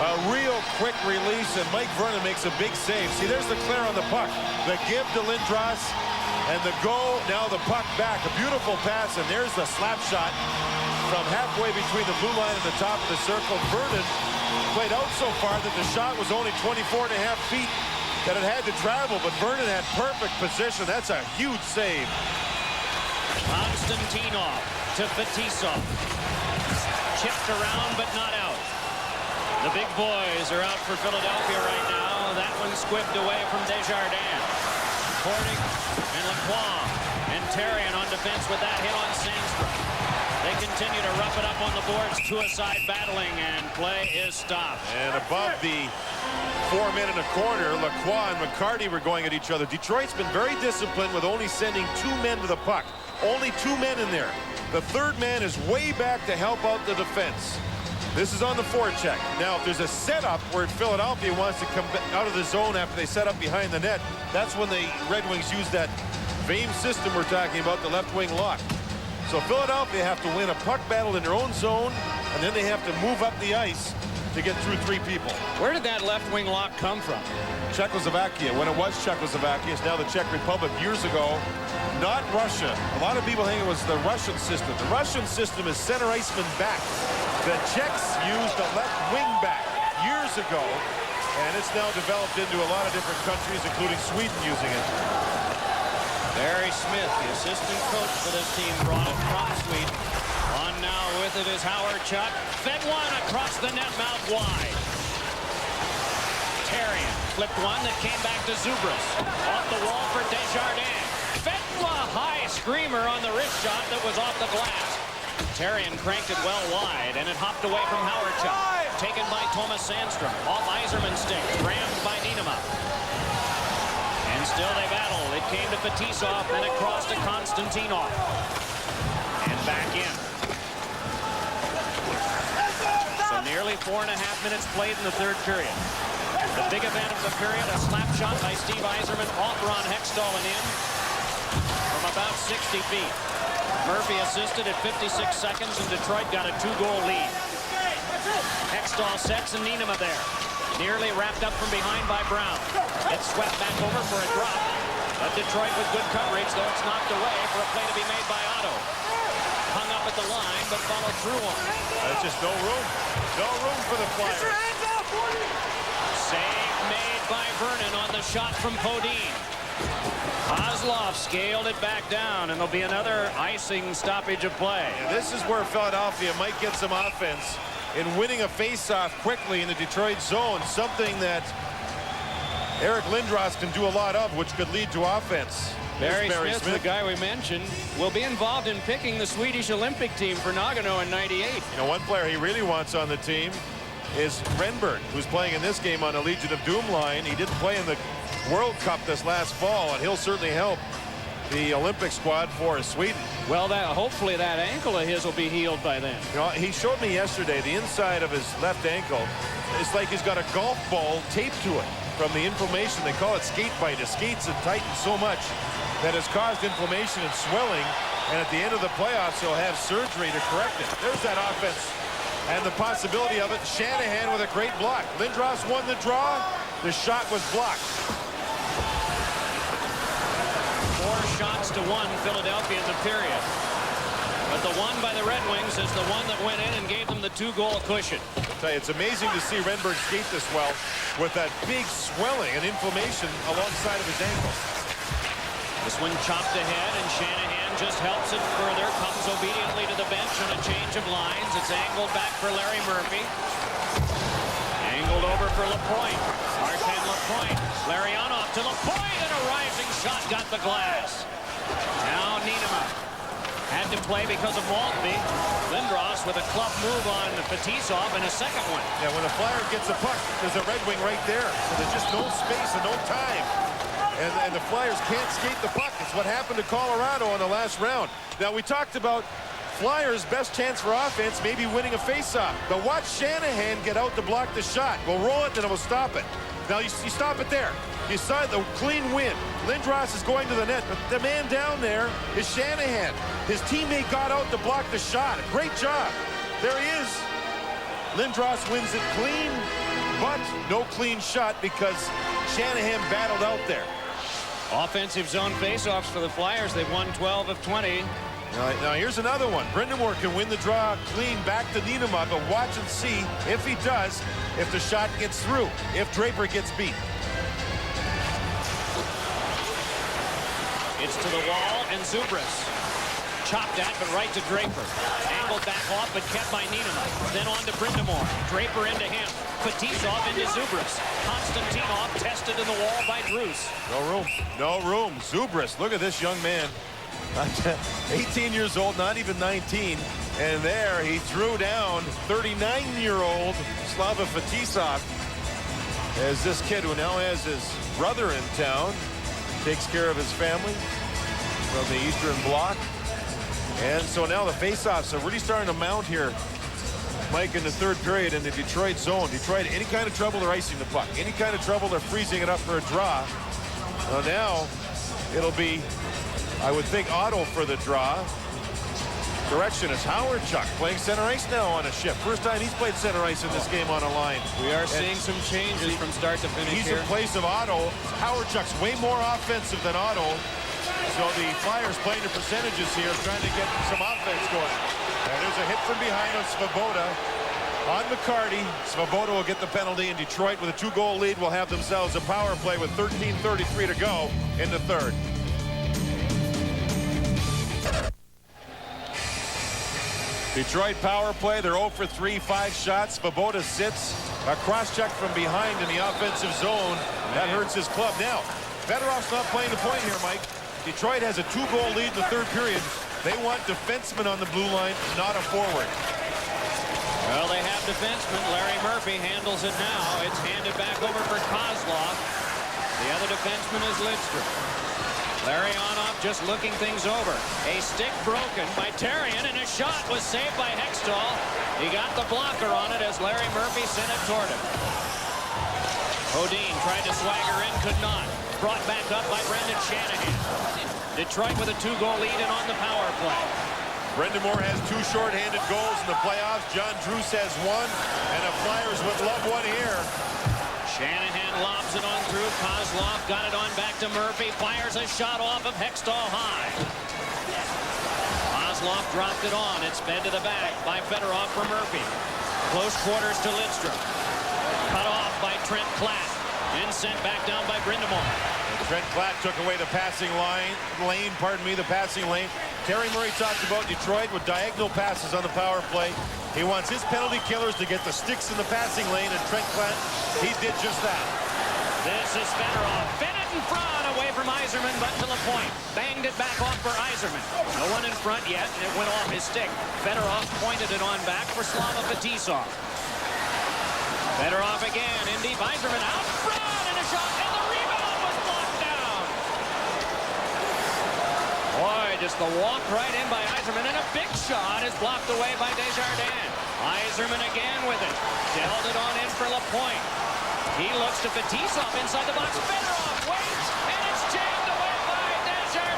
A real quick release, and Mike Vernon makes a big save. See, there's LeClair on the puck. The give to Lindros, and the goal, now the puck back. A beautiful pass, and there's the slap shot from halfway between the blue line and the top of the circle. Vernon played out so far that the shot was only 24.5 feet that it had to travel, but Vernon had perfect position. That's a huge save. Konstantinov to Fetisov. Chipped around, but not out. The big boys are out for Philadelphia right now. That one squibbed away from Desjardins. Kordic and Lacroix and Therrien on defense with that hit on Sandstrom. They continue to rough it up on the boards, two-a-side battling, and play is stopped. And above the 4 men in a corner, Lacroix and McCarty were going at each other. Detroit's been very disciplined with only sending 2 men to the puck. Only 2 men in there. The third man is way back to help out the defense. This is on the forecheck. Now, if there's a setup where Philadelphia wants to come out of the zone after they set up behind the net, that's when the Red Wings use that Vame system we're talking about, the left wing lock. So Philadelphia have to win a puck battle in their own zone, and then they have to move up the ice to get through 3 people. Where did that left wing lock come from? Czechoslovakia. When it was Czechoslovakia, it's now the Czech Republic years ago. Not Russia. A lot of people think it was the Russian system. The Russian system is center iceman back. The Czechs used a left wing back years ago, and it's now developed into a lot of different countries, including Sweden, using it. Barry Smith, the assistant coach for this team, brought it from Sweden. On now with it is Howard Chuck. Fed one across the net, mouth wide. Therrien flipped one that came back to Zubras. Off the wall for Desjardins. Fed one, high screamer on the wrist shot that was off the glass. Therrien cranked it well wide, and it hopped away from Howard Chuck. Taken by Thomas Sandstrom. Off Yzerman's stick, rammed by Nienema. And still they battle. It came to Fetisov, then across to Konstantinov. And back in. So nearly 4.5 minutes played in the third period. The big event of the period, a slap shot by Steve Yzerman off Ron Hextall and in from about 60 feet. Murphy assisted at 56 seconds, and Detroit got a 2-goal lead. Hextall sets and Nienema there. Nearly wrapped up from behind by Brown. It's swept back over for a drop. But Detroit with good coverage, though it's knocked away for a play to be made by Otto. Hung up at the line, but followed through on. There's just no room. No room for the Flyers. Get your hands up, Woody! Save made by Vernon on the shot from Podine. Kozlov scaled it back down, and there'll be another icing stoppage of play. Yeah, this is where Philadelphia might get some offense in winning a face-off quickly in the Detroit zone, something that Eric Lindros can do a lot of, which could lead to offense. Barry Smith, the guy we mentioned, will be involved in picking the Swedish Olympic team for Nagano in '98. You know, one player he really wants on the team is Renberg, who's playing in this game on the Legion of Doom line. He didn't play in the World Cup this last fall, and he'll certainly help the Olympic squad for Sweden. Well, hopefully that ankle of his will be healed by then. You know, he showed me yesterday the inside of his left ankle. It's like he's got a golf ball taped to it from the inflammation. They call it skate bite. It skates and tightens so much that has caused inflammation and swelling, and at the end of the playoffs, he'll have surgery to correct it. There's that offense and the possibility of it. Shanahan with a great block. Lindros won the draw. The shot was blocked. 4 shots to 1, Philadelphia in the period. But the one by the Red Wings is the one that went in and gave them the 2-goal cushion. I'll tell you, it's amazing to see Renberg skate this well with that big swelling and inflammation alongside of his ankles. This one chopped ahead, and Shanahan just helps it further, comes obediently to the bench on a change of lines. It's angled back for Larry Murphy. Angled over for Lapointe. Martin Lapointe. Larionov to Lapointe, and a rising shot got the glass. Now Niederman. Had to play because of Maltby. Lindros with a club move on Fetisov and a second one. Yeah, when a Flyer gets a puck, there's a Red Wing right there. So there's just no space and no time. And the Flyers can't skate the puck. It's what happened to Colorado in the last round. Now, we talked about Flyers' best chance for offense, maybe winning a faceoff. But watch Shanahan get out to block the shot. We'll roll it, and it will stop it. Now, you stop it there. You saw the clean win. Lindros is going to the net, but the man down there is Shanahan. His teammate got out to block the shot. Great job. There he is. Lindros wins it clean, but no clean shot because Shanahan battled out there. Offensive zone faceoffs for the Flyers. They've won 12 of 20. Now here's another one. Brind'Amour can win the draw clean back to Niederman, but watch and see if he does, if the shot gets through, if Draper gets beat. It's to the wall, and Zubras chopped at, but right to Draper. Angled back off, but kept by Niederman. Then on to Brind'Amour. Draper into him. Fetisov into Zubras. Konstantinov tested in the wall by Druce. No room. No room. Zubras, look at this young man. 18 years old, not even 19. And there he threw down 39-year-old Slava Fetisov as this kid, who now has his brother in town, takes care of his family from the Eastern Bloc. And so now the faceoffs are really starting to mount here, Mike, in the third period in the Detroit zone. Detroit, any kind of trouble, they're icing the puck. Any kind of trouble, they're freezing it up for a draw. Now it'll be, I would think, Otto for the draw. Correction, is Howard Chuck playing center ice now on a shift. First time he's played center ice in this game on a line. We are seeing some changes from start to finish he's here. in place of Otto. Howard Chuck's way more offensive than Otto. So the Flyers playing the percentages here, trying to get some offense going. And there's a hit from behind on Svoboda. On McCarty. Svoboda will get the penalty, and Detroit, with a 2-goal lead, will have themselves a power play with 13:33 to go in the third. Detroit power play. They're 0 for 3, 5 shots. Svoboda sits. A cross-check from behind in the offensive zone. That hurts his club. Now, Fedorov's not playing the point here, Mike. Detroit has a 2-goal lead in the third period. They want defensemen on the blue line, not a forward. Well, they have defenseman. Larry Murphy handles it now. It's handed back over for Kozlov. The other defenseman is Lidstrom. Larionov just looking things over. A stick broken by Therrien, and a shot was saved by Hextall. He got the blocker on it as Larry Murphy sent it toward him. Odin tried to swagger in, could not. Brought back up by Brendan Shanahan. Detroit with a 2-goal lead and on the power play. Brind'Amour has 2 shorthanded goals in the playoffs. John Druce has 1, and the Flyers would love one here. Shanahan lobs it on through. Kozlov got it on back to Murphy. Fires a shot off of Hextall high. Kozlov dropped it on. It's fed to the back by Fedorov for Murphy. Close quarters to Lidstrom. Cut off by Trent Klatt. And sent back down by Brind'Amour. Trent Klatt took away the passing the passing lane. Terry Murray talked about Detroit with diagonal passes on the power play. He wants his penalty killers to get the sticks in the passing lane, and Trent Klatt, he did just that. This is Fedorov. Fed it in front, away from Yzerman, but to Lapointe. Banged it back off for Yzerman. No one in front yet, and it went off his stick. Fedorov pointed it on back for Slava Fetisov. Fedorov again, in deep. Yzerman out front, and a shot, and the rebound was blocked down. Boy, just the walk right in by Yzerman, and a big shot is blocked away by Desjardins. Yzerman again with it. Dealt it on in for Lapointe. He looks to Fetisov inside the box. Fedorov waits, and it's jammed away by Desjardins.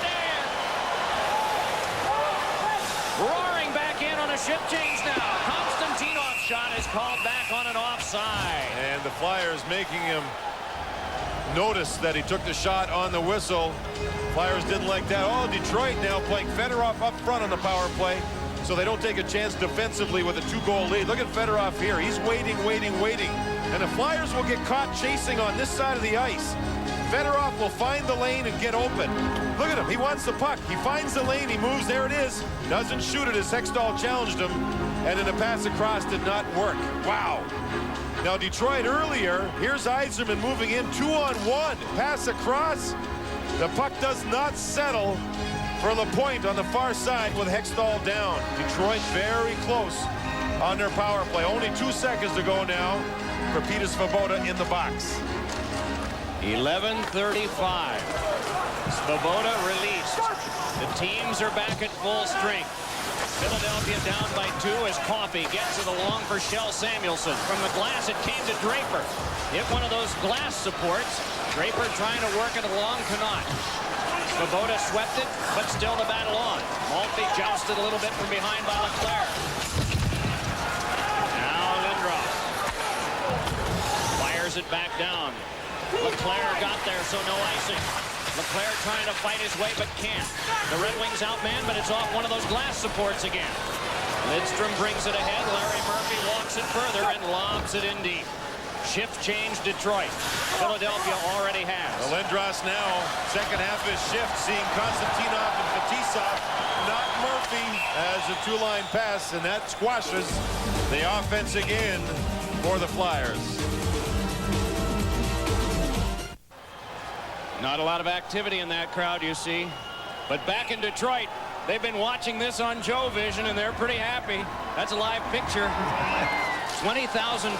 shift change now. Konstantinov's shot is called back on an offside. And the Flyers making him notice that he took the shot on the whistle. Flyers didn't like that. Oh, Detroit now playing Fedorov up front on the power play, so they don't take a chance defensively with a 2-goal lead. Look at Fedorov here. He's waiting. And the Flyers will get caught chasing on this side of the ice. Fedorov will find the lane and get open. Look at him. He wants the puck. He finds the lane. He moves. There it is. Doesn't shoot it as Hextall challenged him. And then the pass across did not work. Wow. Now Detroit earlier. Here's Yzerman moving in 2-on-1. Pass across. The puck does not settle for LaPointe on the far side with Hextall down. Detroit very close on their power play. Only 2 seconds to go now for Peter Svoboda in the box. 11:35. Svoboda released. The teams are back at full strength. Philadelphia down by 2 as Coffey gets it along for Shell Samuelson. From the glass, it came to Draper. Hit one of those glass supports. Draper trying to work it along, cannot. Svoboda swept it, but still the battle on. Maltby jousted a little bit from behind by Leclerc. Now Lindros fires it back down. Leclerc got there, so no icing. Leclerc trying to fight his way, but can't. The Red Wings outman, but it's off one of those glass supports again. Lidstrom brings it ahead. Larry Murphy walks it further and lobs it in deep. Shift change, Detroit. Philadelphia already has. Lindros now, second half of his shift, seeing Konstantinov and Fetisov, not Murphy, as a 2-line pass, and that squashes the offense again for the Flyers. Not a lot of activity in that crowd, you see. But back in Detroit, they've been watching this on Joe Vision, and they're pretty happy. That's a live picture. 20,291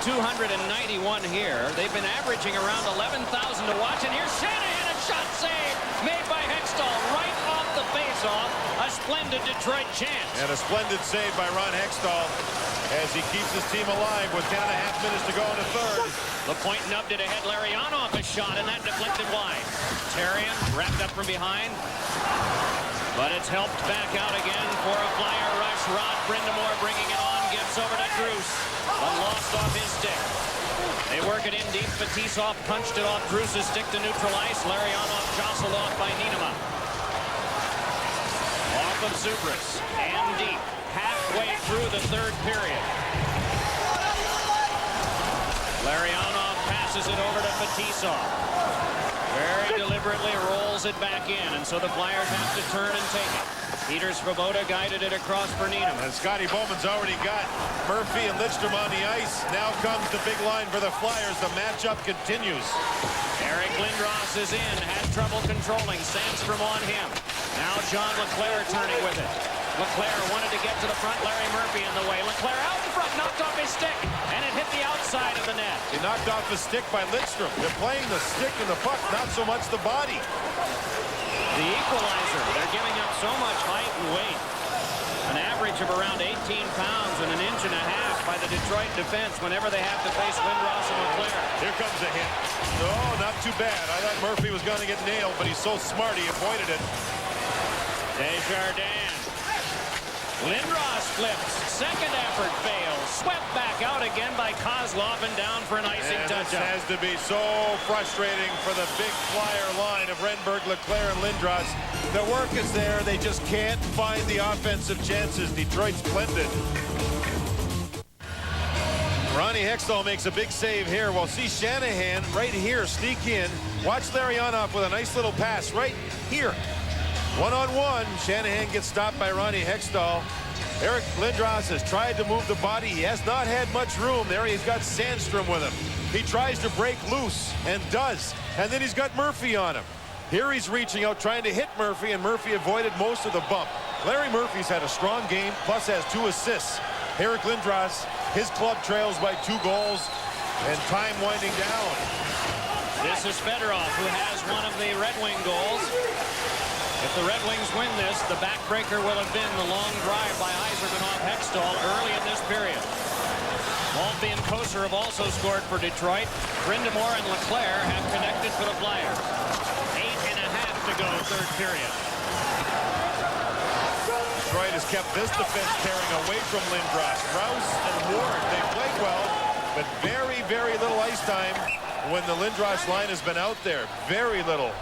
here. They've been averaging around 11,000 to watch. And here's Shanahan, a shot save made by Hextall right off the face-off. A splendid Detroit chance. And a splendid save by Ron Hextall as he keeps his team alive with 10.5 minutes to go in the third. LaPointe nubbed it ahead. Larionov a shot, and that deflected wide. Therrien wrapped up from behind. But it's helped back out again for a Flyer rush. Rod Brindamore bringing it on. Gives over to Druce. But lost off his stick. They work it in deep. Fetisov punched it off Druce's stick to neutral ice. Larionov jostled off by Niinema. Off of Zubras. And deep. Halfway through the third period. Larionov passes it over to Fetisov. Very deliberately rolls it back in, and so the Flyers have to turn and take it. Peter Svoboda guided it across for Niinema. And Scotty Bowman's already got Murphy and Lidstrom on the ice. Now comes the big line for the Flyers. The matchup continues. Eric Lindros is in, had trouble controlling. Sandstrom on him. Now John Leclerc turning with it. Leclerc wanted to get to the front. Larry Murphy in the way. Leclerc out in front, knocked off his stick, and it hit the outside of the net. He knocked off the stick by Lidstrom. They're playing the stick and the puck, not so much the body. The equalizer. They're giving up so much height and weight. An average of around 18 pounds and 1.5 inches by the Detroit defense whenever they have to face Lindros and Leclerc. Here comes a hit. No, not too bad. I thought Murphy was going to get nailed, but he's so smart he avoided it. Desjardins. Lindros flips. Second effort fails. Swept back out again by Kozlov and down for an icing touch-up. This has to be so frustrating for the big Flyer line of Renberg, Leclerc, and Lindros. The work is there. They just can't find the offensive chances. Detroit's blended. Ronnie Hextall makes a big save here. We'll see Shanahan right here sneak in. Watch Larionov with a nice little pass right here. One-on-one, Shanahan gets stopped by Ronnie Hextall. Eric Lindros has tried to move the body. He has not had much room there. He's got Sandstrom with him. He tries to break loose and does. And then he's got Murphy on him. Here he's reaching out, trying to hit Murphy, and Murphy avoided most of the bump. Larry Murphy's had a strong game, plus has 2 assists. Eric Lindros, his club trails by 2 goals, and time winding down. This is Fedorov, who has one of the Red Wing goals. If the Red Wings win this, the backbreaker will have been the long drive by Yzerman off Hextall early in this period. Maltby and Kosar have also scored for Detroit. Brindamore and Leclerc have connected for the Flyers. 8.5 to go, third period. Detroit has kept this defense pairing away from Lindros. Rouse and Ward, they played well, but very, very little ice time when the Lindros line has been out there. Very little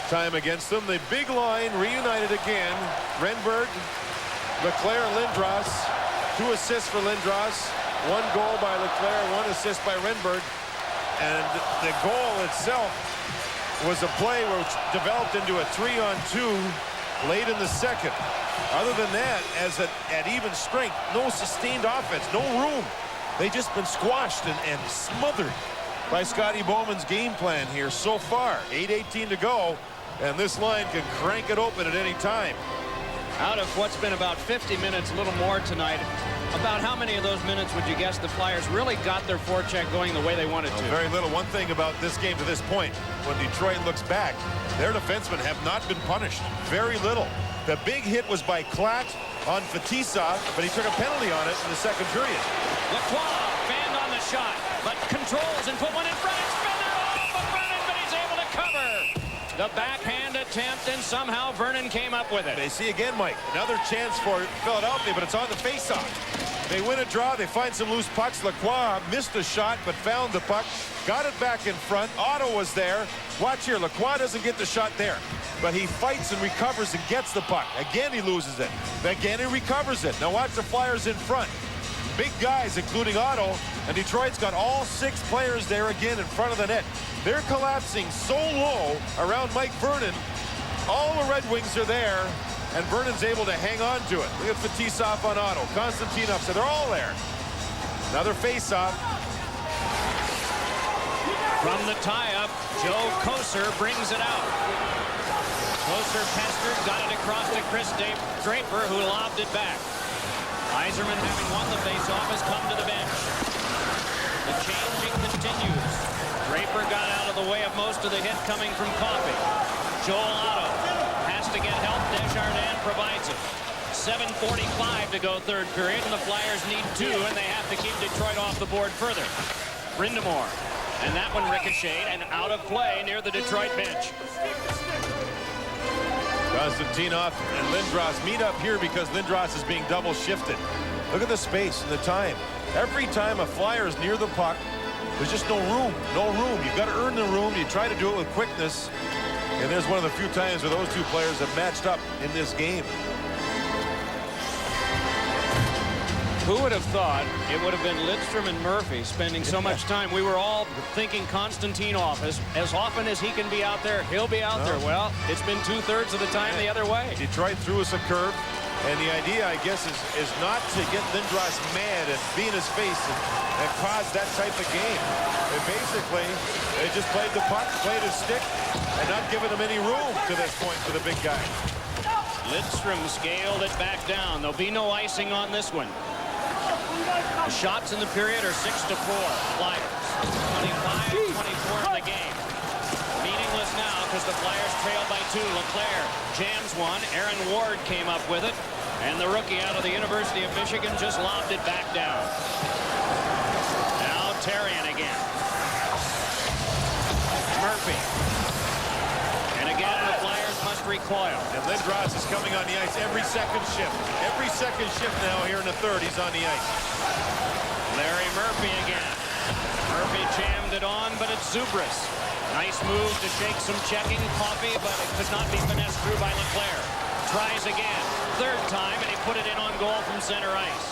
time against them. The big line reunited again. Renberg, Leclaire, Lindros. 2 assists for Lindros. 1 goal by Leclaire, 1 assist by Renberg. And the goal itself was a play which developed into a 3-on-2 late in the second. Other than that, as at even strength, no sustained offense, no room. They just been squashed and smothered by Scotty Bowman's game plan here so far. 8:18 to go, and this line can crank it open at any time. Out of what's been about 50 minutes, a little more tonight, about how many of those minutes would you guess the Flyers really got their forecheck going the way they wanted to? Very little. One thing about this game to this point, when Detroit looks back, their defensemen have not been punished. Very little. The big hit was by Klatt on Fetisov, but he took a penalty on it in the second period. Lacroix fanned on the shot, but controls and put one in front. It's been there off of Vernon, but he's able to cover. The backhand attempt, and somehow Vernon came up with it. They see again, Mike. Another chance for Philadelphia, but it's on the faceoff. They win a draw. They find some loose pucks. Lacroix missed a shot, but found the puck. Got it back in front. Otto was there. Watch here. Lacroix doesn't get the shot there, but he fights and recovers and gets the puck. Again, he loses it. Again, he recovers it. Now watch the Flyers in front. Big guys, including Otto, and Detroit's got all 6 players there again in front of the net. They're collapsing so low around Mike Vernon. All the Red Wings are there, and Vernon's able to hang on to it. Look at Fetisov on Otto. Konstantinov, so they're all there. Another face-off. From the tie-up, Joe Kocur brings it out. Kocur pestered, got it across to Chris Draper, who lobbed it back. Yzerman, having won the face-off, has come to the bench. The changing continues. Draper got out of the way of most of the hit coming from Coffey. Joel Otto has to get help. Desjardins provides it. 7:45 to go third period, and the Flyers need 2, and they have to keep Detroit off the board further. Brindamore, and that one ricocheted and out of play near the Detroit bench. Konstantinov and Lindros meet up here because Lindros is being double shifted. Look at the space and the time. Every time a Flyer is near the puck, there's just no room. No room. You've got to earn the room. You try to do it with quickness. And there's one of the few times where those 2 players have matched up in this game. Who would have thought it would have been Lidstrom and Murphy spending so much time? We were all thinking Konstantinov, as often as he can be out there, he'll be out there. Well, it's been 2/3 of the time the other way. Detroit threw us a curve, and the idea, I guess, is not to get Lindros mad and be in his face and cause that type of game. And basically, they just played the puck, played his stick, and not giving him any room to this point for the big guy. Lidstrom scaled it back down. There'll be no icing on this one. The shots in the period are 6-4. Flyers 25-24 in the game. Meaningless now because the Flyers trail by 2. Leclaire jams one. Aaron Ward came up with it. And the rookie out of the University of Michigan just lobbed it back down. Now Therrien again. Murphy. And again, the Flyers must recoil. And Lindros is coming on the ice every second shift. Every second shift now here in the third, he's on the ice. Larry Murphy again. Murphy jammed it on, but it's Zubras. Nice move to shake some checking. Coffey, but it could not be finessed through by Leclaire. Tries again. 3rd time, and he put it in on goal from center ice.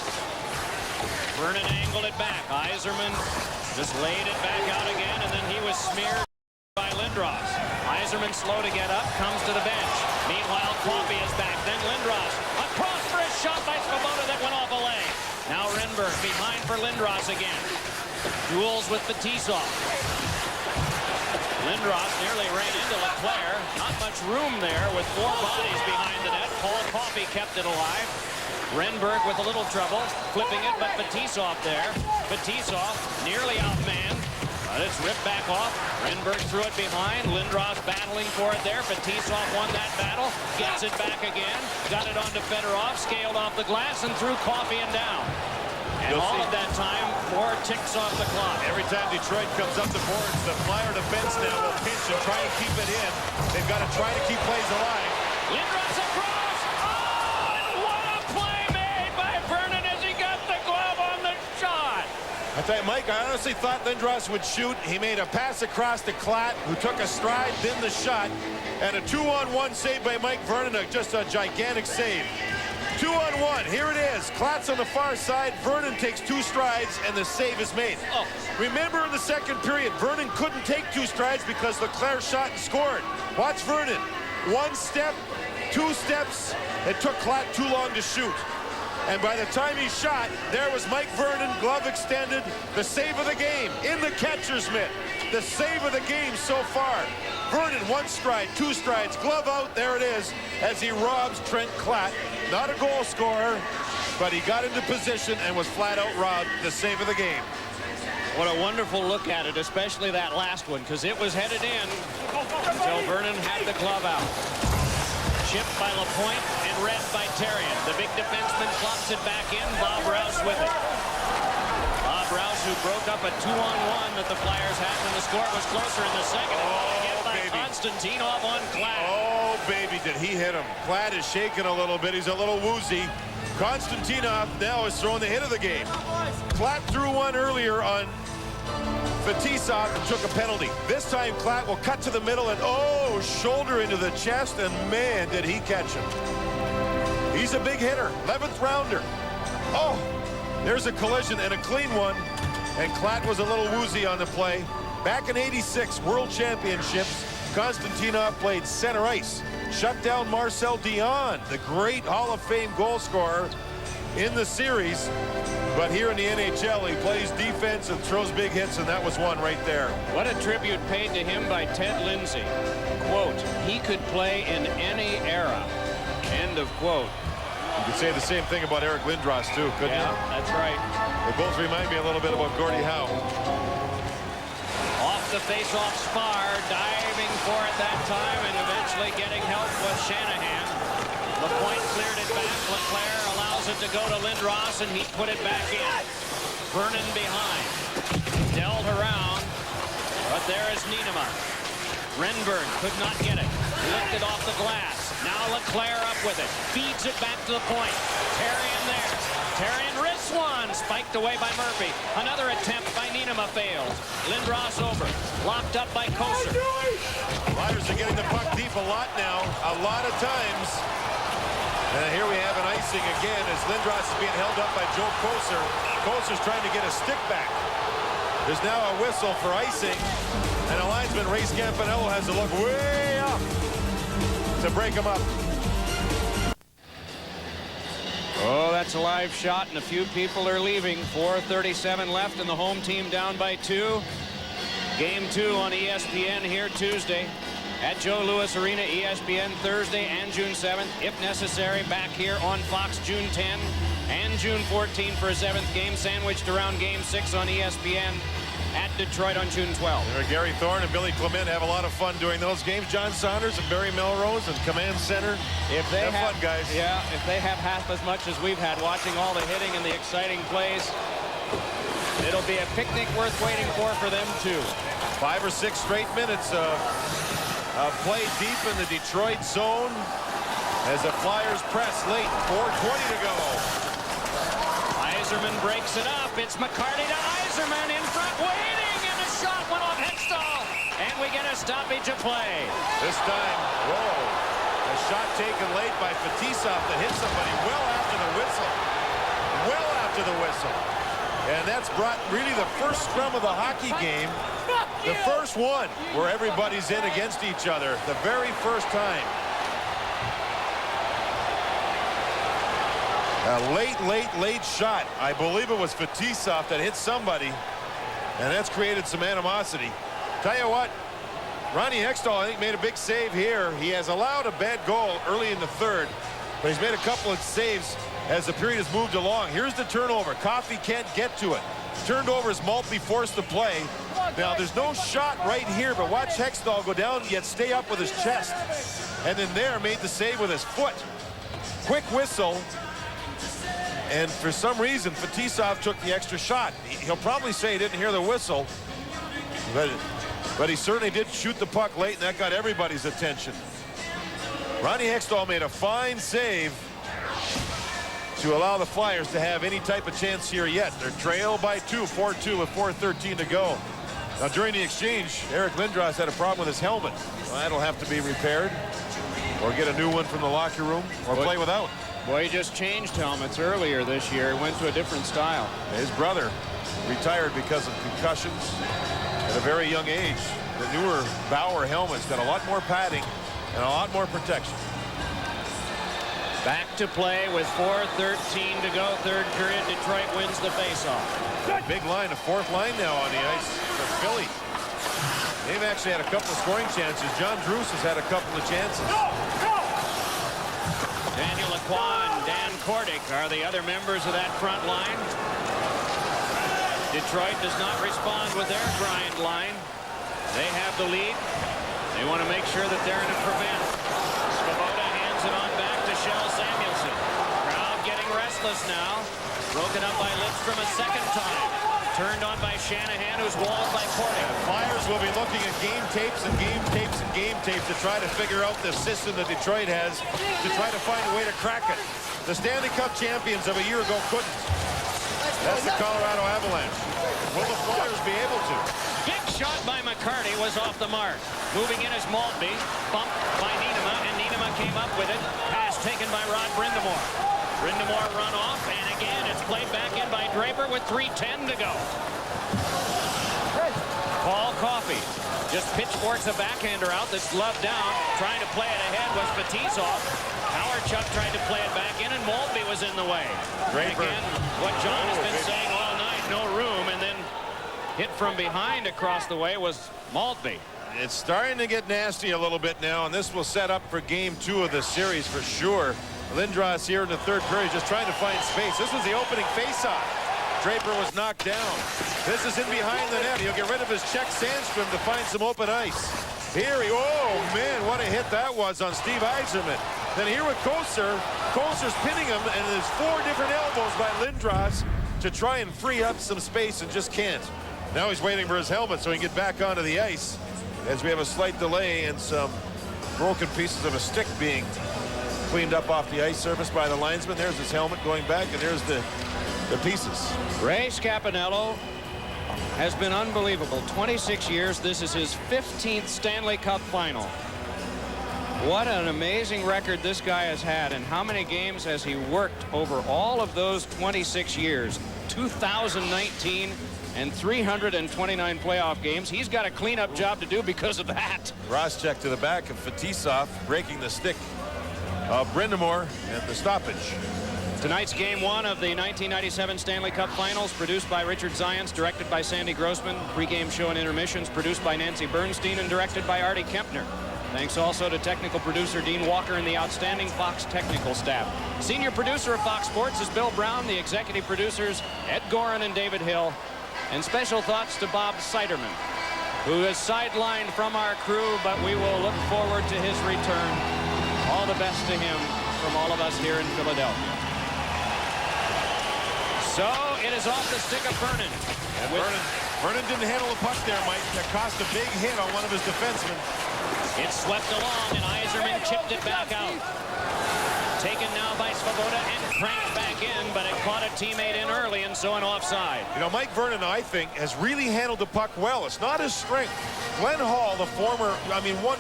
Vernon angled it back. Yzerman just laid it back out again, and then he was smeared by Lindros. Yzerman slow to get up, comes to the bench. Meanwhile, Coffey is back. Then Lindros. Across for a shot by Svoboda that went off a leg. Now Renberg behind for Lindros again. Duels with Fetisov. Lindros nearly ran into Leclaire. Not much room there with 4 bodies behind the net. Paul Coffey kept it alive. Renberg with a little trouble, flipping it, but Fetisov there. Fetisov nearly outmanned, but it's ripped back off. Renberg threw it behind. Lindros battling for it there. Fetisov won that battle, gets it back again, got it onto Fedorov, scaled off the glass, and threw Coffey and down. And all of that time, 4 ticks off the clock. Every time Detroit comes up the boards, the Flyer defense now will pinch and try and keep it in. They've got to try to keep plays alive. Lindros across! Oh, and I tell you, Mike, I honestly thought Lindros would shoot. He made a pass across to Klatt, who took a stride, then the shot, and a 2-on-1 save by Mike Vernon, just a gigantic save. 2-on-1, here it is. Klatt's on the far side, Vernon takes 2 strides, and the save is made. Oh. Remember in the second period, Vernon couldn't take 2 strides because Leclerc shot and scored. Watch Vernon. 1 step, 2 steps, it took Klatt too long to shoot. And by the time he shot, there was Mike Vernon, glove extended, the save of the game in the catcher's mitt. The save of the game so far. Vernon, 1 stride, 2 strides, glove out, there it is, as he robs Trent Klatt. Not a goal scorer, but he got into position and was flat out robbed, the save of the game. What a wonderful look at it, especially that last one, because it was headed in until Vernon had the glove out. Chipped by LaPointe and read by Terrien. The big defenseman flops it back in. Bob Rouse with it. Bob Rouse, who broke up a 2-on-1 that the Flyers had when the score was closer in the second. Hit by Konstantinov on Klatt. Oh, baby, did he hit him. Klatt is shaking a little bit. He's a little woozy. Konstantinov now is throwing the hit of the game. Klatt threw one earlier on Fetisov and took a penalty. This time Klatt will cut to the middle and shoulder into the chest, and man, did he catch him. He's a big hitter, 11th rounder. Oh, there's a collision and a clean one, and Klatt was a little woozy on the play. Back in '86 World Championships, Konstantinov played center ice, shut down Marcel Dion, the great Hall of Fame goal scorer in the series. But here in the NHL, he plays defense and throws big hits, and that was one right there. What a tribute paid to him by Ted Lindsay. Quote, he could play in any era. End of quote. You could say the same thing about Eric Lindros, too, couldn't you? Yeah, that's right. They both remind me a little bit about Gordie Howe. Off the face-off Spar, diving for it that time, and eventually getting help was Shanahan. LaPointe cleared it back. Leclerc allows it to go to Lindros, and he put it back in. Vernon behind. Dealt around, but there is Nienema. Renberg could not get it. Lifted off the glass. Now Leclerc up with it. Feeds it back to the point. Terrien there. Terrien wrists one. Spiked away by Murphy. Another attempt by Nienema fails. Lindros over. Locked up by Koser. Flyers are getting the puck deep a lot now. A lot of times. And here we have an icing again as Lindros is being held up by Joe Koser. Koser's trying to get a stick back. There's now a whistle for icing. And a linesman, Ray Scampanello, has to look way up to break him up. Oh, that's a live shot, and a few people are leaving. 4:37 left, and the home team down by 2. Game 2 on ESPN here Tuesday. At Joe Louis Arena, ESPN Thursday and June 7th. If necessary, back here on Fox June 10 and June 14 for a 7th game, sandwiched around Game 6 on ESPN at Detroit on June 12th. Gary Thorne and Billy Clement have a lot of fun doing those games. John Saunders and Barry Melrose and Command Center. If they have fun, guys. Yeah, if they have half as much as we've had watching all the hitting and the exciting plays, it'll be a picnic worth waiting for them too. 5 or 6 straight minutes of play deep in the Detroit zone as the Flyers press late. 4:20 to go. Yzerman breaks it up. It's McCarty to Yzerman in front, waiting, and a shot went off Hextall, and we get a stoppage of play. This time, a shot taken late by Fetisov that hit somebody well after the whistle. Well after the whistle. And that's brought really the first scrum of the hockey game. The first one where everybody's in against each other. The very first time. A late shot. I believe it was Fetisov that hit somebody. And that's created some animosity. Tell you what, Ronnie Hextall, I think, made a big save here. He has allowed a bad goal early in the third, but he's made a couple of saves as the period has moved along. Here's the turnover. Coffey can't get to it. Turned over as Maltby forced the play. Now, there's no shot right here, but watch Hextall go down, yet stay up with his chest. And then there, made the save with his foot. Quick whistle. And for some reason, Fetisov took the extra shot. He'll probably say he didn't hear the whistle, but he certainly did shoot the puck late, and that got everybody's attention. Ronnie Hextall made a fine save. to allow the Flyers to have any type of chance here yet. They're trailed by 2, 4-2 with 4:13 to go. Now, during the exchange, Eric Lindros had a problem with his helmet. Well, that'll have to be repaired or get a new one from the locker room or play without. Boy, he just changed helmets earlier this year. He went to a different style. His brother retired because of concussions at a very young age. The newer Bauer helmets got a lot more padding and a lot more protection. Back to play with 4:13 to go. Third period. Detroit wins the faceoff. Big line, a fourth line now on the ice for Philly. They've actually had a couple of scoring chances. John Druce has had a couple of chances. Daniel Lacroix and Dan Kordic are the other members of that front line. Detroit does not respond with their grind line. They have the lead. They want to make sure that they're in a prevent. Svoboda hands it on back to Shell Samuelson. Crowd getting restless now. Broken up by Lidstrom a second time. Turned on by Shanahan, who's walled by Kordic. Flyers will be looking at game tapes and game tapes and game tapes to try to figure out the system that Detroit has to try to find a way to crack it. The Stanley Cup champions of a year ago couldn't. That's the Colorado Avalanche. Will the Flyers be able to? Big shot by McCarty was off the mark. Moving in is Maltby. Bumped by Nienema, and Nienema came up with it. Pass taken by Rod Brind'Amour. Brind'Amour run off, and again it's played back in by Draper with 3:10 to go. Paul Coffey just pitchforks a backhander out that's gloved down. Trying to play it ahead was Fetisov. Howard-Chuck tried to play it back in, and Maltby was in the way. Draper. Again, what John has been saying all night, no room, and then hit from behind across the way was Maltby. It's starting to get nasty a little bit now, and this will set up for game 2 of the series for sure. Lindros here in the third period just trying to find space. This was the opening faceoff. Draper was knocked down. This is in behind the net. He'll get rid of his Czech Sandstrom to find some open ice. Here he, oh man, what a hit that was on Steve Yzerman. Then here with Koser. Koser's pinning him, and there's 4 different elbows by Lindros to try and free up some space and just can't. Now he's waiting for his helmet so he can get back onto the ice as we have a slight delay and some broken pieces of a stick being cleaned up off the ice surface by the linesman. There's his helmet going back, and there's the pieces. Ray Scapanello has been unbelievable. 26 years. This is his 15th Stanley Cup final. What an amazing record this guy has had, and how many games has he worked over all of those 26 years? 2019 and 329 playoff games. He's got a cleanup job to do because of that. Crosscheck to the back of Fetisov, breaking the stick of Brind'Amour and the stoppage. Tonight's game 1 of the 1997 Stanley Cup Finals, produced by Richard Zients, directed by Sandy Grossman. Pre-game show and intermissions produced by Nancy Bernstein and directed by Artie Kempner. Thanks also to technical producer Dean Walker and the outstanding Fox technical staff. Senior producer of Fox Sports is Bill Brown. The executive producers Ed Gorin and David Hill. And special thoughts to Bob Siderman, who is sidelined from our crew, but we will look forward to his return. All the best to him from all of us here in Philadelphia. So it is off the stick of Vernon. Vernon didn't handle the puck there, Mike. That cost a big hit on one of his defensemen. It's swept along, and Yzerman chipped it back out. Taken now by Svoboda and cranked back in, but it caught a teammate in early, and so an offside. You know, Mike Vernon, I think, has really handled the puck well. It's not his strength. Glenn Hall, the former,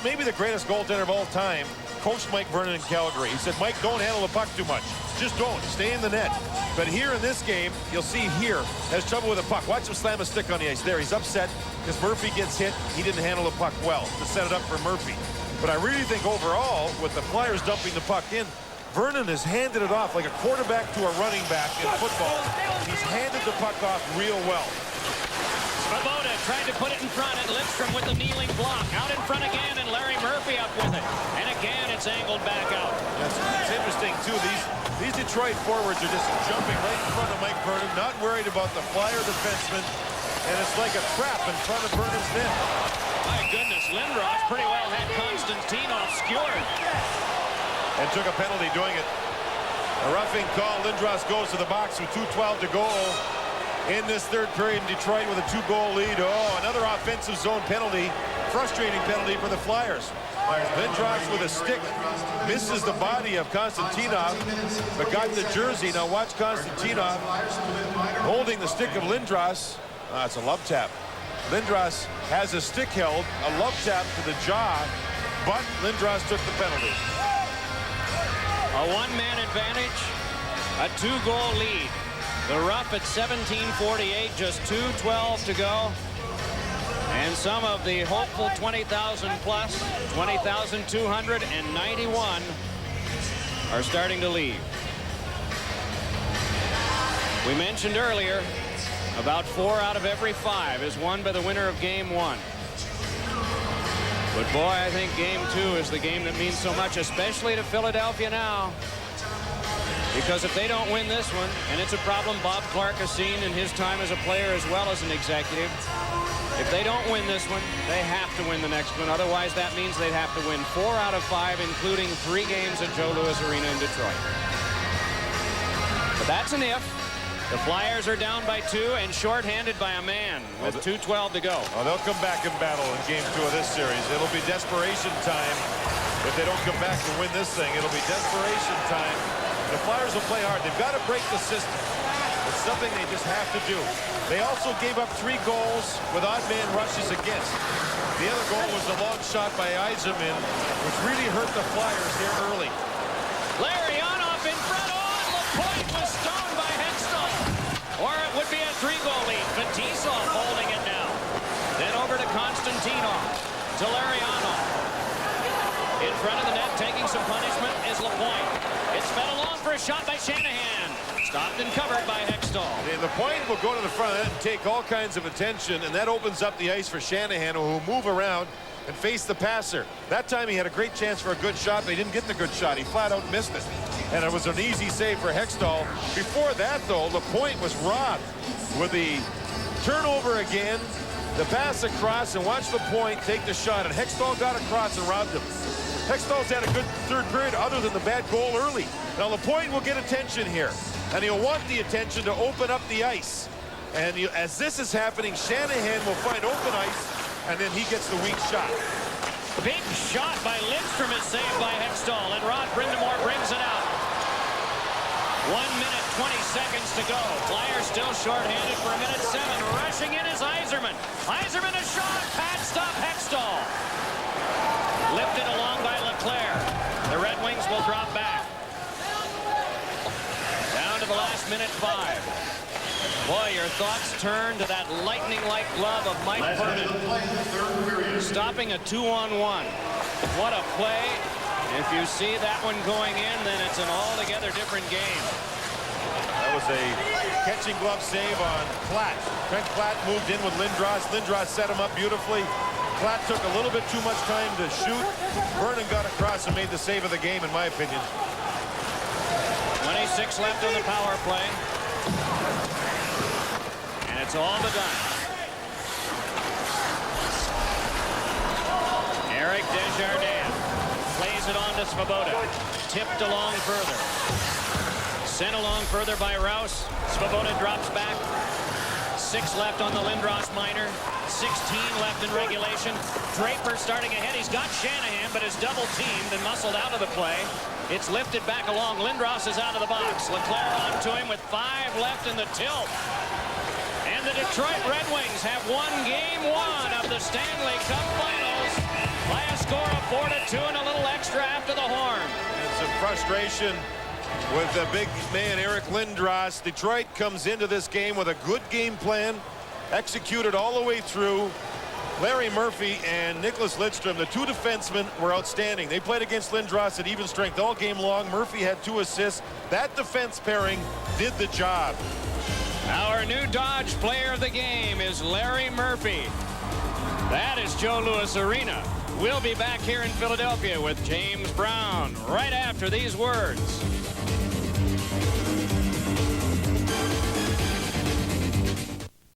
maybe the greatest goaltender of all time, coached Mike Vernon in Calgary. He said, Mike, don't handle the puck too much. Just don't. Stay in the net. But here in this game, you'll see here, has trouble with the puck. Watch him slam a stick on the ice. There, he's upset because Murphy gets hit. He didn't handle the puck well to set it up for Murphy. But I really think overall, with the Flyers dumping the puck in, Vernon has handed it off like a quarterback to a running back in football. He's handed the puck off real well. Svoboda tried to put it in front, and Lidstrom with the kneeling block. Out in front again, and Larry Murphy up with it. And again, it's angled back out. It's interesting, too. These Detroit forwards are just jumping right in front of Mike Vernon, not worried about the Flyer defenseman. And it's like a trap in front of Vernon's net. My goodness, Lindros pretty well had Konstantinov skewered. And took a penalty doing it. A roughing call. Lindros goes to the box with 2:12 to go in this third period in Detroit with a 2-goal lead. Oh, another offensive zone penalty frustrating penalty for the Flyers. Lindros with a stick misses the body of Konstantinov, but got the jersey. Now watch Konstantinov holding the stick of Lindros. It's a love tap. Lindros has a stick held, a love tap to the jaw, but Lindros took the penalty. A one-man advantage, a two-goal lead. The Rough at 17:48, just 2:12 to go. And some of the hopeful 20,000 plus, 20,291 are starting to leave. We mentioned earlier, about 4 out of every 5 is won by the winner of game 1. But boy, I think game 2 is the game that means so much, especially to Philadelphia now. Because if they don't win this one, and it's a problem Bob Clark has seen in his time as a player as well as an executive, if they don't win this one, they have to win the next one. Otherwise, that means they'd have to win 4 out of 5, including 3 games at Joe Louis Arena in Detroit. But that's an if. The Flyers are down by 2 and shorthanded by a man with 2:12 to go. Oh, they'll come back and battle in game 2 of this series. It'll be desperation time. If they don't come back and win this thing, it'll be desperation time. The Flyers will play hard. They've got to break the system. It's something they just have to do. They also gave up 3 goals with odd man rushes against. The other goal was a long shot by Yzerman, which really hurt the Flyers here early. Larionov in front on. LaPointe was stoned by Hextall. Or it would be a 3-goal lead. Fetisov holding it now. Then over to Konstantinov. To Larionov. In front of the net, taking some punishment, is LaPointe. It's fed along for a shot by Shanahan. Stopped and covered by Hextall. LaPointe will go to the front of that and take all kinds of attention, and that opens up the ice for Shanahan, who will move around and face the passer. That time he had a great chance for a good shot, but he didn't get the good shot. He flat out missed it. And it was an easy save for Hextall. Before that, though, LaPointe was robbed with the turnover again, the pass across, and watch LaPointe take the shot, and Hextall got across and robbed him. Hextall's had a good third period other than the bad goal early. Now LaPointe will get attention here, and he'll want the attention to open up the ice. And as this is happening, Shanahan will find open ice, and then he gets the weak shot. Big shot by Lindstrom is saved by Hextall, and Rod Brindamore brings it out. 1 minute, 20 seconds to go. Flyers still shorthanded for 1:07. Rushing in is Yzerman. Yzerman a shot. Pad stop Hextall. Lifted along by Leclerc. The Red Wings will drop back. Down to the last minute 5. Boy, your thoughts turn to that lightning-like glove of Mike Vernon. Stopping a 2-on-1. What a play. If you see that one going in, then it's an altogether different game. That was a catching glove save on Platt. Trent Platt moved in with Lindros. Lindros set him up beautifully. Platt took a little bit too much time to shoot. Vernon got across and made the save of the game, in my opinion. 26 left on the power play. And it's all begun. Eric Desjardins plays it on to Svoboda. Tipped along further. Sent along further by Rouse. Svoboda drops back. 6 left on the Lindros minor. 16 left in regulation. Draper starting ahead. He's got Shanahan, but is double teamed and muscled out of the play. It's lifted back along. Lindros is out of the box. Leclerc on to him with 5 left in the tilt. And the Detroit Red Wings have won game 1 of the Stanley Cup Finals by a score of 4-2 and a little extra after the horn. And some frustration with the big man Eric Lindros. Detroit comes into this game with a good game plan, executed all the way through. Larry Murphy and Nicholas Lidstrom, the 2 defensemen, were outstanding. They played against Lindros at even strength all game long. Murphy had 2 assists. That defense pairing did the job. Our new Dodge player of the game is Larry Murphy. That is Joe Louis Arena. We'll be back here in Philadelphia with James Brown right after these words.